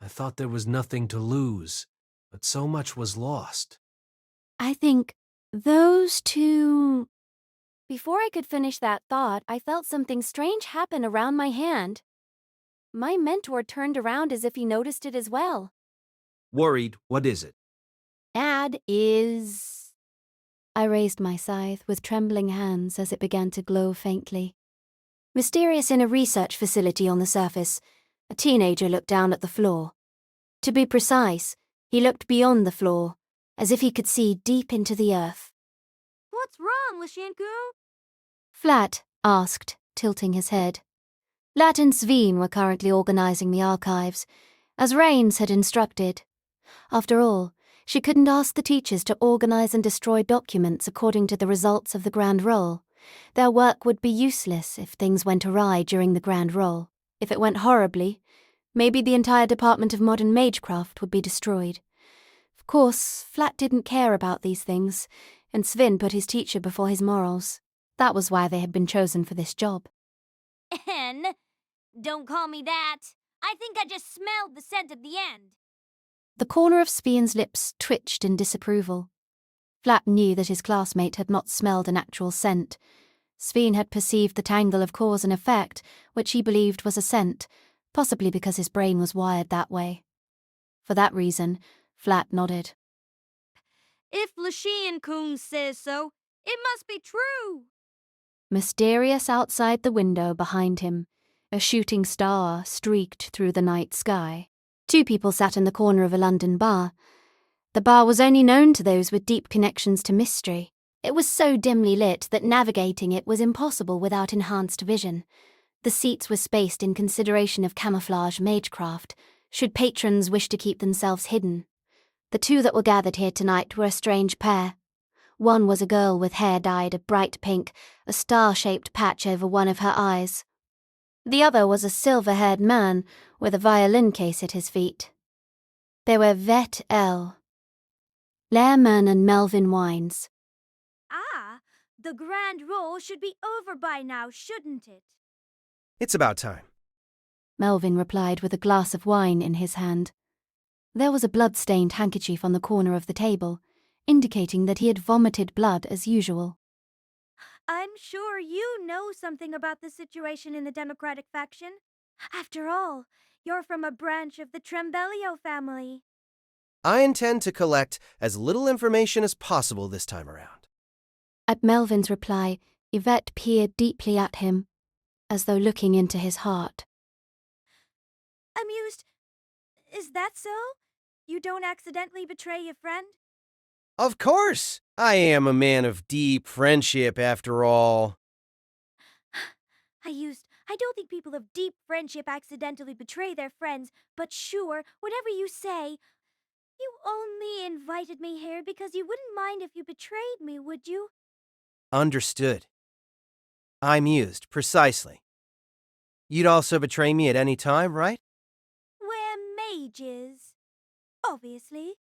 I thought there was nothing to lose, but so much was lost. I think those two... Before I could finish that thought, I felt something strange happen around my hand. My mentor turned around as if he noticed it as well. Worried, what is it? Ad is... I raised my scythe with trembling hands as it began to glow faintly. Mysterious in a research facility on the surface, a teenager looked down at the floor. To be precise, he looked beyond the floor, as if he could see deep into the earth. What's wrong, Lashanku? Flat asked, tilting his head. Lat and Sveen were currently organizing the archives, as Rains had instructed. After all, she couldn't ask the teachers to organize and destroy documents according to the results of the Grand Roll. Their work would be useless if things went awry during the Grand Roll. If it went horribly, maybe the entire department of modern magecraft would be destroyed. Of course, Flat didn't care about these things, and Svin put his teacher before his morals. That was why they had been chosen for this job. And don't call me that. I think I just smelled the scent at the end. The corner of Sveen's lips twitched in disapproval. Flat knew that his classmate had not smelled an actual scent. Sveen had perceived the tangle of cause and effect, which he believed was a scent, possibly because his brain was wired that way. For that reason, Flat nodded. If Lashian-kun says so, it must be true. Mysterious outside the window behind him, a shooting star streaked through the night sky. Two people sat in the corner of a London bar. The bar was only known to those with deep connections to mystery. It was so dimly lit that navigating it was impossible without enhanced vision. The seats were spaced in consideration of camouflage magecraft, should patrons wish to keep themselves hidden. The two that were gathered here tonight were a strange pair. One was a girl with hair dyed a bright pink, a star-shaped patch over one of her eyes. The other was a silver-haired man with a violin case at his feet. They were Vet L. Lehrman and Melvin Wines. Ah, the grand roll should be over by now, shouldn't it? It's about time. Melvin replied with a glass of wine in his hand. There was a blood-stained handkerchief on the corner of the table, indicating that he had vomited blood as usual. I'm sure you know something about the situation in the Democratic faction. After all, you're from a branch of the Trembellio family. I intend to collect as little information as possible this time around. At Melvin's reply, Yvette peered deeply at him, as though looking into his heart. Amused? Is that so? You don't accidentally betray your friend? Of course! I am a man of deep friendship, after all. I don't think people of deep friendship accidentally betray their friends, but sure, whatever you say, you only invited me here because you wouldn't mind if you betrayed me, would you? Understood. I'm used, precisely. You'd also betray me at any time, right? Where Mage is. Obviously.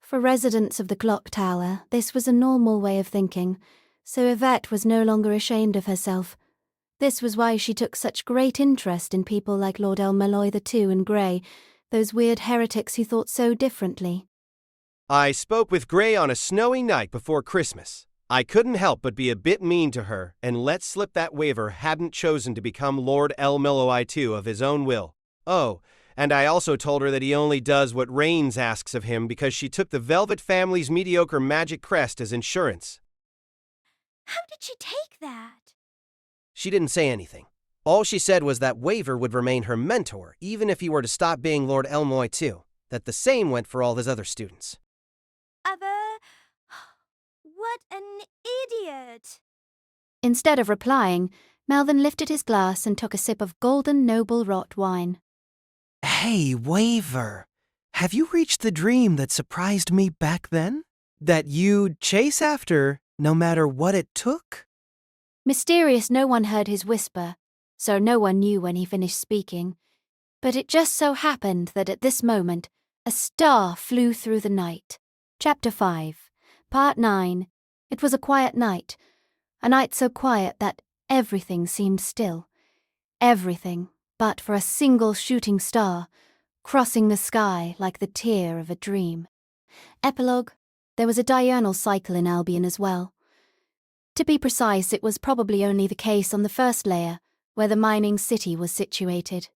For residents of the clock tower, this was a normal way of thinking, so Yvette was no longer ashamed of herself. This was why she took such great interest in people like Lord El-Melloi II and Grey, those weird heretics who thought so differently. I spoke with Grey on a snowy night before Christmas. I couldn't help but be a bit mean to her and let slip that Waver hadn't chosen to become Lord El-Melloi II of his own will. Oh, and I also told her that he only does what Rains asks of him because she took the Velvet family's mediocre magic crest as insurance. How did she take that? She didn't say anything. All she said was that Waver would remain her mentor, even if he were to stop being Lord El-Melloi II. that the same went for all his other students. What an idiot! Instead of replying, Melvin lifted his glass and took a sip of golden noble rot wine. Hey, Waver, have you reached the dream that surprised me back then? That you'd chase after no matter what it took? Mysterious, no one heard his whisper, so no one knew when he finished speaking. But it just so happened that at this moment, a star flew through the night. Chapter 5, Part 9. It was a quiet night. A night so quiet that everything seemed still. Everything, but for a single shooting star, crossing the sky like the tear of a dream. Epilogue. There was a diurnal cycle in Albion as well. To be precise, it was probably only the case on the first layer, where the mining city was situated.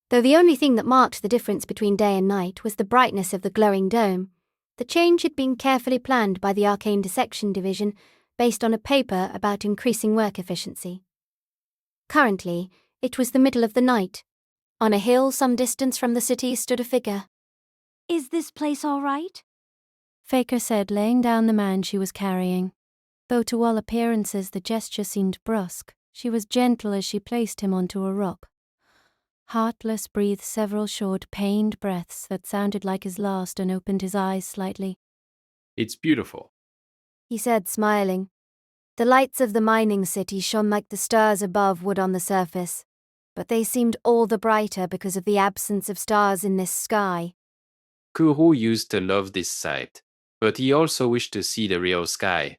Though the only thing that marked the difference between day and night was the brightness of the glowing dome, the change had been carefully planned by the Arcane Dissection Division based on a paper about increasing work efficiency. Currently, it was the middle of the night. On a hill some distance from the city stood a figure. Is this place all right? Faker said, laying down the man she was carrying. Though to all appearances the gesture seemed brusque, she was gentle as she placed him onto a rock. Heartless breathed several short, pained breaths that sounded like his last and opened his eyes slightly. It's beautiful, He said, smiling. The lights of the mining city shone like the stars above would on the surface, but they seemed all the brighter because of the absence of stars in this sky. Kuru used to love this sight, but he also wished to see the real sky.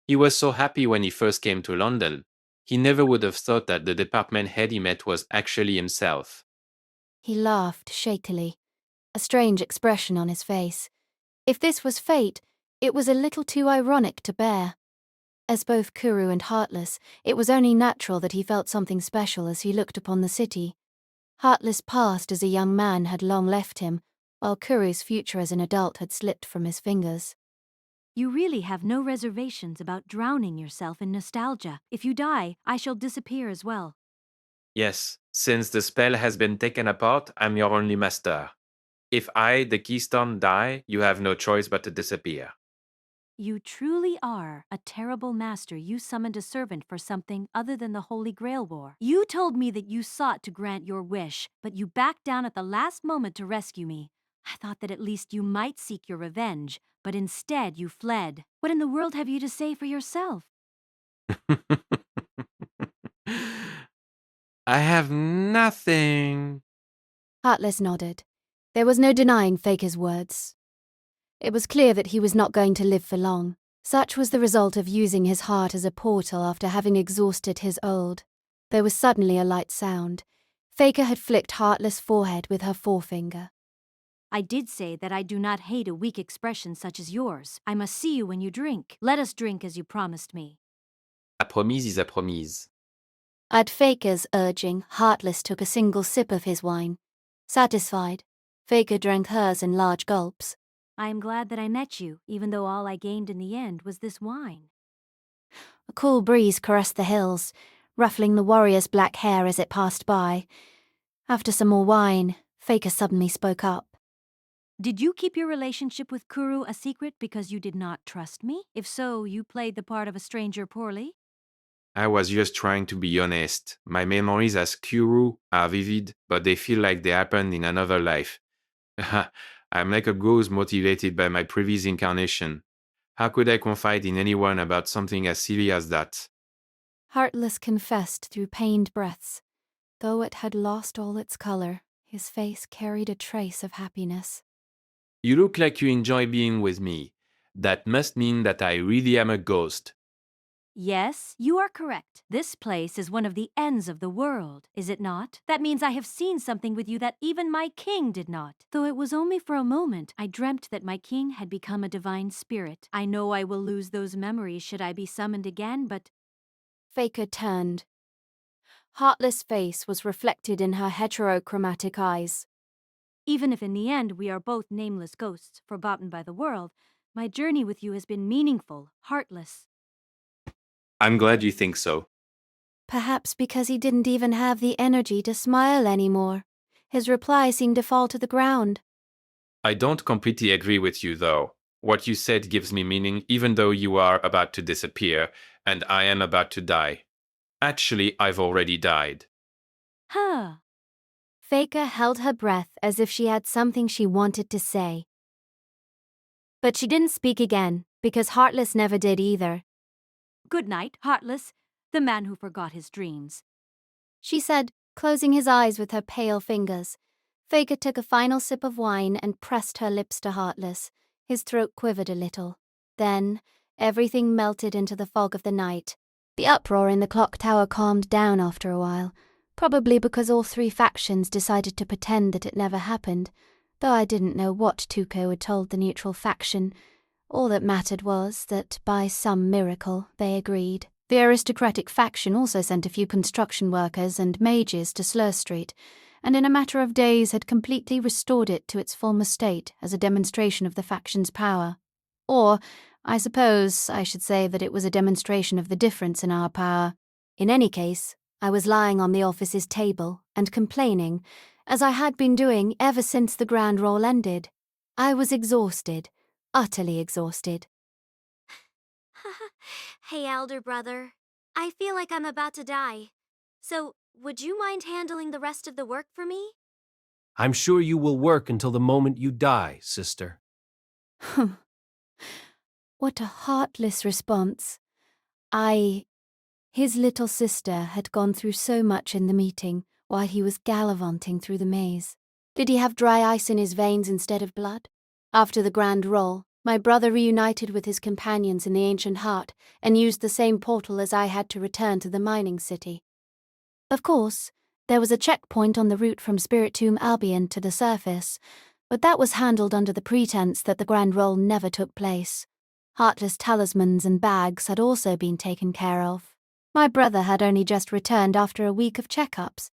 He was so happy when he first came to London. He never would have thought that the department head he met was actually himself. He laughed shakily, a strange expression on his face. If this was fate, it was a little too ironic to bear. As both Kuru and Heartless, it was only natural that he felt something special as he looked upon the city. Heartless' past as a young man had long left him, while Kuru's future as an adult had slipped from his fingers. You really have no reservations about drowning yourself in nostalgia. If you die, I shall disappear as well. Yes, since the spell has been taken apart, I'm your only master. If I, the Keystone, die, you have no choice but to disappear. You truly are a terrible master. You summoned a servant for something other than the Holy Grail War. You told me that you sought to grant your wish, but you backed down at the last moment to rescue me. I thought that at least you might seek your revenge, but instead you fled. What in the world have you to say for yourself? I have nothing. Heartless nodded. There was no denying Faker's words. It was clear that he was not going to live for long. Such was the result of using his heart as a portal after having exhausted his old. There was suddenly a light sound. Faker had flicked Heartless' forehead with her forefinger. I did say that I do not hate a weak expression such as yours. I must see you when you drink. Let us drink as you promised me. A promise is a promise. At Faker's urging, Heartless took a single sip of his wine. Satisfied, Faker drank hers in large gulps. I am glad that I met you, even though all I gained in the end was this wine. A cool breeze caressed the hills, ruffling the warrior's black hair as it passed by. After some more wine, Faker suddenly spoke up. Did you keep your relationship with Kuru a secret because you did not trust me? If so, you played the part of a stranger poorly? I was just trying to be honest. My memories as Kuru are vivid, but they feel like they happened in another life. I'm like a ghost motivated by my previous incarnation. How could I confide in anyone about something as silly as that? Heartless confessed through pained breaths. Though it had lost all its color, his face carried a trace of happiness. You look like you enjoy being with me. That must mean that I really am a ghost. Yes, you are correct. This place is one of the ends of the world, is it not? That means I have seen something with you that even my king did not. Though it was only for a moment, I dreamt that my king had become a divine spirit. I know I will lose those memories should I be summoned again, but... Faker turned. Heartless' face was reflected in her heterochromatic eyes. Even if in the end we are both nameless ghosts, forgotten by the world, my journey with you has been meaningful, heartless. I'm glad you think so. Perhaps because he didn't even have the energy to smile anymore. His reply seemed to fall to the ground. I don't completely agree with you, though. What you said gives me meaning, even though you are about to disappear, and I am about to die. Actually, I've already died. Huh. Faker held her breath as if she had something she wanted to say. But she didn't speak again, because Heartless never did either. Good night, Heartless, the man who forgot his dreams, she said, closing his eyes with her pale fingers. Faker took a final sip of wine and pressed her lips to Heartless. His throat quivered a little. Then, everything melted into the fog of the night. The uproar in the clock tower calmed down after a while, probably because all three factions decided to pretend that it never happened, though I didn't know what Tuco had told the neutral faction. All that mattered was that, by some miracle, they agreed. The aristocratic faction also sent a few construction workers and mages to Slur Street, and in a matter of days had completely restored it to its former state as a demonstration of the faction's power. Or, I suppose I should say that it was a demonstration of the difference in our power. In any case, I was lying on the office's table and complaining, as I had been doing ever since the grand roll ended. I was exhausted, utterly exhausted. Hey, elder brother. I feel like I'm about to die. So, would you mind handling the rest of the work for me? I'm sure you will work until the moment you die, sister. What a heartless response. His little sister had gone through so much in the meeting while he was gallivanting through the maze. Did he have dry ice in his veins instead of blood? After the grand roll, my brother reunited with his companions in the ancient heart and used the same portal as I had to return to the mining city. Of course, there was a checkpoint on the route from Spiritomb Albion to the surface, but that was handled under the pretense that the grand roll never took place. Heartless talismans and bags had also been taken care of. My brother had only just returned after a week of checkups,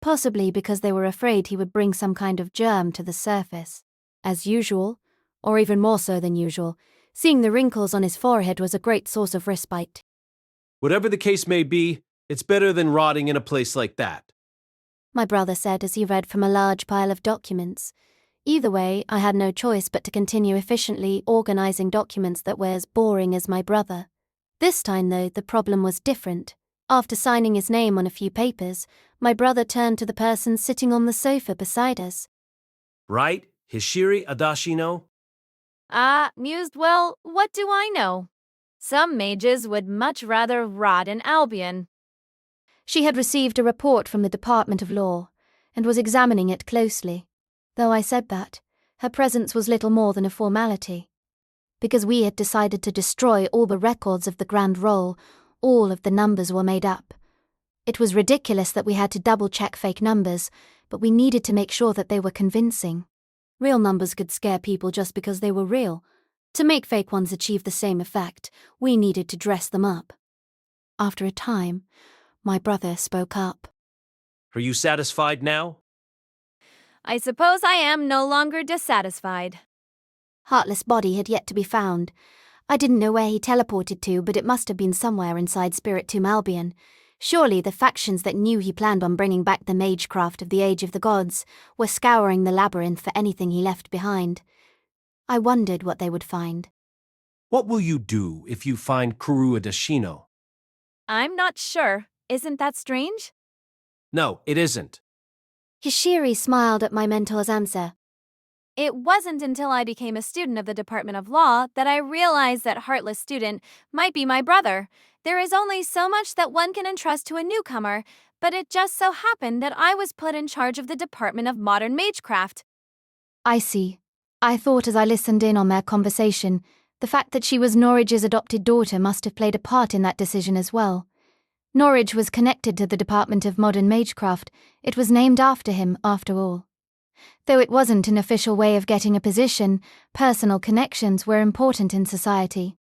possibly because they were afraid he would bring some kind of germ to the surface. As usual, or even more so than usual, seeing the wrinkles on his forehead was a great source of respite. Whatever the case may be, it's better than rotting in a place like that, my brother said as he read from a large pile of documents. Either way, I had no choice but to continue efficiently organizing documents that were as boring as my brother. This time, though, the problem was different. After signing his name on a few papers, my brother turned to the person sitting on the sofa beside us. Right, Hishiri Adashino? Mused, well, what do I know? Some mages would much rather rot in Albion. She had received a report from the Department of Law, and was examining it closely. Though I said that, her presence was little more than a formality. Because we had decided to destroy all the records of the Grand Roll, all of the numbers were made up. It was ridiculous that we had to double-check fake numbers, but we needed to make sure that they were convincing. Real numbers could scare people just because they were real. To make fake ones achieve the same effect, we needed to dress them up. After a time, my brother spoke up. Are you satisfied now? I suppose I am no longer dissatisfied. Heartless' body had yet to be found. I didn't know where he teleported to, but it must have been somewhere inside Spiritomb Albion. Surely the factions that knew he planned on bringing back the magecraft of the Age of the Gods were scouring the labyrinth for anything he left behind. I wondered what they would find. What will you do if you find Kuru Adashino? I'm not sure. Isn't that strange? No, it isn't. Hishiri smiled at my mentor's answer. It wasn't until I became a student of the Department of Law that I realized that Heartless student might be my brother. There is only so much that one can entrust to a newcomer, but it just so happened that I was put in charge of the Department of Modern Magecraft. I see. I thought as I listened in on their conversation, the fact that she was Norridge's adopted daughter must have played a part in that decision as well. Norridge was connected to the Department of Modern Magecraft. It was named after him, after all. Though it wasn't an official way of getting a position, personal connections were important in society.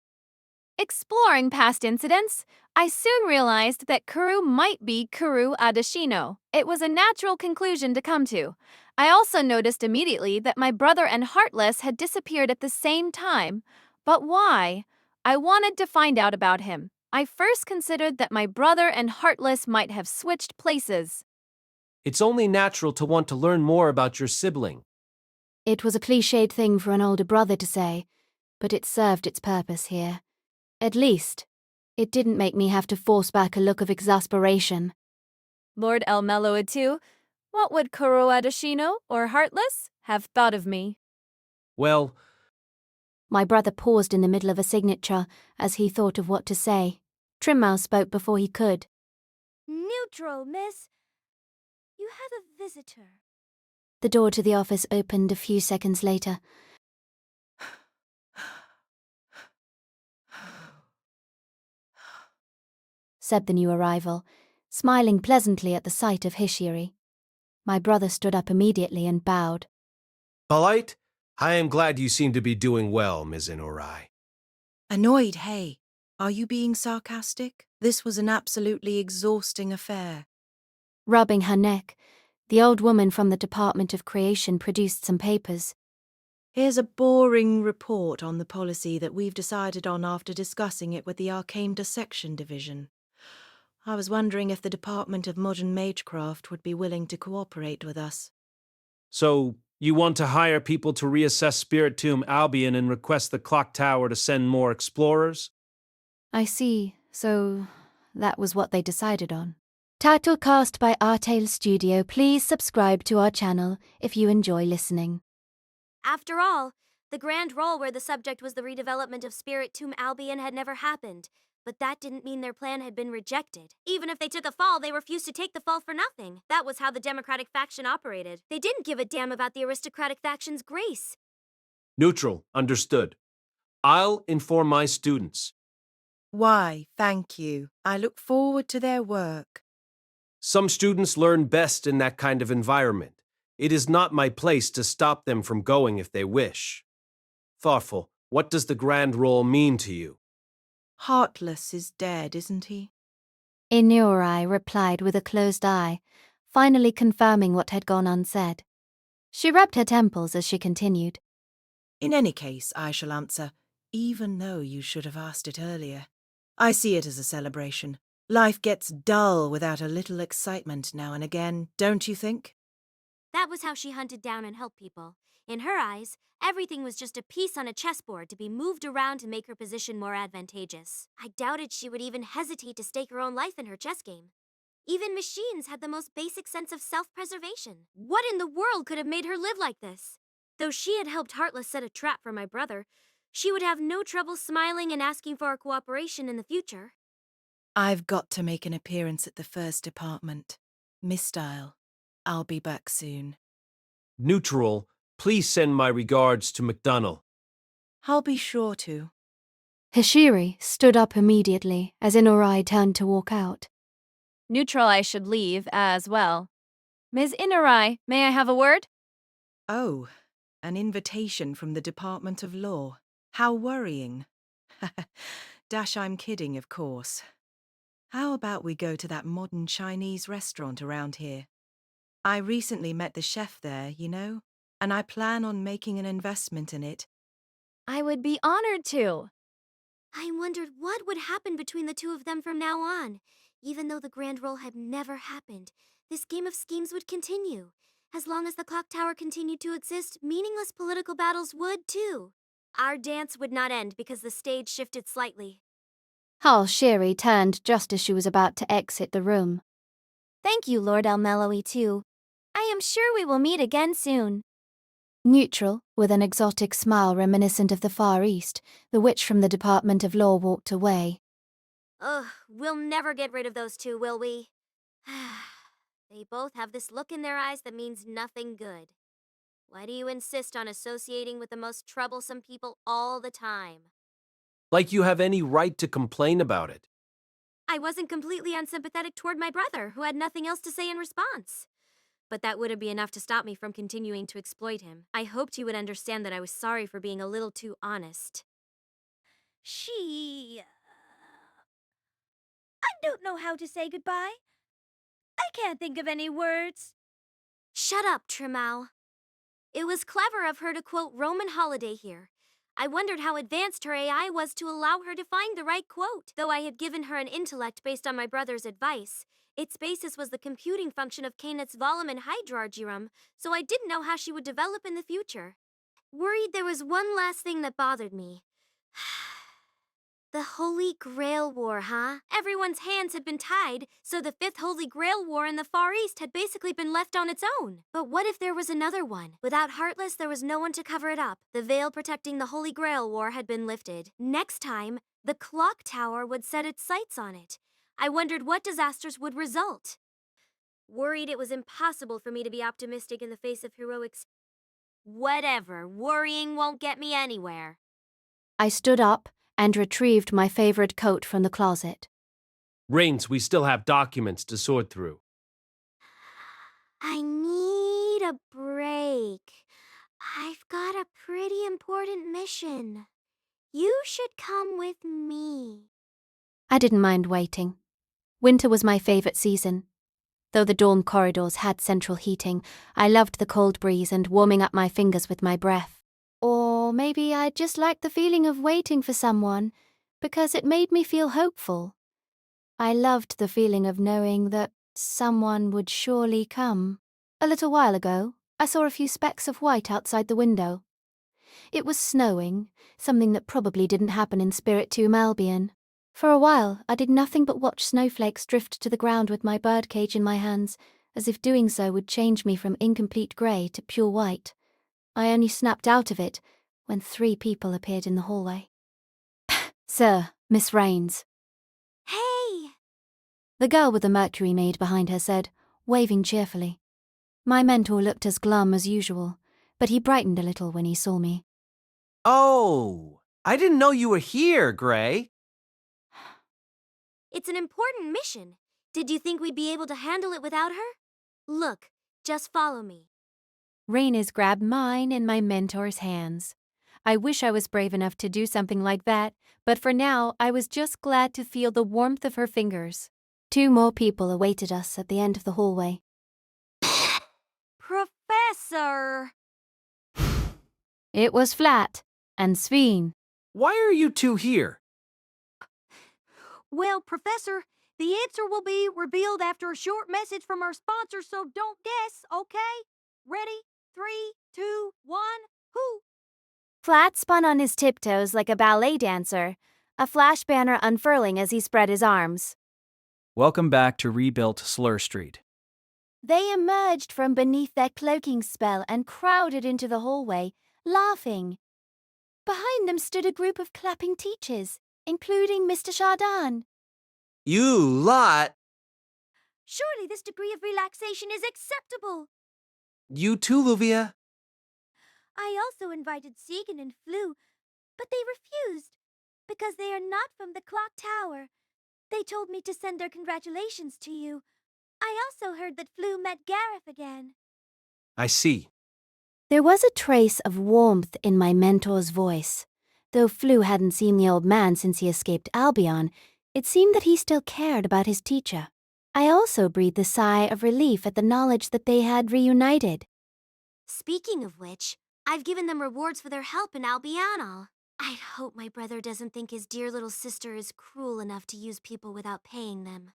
Exploring past incidents, I soon realized that Kuru might be Kuru Adashino. It was a natural conclusion to come to. I also noticed immediately that my brother and Heartless had disappeared at the same time. But why? I wanted to find out about him. I first considered that my brother and Heartless might have switched places. It's only natural to want to learn more about your sibling. It was a cliched thing for an older brother to say, but it served its purpose here. At least, it didn't make me have to force back a look of exasperation. Lord El-Melloi II, what would Kuro Adashino, or Heartless, have thought of me? Well, My brother paused in the middle of a signature as he thought of what to say. Trimmouse spoke before he could. Neutral, miss. You have a visitor. The door to the office opened a few seconds later. Said the new arrival, smiling pleasantly at the sight of Hishiri. My brother stood up immediately and bowed. polite? I am glad you seem to be doing well, Ms. Inorai. Annoyed, hey? Are you being sarcastic? This was an absolutely exhausting affair. Rubbing her neck, the old woman from the Department of Creation produced some papers. Here's a boring report on the policy that we've decided on after discussing it with the Arcane Dissection Division. I was wondering if the Department of Modern Magecraft would be willing to cooperate with us. So, you want to hire people to reassess Spirit Tomb Albion and request the clock tower to send more explorers? I see, so that was what they decided on. Title cast by Artale Studio. Please subscribe to our channel if you enjoy listening. After all, the grand roll where the subject was the redevelopment of Spirit Tomb Albion had never happened, but that didn't mean their plan had been rejected. Even if they took a fall, they refused to take the fall for nothing. That was how the Democratic faction operated. They didn't give a damn about the aristocratic faction's grace. Neutral, understood. I'll inform my students. Why, thank you. I look forward to their work. Some students learn best in that kind of environment. It is not my place to stop them from going if they wish. Thoughtful, what does the grand roll mean to you? Heartless is dead, isn't he? Inurai replied with a closed eye, finally confirming what had gone unsaid. She rubbed her temples as she continued. In any case, I shall answer, even though you should have asked it earlier. I see it as a celebration. Life gets dull without a little excitement now and again, don't you think? That was how she hunted down and helped people. In her eyes, everything was just a piece on a chessboard to be moved around to make her position more advantageous. I doubted she would even hesitate to stake her own life in her chess game. Even machines had the most basic sense of self-preservation. What in the world could have made her live like this? Though she had helped Heartless set a trap for my brother, she would have no trouble smiling and asking for our cooperation in the future. I've got to make an appearance at the first department. Miss Style, I'll be back soon. Neutral, please send my regards to McDonnell. I'll be sure to. Hishiri stood up immediately as Inurai turned to walk out. Neutral, I should leave as well. Ms. Inurai, may I have a word? Oh, an invitation from the Department of Law. How worrying. Dash, I'm kidding, of course. How about we go to that modern Chinese restaurant around here? I recently met the chef there, you know, and I plan on making an investment in it. I would be honored to. I wondered what would happen between the two of them from now on. Even though the grand roll had never happened, this game of schemes would continue. As long as the clock tower continued to exist, meaningless political battles would too. Our dance would not end because the stage shifted slightly. Shiri turned just as she was about to exit the room. Thank you, Lord El-Melloi II. I am sure we will meet again soon. Neutral, with an exotic smile reminiscent of the Far East, the witch from the Department of Law walked away. Ugh, we'll never get rid of those two, will we? They both have this look in their eyes that means nothing good. Why do you insist on associating with the most troublesome people all the time? Like you have any right to complain about it. I wasn't completely unsympathetic toward my brother, who had nothing else to say in response. But that wouldn't be enough to stop me from continuing to exploit him. I hoped he would understand that I was sorry for being a little too honest. I don't know how to say goodbye. I can't think of any words. Shut up, Trimau. It was clever of her to quote Roman holiday here. I wondered how advanced her AI was to allow her to find the right quote. Though I had given her an intellect based on my brother's advice, its basis was the computing function of Kaneth's volume and hydrargyrum, so I didn't know how she would develop in the future. Worried there was one last thing that bothered me. The Holy Grail War, huh? Everyone's hands had been tied, so the 5th Holy Grail War in the Far East had basically been left on its own. But what if there was another one? Without Heartless, there was no one to cover it up. The veil protecting the Holy Grail War had been lifted. Next time, the clock tower would set its sights on it. I wondered what disasters would result. Worried it was impossible for me to be optimistic in the face of heroics. Whatever, worrying won't get me anywhere. I stood up and retrieved my favorite coat from the closet. Rains, we still have documents to sort through. I need a break. I've got a pretty important mission. You should come with me. I didn't mind waiting. Winter was my favorite season. Though the dorm corridors had central heating, I loved the cold breeze and warming up my fingers with my breath. Or maybe I just liked the feeling of waiting for someone, because it made me feel hopeful. I loved the feeling of knowing that someone would surely come. A little while ago, I saw a few specks of white outside the window. It was snowing, something that probably didn't happen in Spirit 2 Albion. For a while, I did nothing but watch snowflakes drift to the ground with my birdcage in my hands, as if doing so would change me from incomplete grey to pure white. I only snapped out of it when 3 people appeared in the hallway. Sir, Miss Rains. Hey! The girl with the mercury maid behind her said, waving cheerfully. My mentor looked as glum as usual, but he brightened a little when he saw me. Oh, I didn't know you were here, Gray. It's an important mission. Did you think we'd be able to handle it without her? Look, just follow me. Rhaenys grabbed mine in my mentor's hands. I wish I was brave enough to do something like that, but for now I was just glad to feel the warmth of her fingers. 2 more people awaited us at the end of the hallway. Professor! It was Flat and Sveen. Why are you 2 here? Well, Professor, the answer will be revealed after a short message from our sponsor, so don't guess, okay? Ready? 3, 2, 1, whoo! Flat spun on his tiptoes like a ballet dancer, a flash banner unfurling as he spread his arms. Welcome back to rebuilt Slur Street. They emerged from beneath their cloaking spell and crowded into the hallway, laughing. Behind them stood a group of clapping teachers, including Mr. Chardin. You lot! Surely this degree of relaxation is acceptable. You too, Luvia? I also invited Segan and Flu, but they refused, because they are not from the clock tower. They told me to send their congratulations to you. I also heard that Flu met Gareth again. I see. There was a trace of warmth in my mentor's voice. Though Flu hadn't seen the old man since he escaped Albion, it seemed that he still cared about his teacher. I also breathed a sigh of relief at the knowledge that they had reunited. Speaking of which, I've given them rewards for their help in Albional. I hope my brother doesn't think his dear little sister is cruel enough to use people without paying them.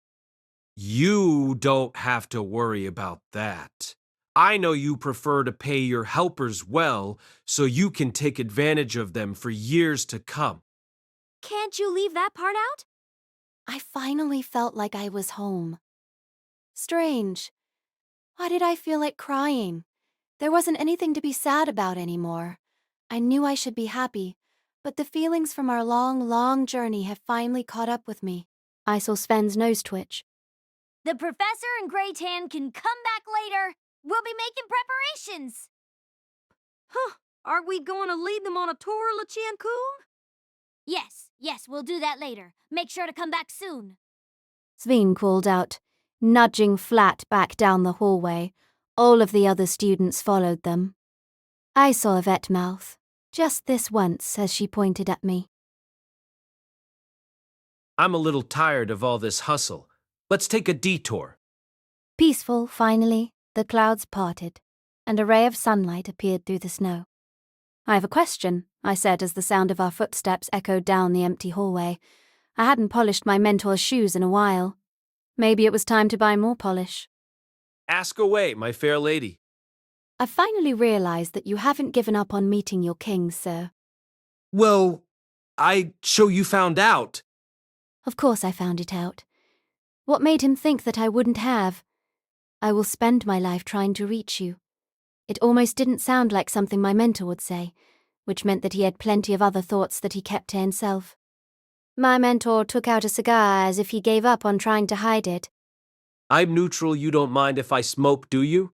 You don't have to worry about that. I know you prefer to pay your helpers well, so you can take advantage of them for years to come. Can't you leave that part out? I finally felt like I was home. Strange. Why did I feel like crying? There wasn't anything to be sad about anymore. I knew I should be happy, but the feelings from our long journey have finally caught up with me. I saw Sven's nose twitch. The professor and Grey Tan can come back later. We'll be making preparations. Huh, are we going to lead them on a tour, LeChan-kun? Yes, we'll do that later. Make sure to come back soon. Sven called out, nudging Flat back down the hallway. All of the other students followed them. I saw Yvette mouth, just this once as she pointed at me. I'm a little tired of all this hustle. Let's take a detour. Peaceful, finally, the clouds parted, and a ray of sunlight appeared through the snow. I have a question, I said as the sound of our footsteps echoed down the empty hallway. I hadn't polished my mentor's shoes in a while. Maybe it was time to buy more polish. Ask away, my fair lady. I've finally realized that you haven't given up on meeting your king, sir. Well, so you found out. Of course I found it out. What made him think that I wouldn't have? I will spend my life trying to reach you. It almost didn't sound like something my mentor would say, which meant that he had plenty of other thoughts that he kept to himself. My mentor took out a cigar as if he gave up on trying to hide it. I'm neutral, you don't mind if I smoke, do you?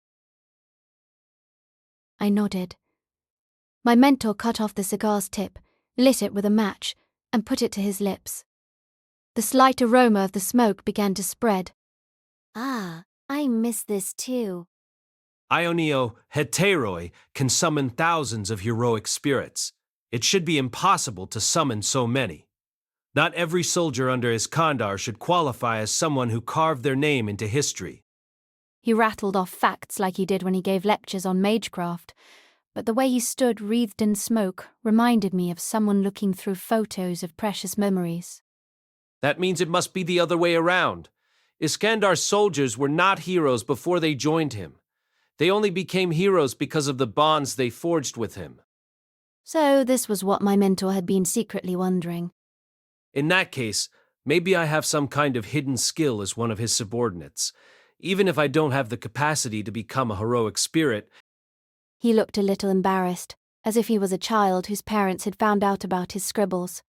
I nodded. My mentor cut off the cigar's tip, lit it with a match, and put it to his lips. The slight aroma of the smoke began to spread. Ah, I miss this too. Ionio heteroi can summon thousands of heroic spirits. It should be impossible to summon so many. Not every soldier under Iskandar should qualify as someone who carved their name into history. He rattled off facts like he did when he gave lectures on magecraft, but the way he stood wreathed in smoke reminded me of someone looking through photos of precious memories. That means it must be the other way around. Iskandar's soldiers were not heroes before they joined him. They only became heroes because of the bonds they forged with him. So this was what my mentor had been secretly wondering. In that case, maybe I have some kind of hidden skill as one of his subordinates. Even if I don't have the capacity to become a heroic spirit. He looked a little embarrassed, as if he was a child whose parents had found out about his scribbles.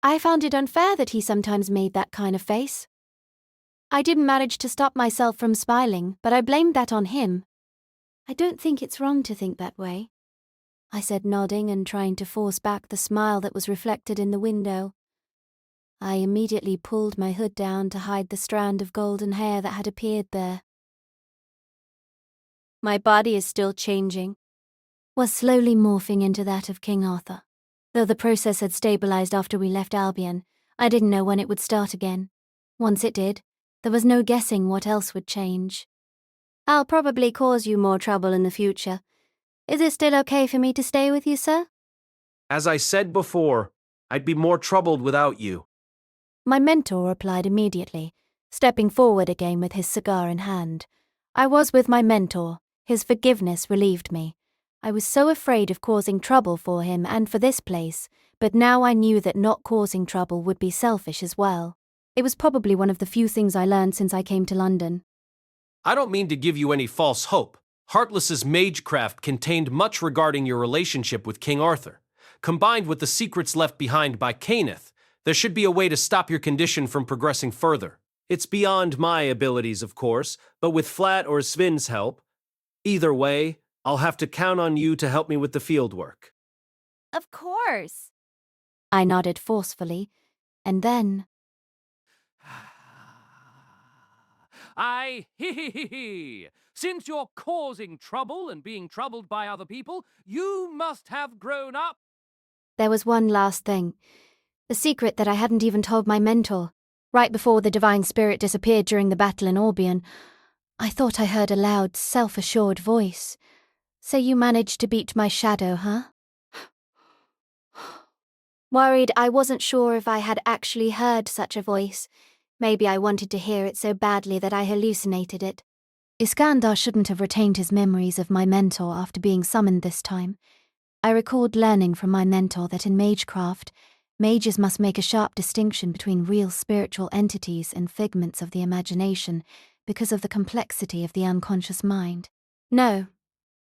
I found it unfair that he sometimes made that kind of face. I didn't manage to stop myself from smiling, but I blamed that on him. I don't think it's wrong to think that way, I said, nodding and trying to force back the smile that was reflected in the window. I immediately pulled my hood down to hide the strand of golden hair that had appeared there. My body is still changing, was slowly morphing into that of King Arthur. Though the process had stabilized after we left Albion, I didn't know when it would start again. Once it did, there was no guessing what else would change. I'll probably cause you more trouble in the future. Is it still okay for me to stay with you, sir? As I said before, I'd be more troubled without you. My mentor replied immediately, stepping forward again with his cigar in hand. I was with my mentor. His forgiveness relieved me. I was so afraid of causing trouble for him and for this place, but now I knew that not causing trouble would be selfish as well. It was probably one of the few things I learned since I came to London. I don't mean to give you any false hope. Heartless's magecraft contained much regarding your relationship with King Arthur. Combined with the secrets left behind by Cainith, there should be a way to stop your condition from progressing further. It's beyond my abilities, of course, but with Flat or Svin's help. Either way, I'll have to count on you to help me with the fieldwork. Of course. I nodded forcefully, and then... Since you're causing trouble and being troubled by other people, you must have grown up. There was one last thing. The secret that I hadn't even told my mentor. Right before the Divine Spirit disappeared during the battle in Albion, I thought I heard a loud, self-assured voice. So you managed to beat my shadow, huh? Worried I wasn't sure if I had actually heard such a voice. Maybe I wanted to hear it so badly that I hallucinated it. Iskandar shouldn't have retained his memories of my mentor after being summoned this time. I recalled learning from my mentor that in magecraft, mages must make a sharp distinction between real spiritual entities and figments of the imagination because of the complexity of the unconscious mind. No.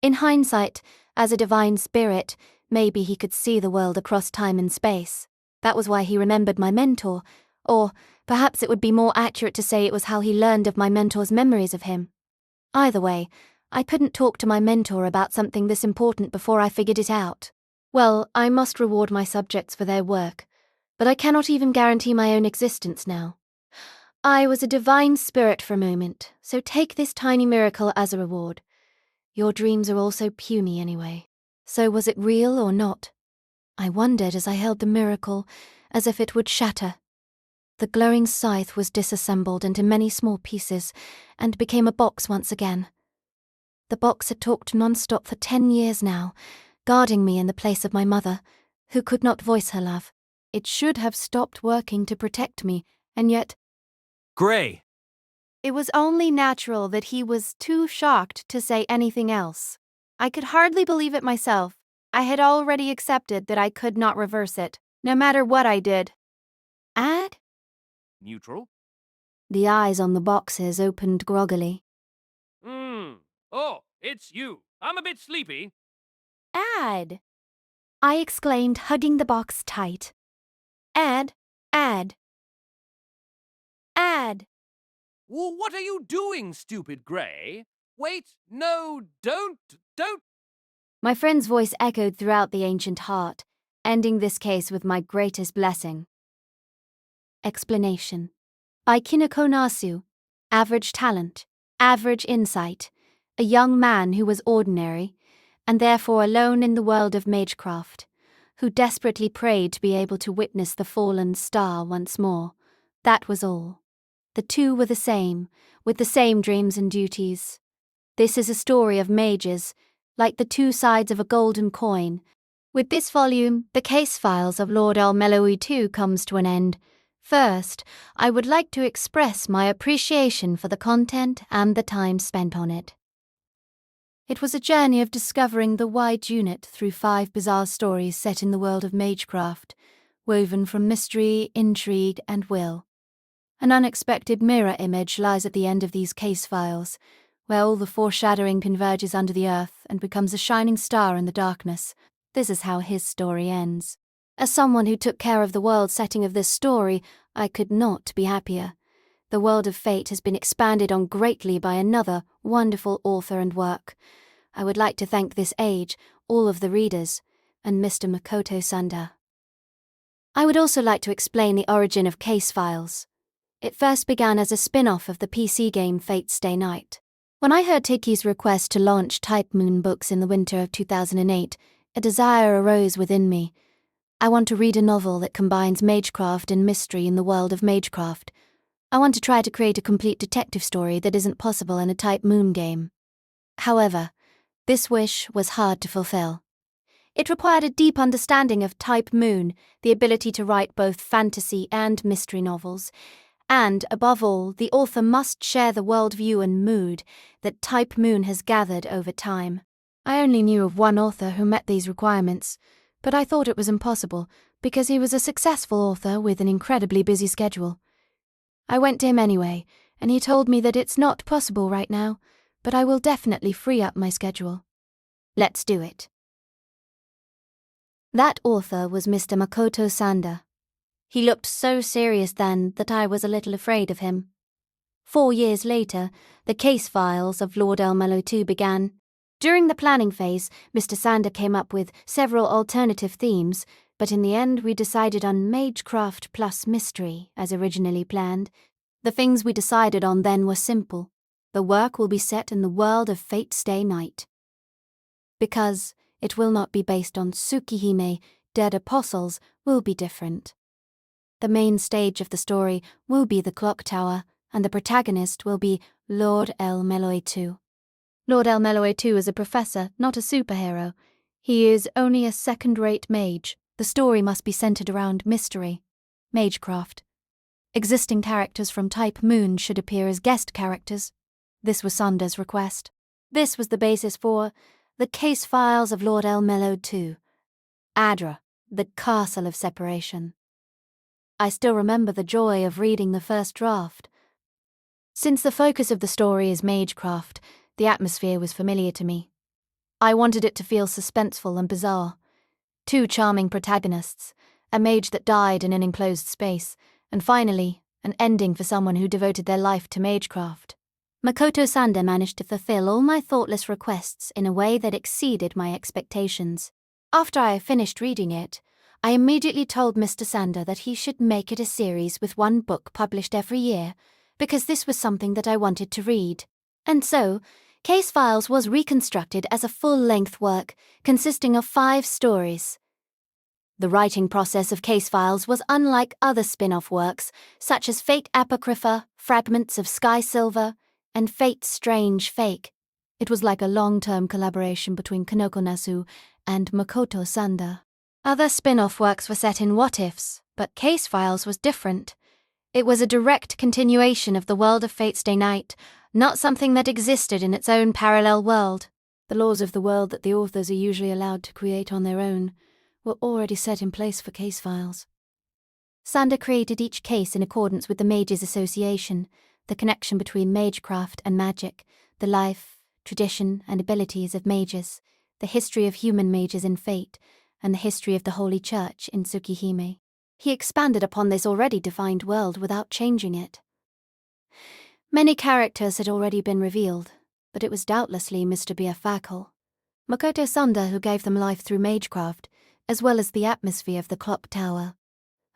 In hindsight, as a divine spirit, maybe he could see the world across time and space. That was why he remembered my mentor, or perhaps it would be more accurate to say it was how he learned of my mentor's memories of him. Either way, I couldn't talk to my mentor about something this important before I figured it out. Well, I must reward my subjects for their work, but I cannot even guarantee my own existence now. I was a divine spirit for a moment, so take this tiny miracle as a reward. Your dreams are all so puny anyway. So was it real or not? I wondered as I held the miracle, as if it would shatter. The glowing scythe was disassembled into many small pieces and became a box once again. The box had talked non-stop for 10 years now, guarding me in the place of my mother, who could not voice her love. It should have stopped working to protect me, and yet Gray! it was only natural that he was too shocked to say anything else. I could hardly believe it myself. I had already accepted that I could not reverse it, no matter what I did. Add? Neutral? The eyes on the boxes opened groggily. Oh, it's you. I'm a bit sleepy. Add. I exclaimed, hugging the box tight. Add. Add. Add. Well, what are you doing, stupid Gray? Wait, no, don't. My friend's voice echoed throughout the ancient heart, ending this case with my greatest blessing. Explanation. By Kineko Nasu, average talent, average insight, a young man who was ordinary, and therefore alone in the world of magecraft, who desperately prayed to be able to witness the fallen star once more. That was all. The two were the same, with the same dreams and duties. This is a story of mages, like the two sides of a golden coin. With this volume, the case files of Lord El-Melloi II comes to an end. First, I would like to express my appreciation for the content and the time spent on it. It was a journey of discovering the wide unit through 5 bizarre stories set in the world of magecraft, woven from mystery, intrigue, and will. An unexpected mirror image lies at the end of these case files, where all the foreshadowing converges under the earth and becomes a shining star in the darkness. This is how his story ends. As someone who took care of the world setting of this story, I could not be happier. The world of fate has been expanded on greatly by another wonderful author and work. I would like to thank this age, all of the readers, and Mr. Makoto Sanda. I would also like to explain the origin of Case Files. It first began as a spin-off of the PC game Fate Stay Night. When I heard Tiki's request to launch Type Moon books in the winter of 2008, a desire arose within me. I want to read a novel that combines magecraft and mystery in the world of magecraft. I want to try to create a complete detective story that isn't possible in a Type Moon game. However, this wish was hard to fulfill. It required a deep understanding of Type Moon, the ability to write both fantasy and mystery novels, and, above all, the author must share the worldview and mood that Type Moon has gathered over time. I only knew of one author who met these requirements, but I thought it was impossible because he was a successful author with an incredibly busy schedule. I went to him anyway, and he told me that it's not possible right now, but I will definitely free up my schedule. Let's do it. That author was Mr. Makoto Sanda. He looked so serious then that I was a little afraid of him. 4 years later, the case files of Lord El-Melloi II began. During the planning phase, Mr. Sanda came up with several alternative themes, but in the end we decided on magecraft plus mystery, as originally planned. The things we decided on then were simple. The work will be set in the world of Fate Stay Night. Because it will not be based on Tsukihime, dead apostles, will be different. The main stage of the story will be the clock tower, and the protagonist will be Lord El-Melloi II. Lord El-Melloi II is a professor, not a superhero. He is only a second-rate mage. The story must be centered around mystery, magecraft. Existing characters from Type Moon should appear as guest characters. This was Sanda's request. This was the basis for the case files of Lord El-Melloi II. Adra, the Castle of Separation. I still remember the joy of reading the first draft. Since the focus of the story is magecraft, the atmosphere was familiar to me. I wanted it to feel suspenseful and bizarre. 2 charming protagonists, a mage that died in an enclosed space, and finally, an ending for someone who devoted their life to magecraft. Makoto Sanda managed to fulfill all my thoughtless requests in a way that exceeded my expectations. After I finished reading it, I immediately told Mr. Sanda that he should make it a series with 1 book published every year, because this was something that I wanted to read. And so, Case Files was reconstructed as a full-length work consisting of 5 stories. The writing process of Case Files was unlike other spin-off works, such as Fate Apocrypha, Fragments of Sky Silver, and Fate Strange Fake. It was like a long-term collaboration between Kanoko Nasu and Makoto Sanda. Other spin-off works were set in What Ifs, but Case Files was different. It was a direct continuation of the world of Fate's Day Night, not something that existed in its own parallel world. The laws of the world that the authors are usually allowed to create on their own were already set in place for Case Files. Sanda created each case in accordance with the Mages Association, the connection between magecraft and magic, the life, tradition, and abilities of mages, the history of human mages in Fate, and the history of the Holy Church in Tsukihime. He expanded upon this already defined world without changing it. Many characters had already been revealed, but it was doubtlessly Mr. Biafako, Makoto Sanda, who gave them life through magecraft, as well as the atmosphere of the clock tower.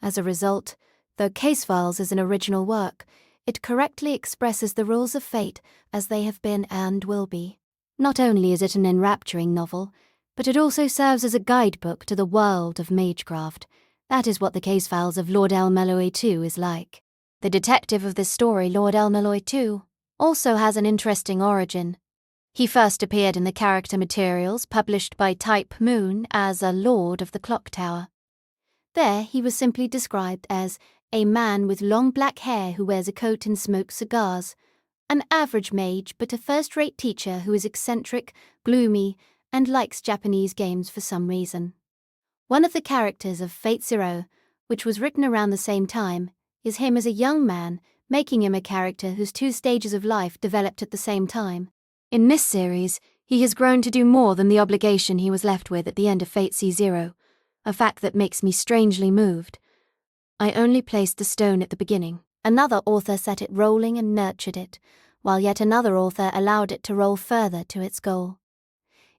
As a result, though Case Files is an original work, it correctly expresses the rules of fate as they have been and will be. Not only is it an enrapturing novel, but it also serves as a guidebook to the world of magecraft. That is what the Case Files of Lord El-Melloi II is like. The detective of this story, Lord El-Melloi II, also has an interesting origin. He first appeared in the character materials published by Type Moon as a Lord of the Clock Tower. There he was simply described as a man with long black hair who wears a coat and smokes cigars, an average mage but a first-rate teacher who is eccentric, gloomy, and likes Japanese games for some reason. One of the characters of Fate Zero, which was written around the same time, is him as a young man, making him a character whose two stages of life developed at the same time. In this series, he has grown to do more than the obligation he was left with at the end of Fate C0, a fact that makes me strangely moved. I only placed the stone at the beginning. Another author set it rolling and nurtured it, while yet another author allowed it to roll further to its goal.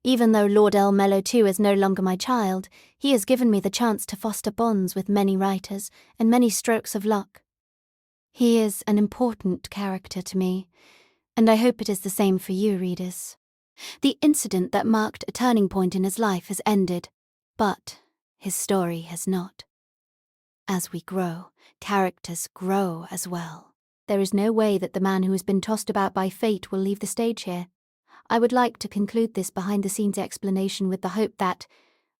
Even though Lord El-Melloi II is no longer my child, he has given me the chance to foster bonds with many writers and many strokes of luck. He is an important character to me, and I hope it is the same for you, readers. The incident that marked a turning point in his life has ended, but his story has not. As we grow, characters grow as well. There is no way that the man who has been tossed about by fate will leave the stage here. I would like to conclude this behind-the-scenes explanation with the hope that,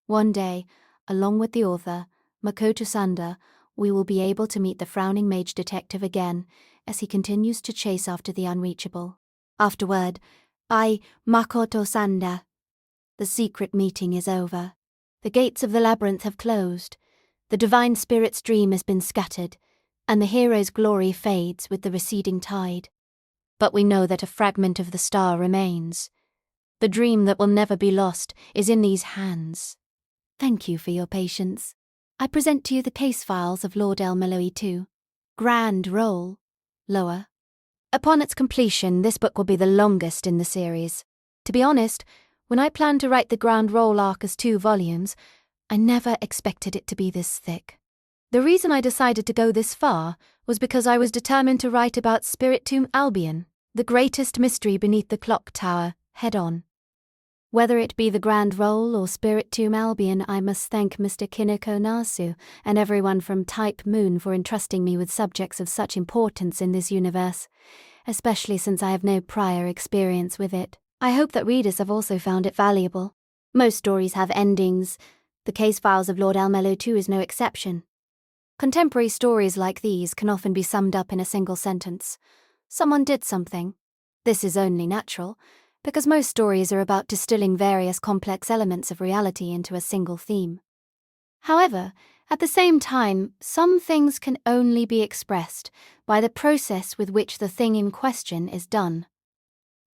one day, along with the author, Makoto Sanda, we will be able to meet the frowning mage detective again as he continues to chase after the unreachable. Afterward, I, Makoto Sanda. The secret meeting is over. The gates of the labyrinth have closed. The divine spirit's dream has been scattered, and the hero's glory fades with the receding tide. But we know that a fragment of the star remains. The dream that will never be lost is in these hands. Thank you for your patience. I present to you the Case Files of Lord El-Melloi II. Grand Roll. Lower. Upon its completion, this book will be the longest in the series. To be honest, when I planned to write the Grand Roll arc as 2 volumes, I never expected it to be this thick. The reason I decided to go this far was because I was determined to write about Spirit Tomb Albion, the greatest mystery beneath the clock tower, head-on. Whether it be the Grand Roll or Spirit Tomb Albion, I must thank Mr. Kinoko Nasu and everyone from Type Moon for entrusting me with subjects of such importance in this universe, especially since I have no prior experience with it. I hope that readers have also found it valuable. Most stories have endings. The Case Files of Lord El-Melloi II is no exception. Contemporary stories like these can often be summed up in a single sentence. Someone did something. This is only natural, because most stories are about distilling various complex elements of reality into a single theme. However, at the same time, some things can only be expressed by the process with which the thing in question is done.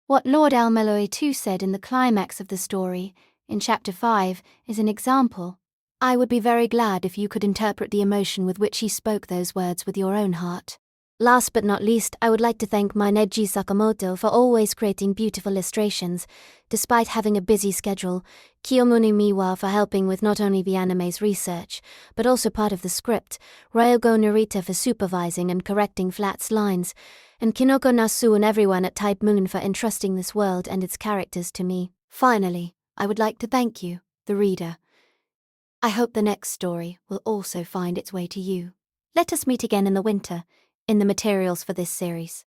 What Lord El-Melloi II said in the climax of the story, in Chapter 5, is an example. I would be very glad if you could interpret the emotion with which he spoke those words with your own heart. Last but not least, I would like to thank my Neji Sakamoto for always creating beautiful illustrations, despite having a busy schedule, Kiyomune Miwa for helping with not only the anime's research, but also part of the script, Ryogo Narita for supervising and correcting Flat's lines, and Kinoko Nasu and everyone at Type Moon for entrusting this world and its characters to me. Finally, I would like to thank you, the reader. I hope the next story will also find its way to you. Let us meet again in the winter, in the materials for this series.